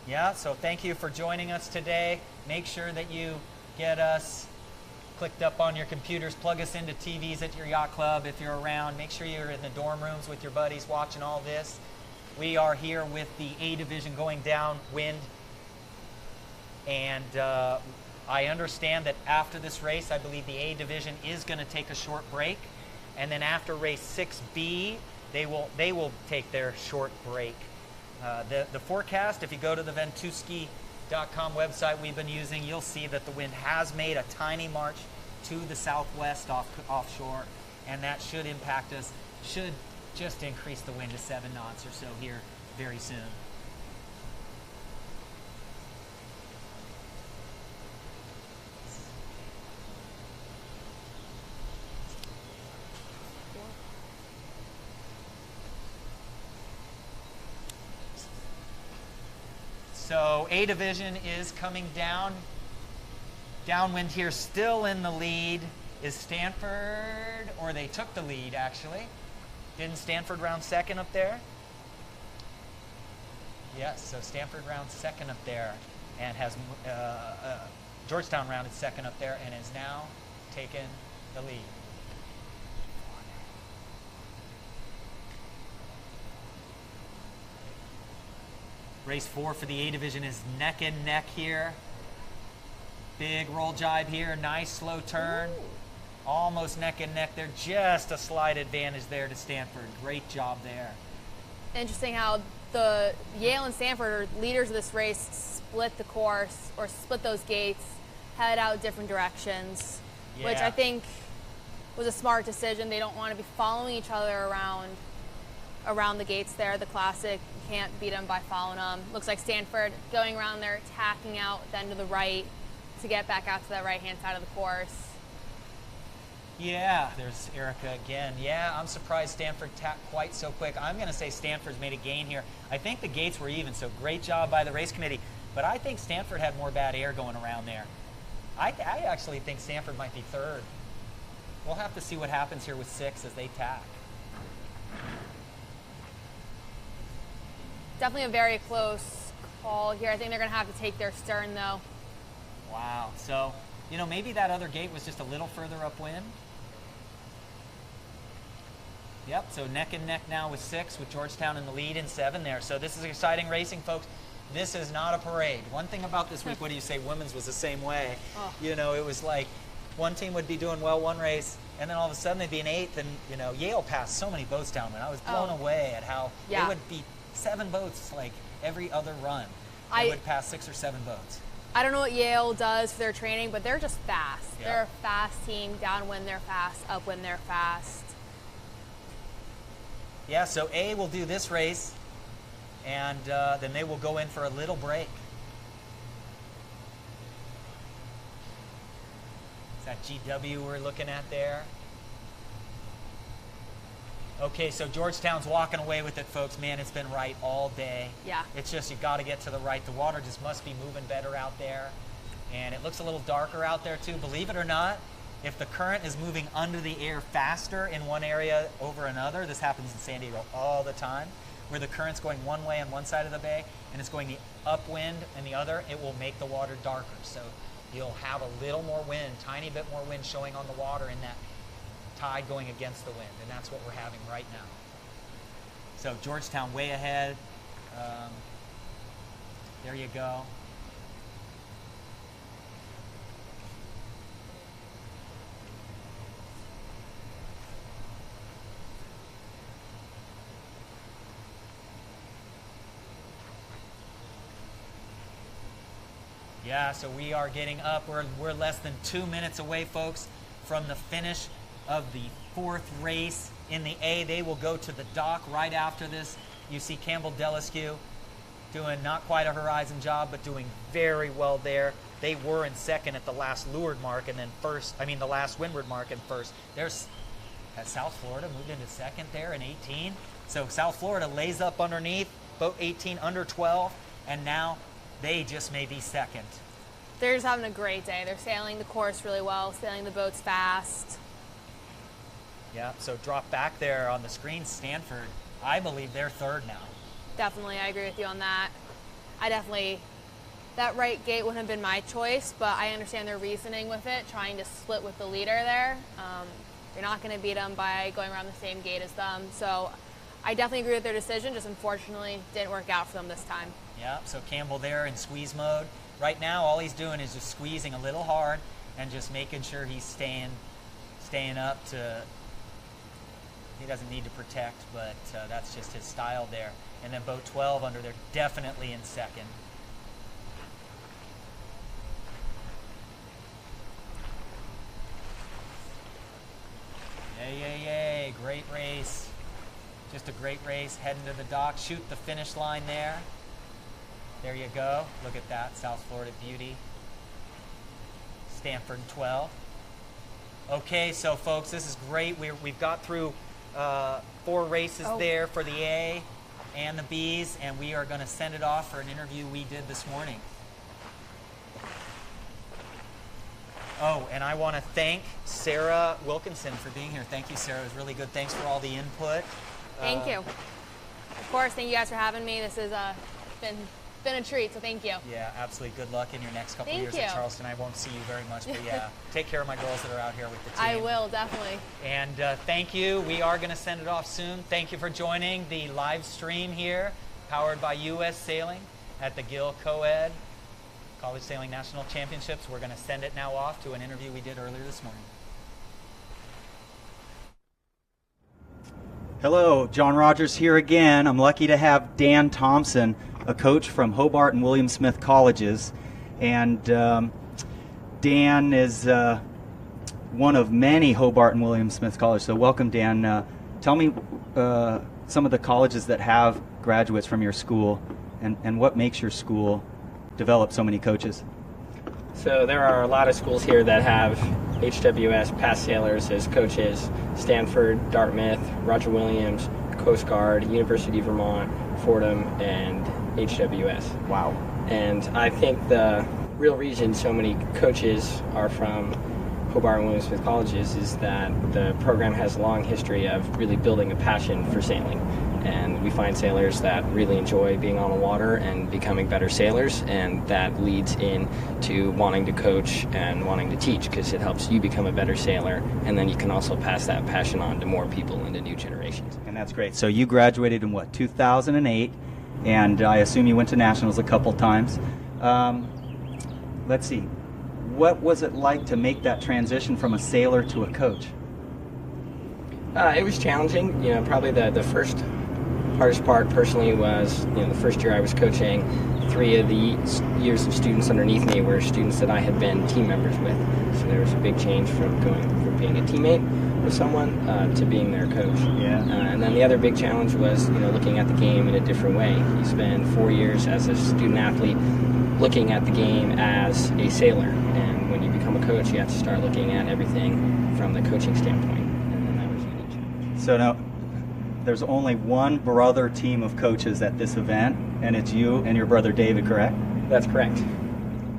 Yeah, so thank you for joining us today. Make sure that you get us clicked up on your computers, plug us into TVs at your yacht club if you're around. Make sure you're in the dorm rooms with your buddies watching all this. We are here with the A division going downwind, and I understand that after this race, I believe the A division is going to take a short break, and then after race 6B, they will take their short break. The forecast, if you go to the Ventuski.com website we've been using, you'll see that the wind has made a tiny march to the southwest offshore, and that should impact us, should just increase the wind to 7 knots or so here very soon. So A division is coming down. Downwind here, still in the lead is Stanford, or they took the lead actually. Didn't Stanford round second up there? Yes, so Stanford round second up there, and has Georgetown rounded second up there and has now taken the lead. Race 4 for the A division is neck and neck here. Big roll jibe here, nice slow turn. Almost neck and neck there, just a slight advantage there to Stanford. Great job there. Interesting how the Yale and Stanford are leaders of this race, split the course, or split those gates, head out different directions, which Yeah. I think was a smart decision. They don't want to be following each other around the gates there. The classic, you can't beat them by following them. Looks like Stanford going around there, tacking out then to the right to get back out to that right-hand side of the course. Yeah, there's Erica again. Yeah, I'm surprised Stanford tapped quite so quick. I'm going to say Stanford's made a gain here. I think the gates were even, so great job by the race committee. But I think Stanford had more bad air going around there. I actually think Stanford might be third. We'll have to see what happens here with 6 as they tack. Definitely a very close call here. I think they're going to have to take their stern, though. Wow. So, you know, maybe that other gate was just a little further upwind. Yep, so neck and neck now with 6, with Georgetown in the lead in 7 there. So this is exciting racing, folks. This is not a parade. One thing about this week, what do you say, women's was the same way. Oh. You know, it was like one team would be doing well one race, and then all of a sudden they'd be in 8th, and, you know, Yale passed so many boats down there. I was blown away at how Yeah. it would be 7 boats like every other run. They would pass 6 or 7 boats. I don't know what Yale does for their training, but they're just fast. Yeah. They're a fast team. Downwind, they're fast. Upwind, they're fast. Yeah, so A will do this race, and then they will go in for a little break. Is that GW we're looking at there? Okay, so Georgetown's walking away with it, folks. Man, it's been right all day. Yeah. It's just you got to get to the right. The water just must be moving better out there. And it looks a little darker out there, too. Believe it or not, if the current is moving under the air faster in one area over another, this happens in San Diego all the time, where the current's going one way on one side of the bay and it's going the upwind and the other, it will make the water darker. So you'll have a little more wind, tiny bit more wind showing on the water in that tide going against the wind, and that's what we're having right now. So Georgetown way ahead. There you go. Yeah, so we are getting up. We're less than 2 minutes away, folks, from the finish of the 4th race in the A. They will go to the dock right after this. You see Campbell Delisque doing not quite a horizon job, but doing very well there. They were in second at the last leeward mark, and then the last windward mark and first. Has South Florida moved into second there in 18? So South Florida lays up underneath, boat 18 under 12, and now they just may be second. They're just having a great day. They're sailing the course really well, sailing the boats fast. Yeah, so drop back there on the screen, Stanford. I believe they're third now. Definitely, I agree with you on that. That right gate wouldn't have been my choice, but I understand their reasoning with it, trying to split with the leader there. You're not going to beat them by going around the same gate as them. So I definitely agree with their decision, just unfortunately didn't work out for them this time. Yeah, so Campbell there in squeeze mode. Right now, all he's doing is just squeezing a little hard and just making sure he's staying up to. He doesn't need to protect, but that's just his style there. And then boat 12 under there, definitely in second. Yay, great race. Just a great race, heading to the dock. Shoot the finish line there. There you go. Look at that, South Florida beauty. Stanford 12. Okay, so folks, this is great. We've got through 4 races there for the A and the B's, and we are going to send it off for an interview we did this morning. Oh, and I want to thank Sarah Wilkinson for being here. Thank you, Sarah. It was really good. Thanks for all the input. Thank you. Of course, thank you guys for having me. This has been a treat, so thank you. Yeah, absolutely. Good luck in your next couple Thank years you. at Charleston. I won't see you very much, but yeah, take care of my girls that are out here with the team. I will, definitely. And thank you. We are going to send it off soon. Thank you for joining the live stream here, powered by U.S. Sailing at the Gill Coed College Sailing National Championships. We're going to send it now off to an interview we did earlier this morning. Hello, John Rogers here again. I'm lucky to have Dan Thompson, a coach from Hobart and William Smith Colleges. And Dan is one of many Hobart and William Smith colleges. So welcome, Dan. Tell me some of the colleges that have graduates from your school and what makes your school develop so many coaches. So there are a lot of schools here that have HWS past sailors as coaches: Stanford, Dartmouth, Roger Williams, Coast Guard, University of Vermont, Fordham, and HWS. Wow. And I think the real reason so many coaches are from Hobart and William Smith colleges is that the program has a long history of really building a passion for sailing. And we find sailors that really enjoy being on the water and becoming better sailors, and that leads in to wanting to coach and wanting to teach, because it helps you become a better sailor, and then you can also pass that passion on to more people and to new generations. And that's great. So you graduated in 2008, and I assume you went to nationals a couple times. Let's see. What was it like to make that transition from a sailor to a coach? It was challenging. Probably the first hardest part personally was, the first year I was coaching, 3 of the years of students underneath me were students that I had been team members with. So there was a big change from going from being a teammate with someone to being their coach. Yeah. And then the other big challenge was, looking at the game in a different way. You spend 4 years as a student athlete looking at the game as a sailor. And when you become a coach, you have to start looking at everything from the coaching standpoint. And then that was a unique challenge. So now, there's only one brother team of coaches at this event, and it's you and your brother David, correct? That's correct.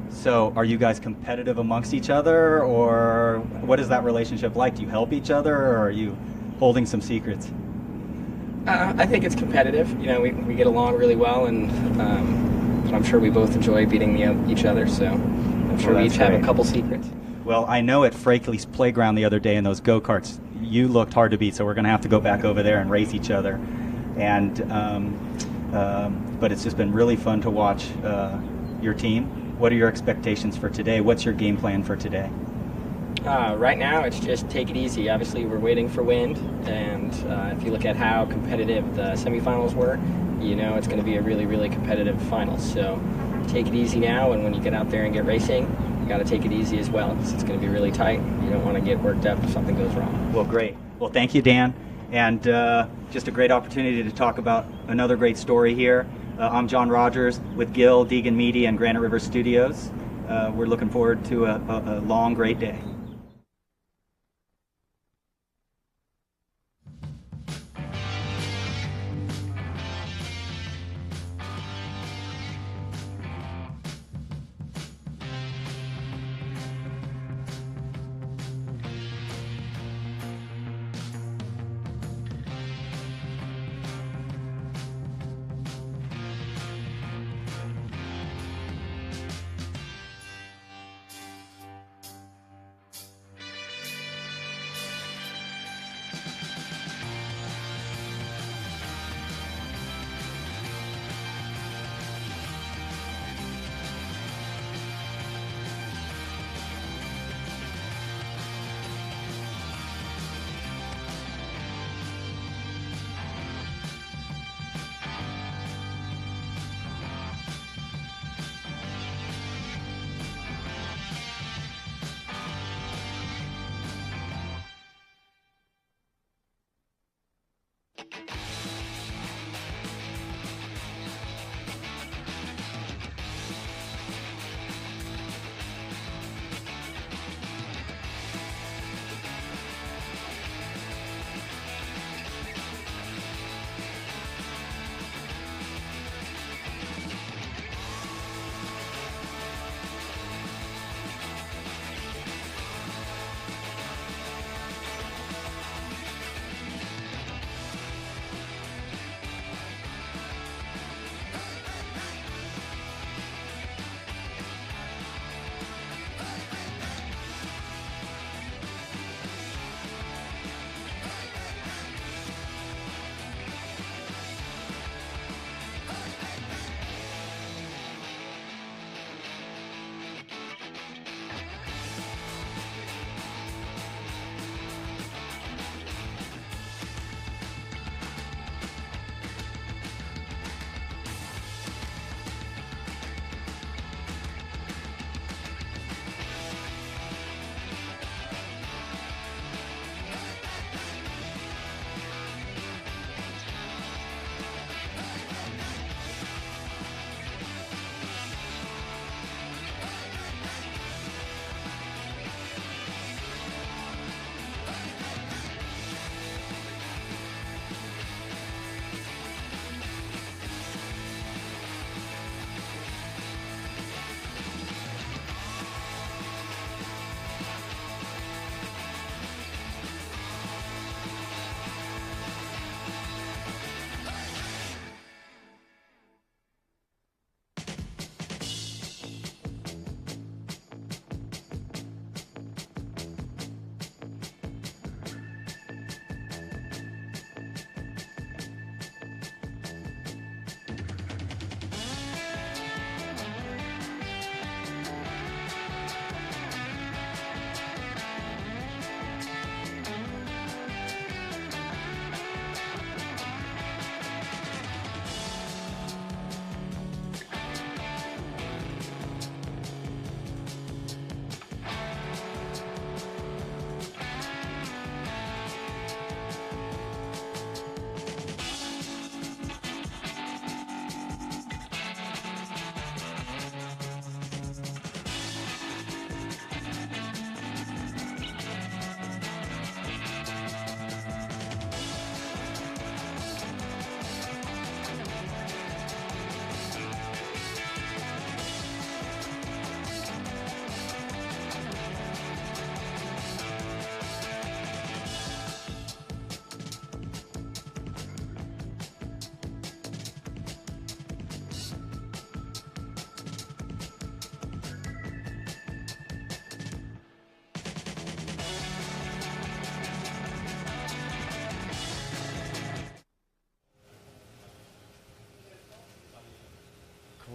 So are you guys competitive amongst each other, or what is that relationship like? Do you help each other, or are you holding some secrets? I think it's competitive. We get along really well, and but I'm sure we both enjoy beating each other, so I'm sure we each have a couple secrets. Well, I know at Frakeley's playground the other day in those go-karts, you looked hard to beat, so we're going to have to go back over there and race each other. And but it's just been really fun to watch your team. What are your expectations for today? What's your game plan for today? Right now, it's just take it easy. Obviously, we're waiting for wind, and if you look at how competitive the semifinals were, it's going to be a really, really competitive final. So take it easy now, and when you get out there and get racing, you got to take it easy as well, because it's going to be really tight. You don't want to get worked up if something goes wrong. Well, great. Well, thank you, Dan. And just a great opportunity to talk about another great story here. I'm John Rogers with Gill, Deegan Media, and Granite River Studios. We're looking forward to a long, great day.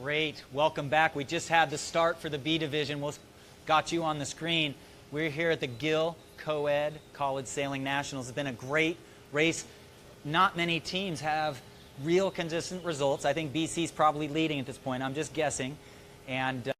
Great. Welcome back. We just had the start for the B division. We'll got you on the screen. We're here at the Gill Coed College Sailing Nationals. It's been a great race. Not many teams have real consistent results. I think BC's probably leading at this point. I'm just guessing. And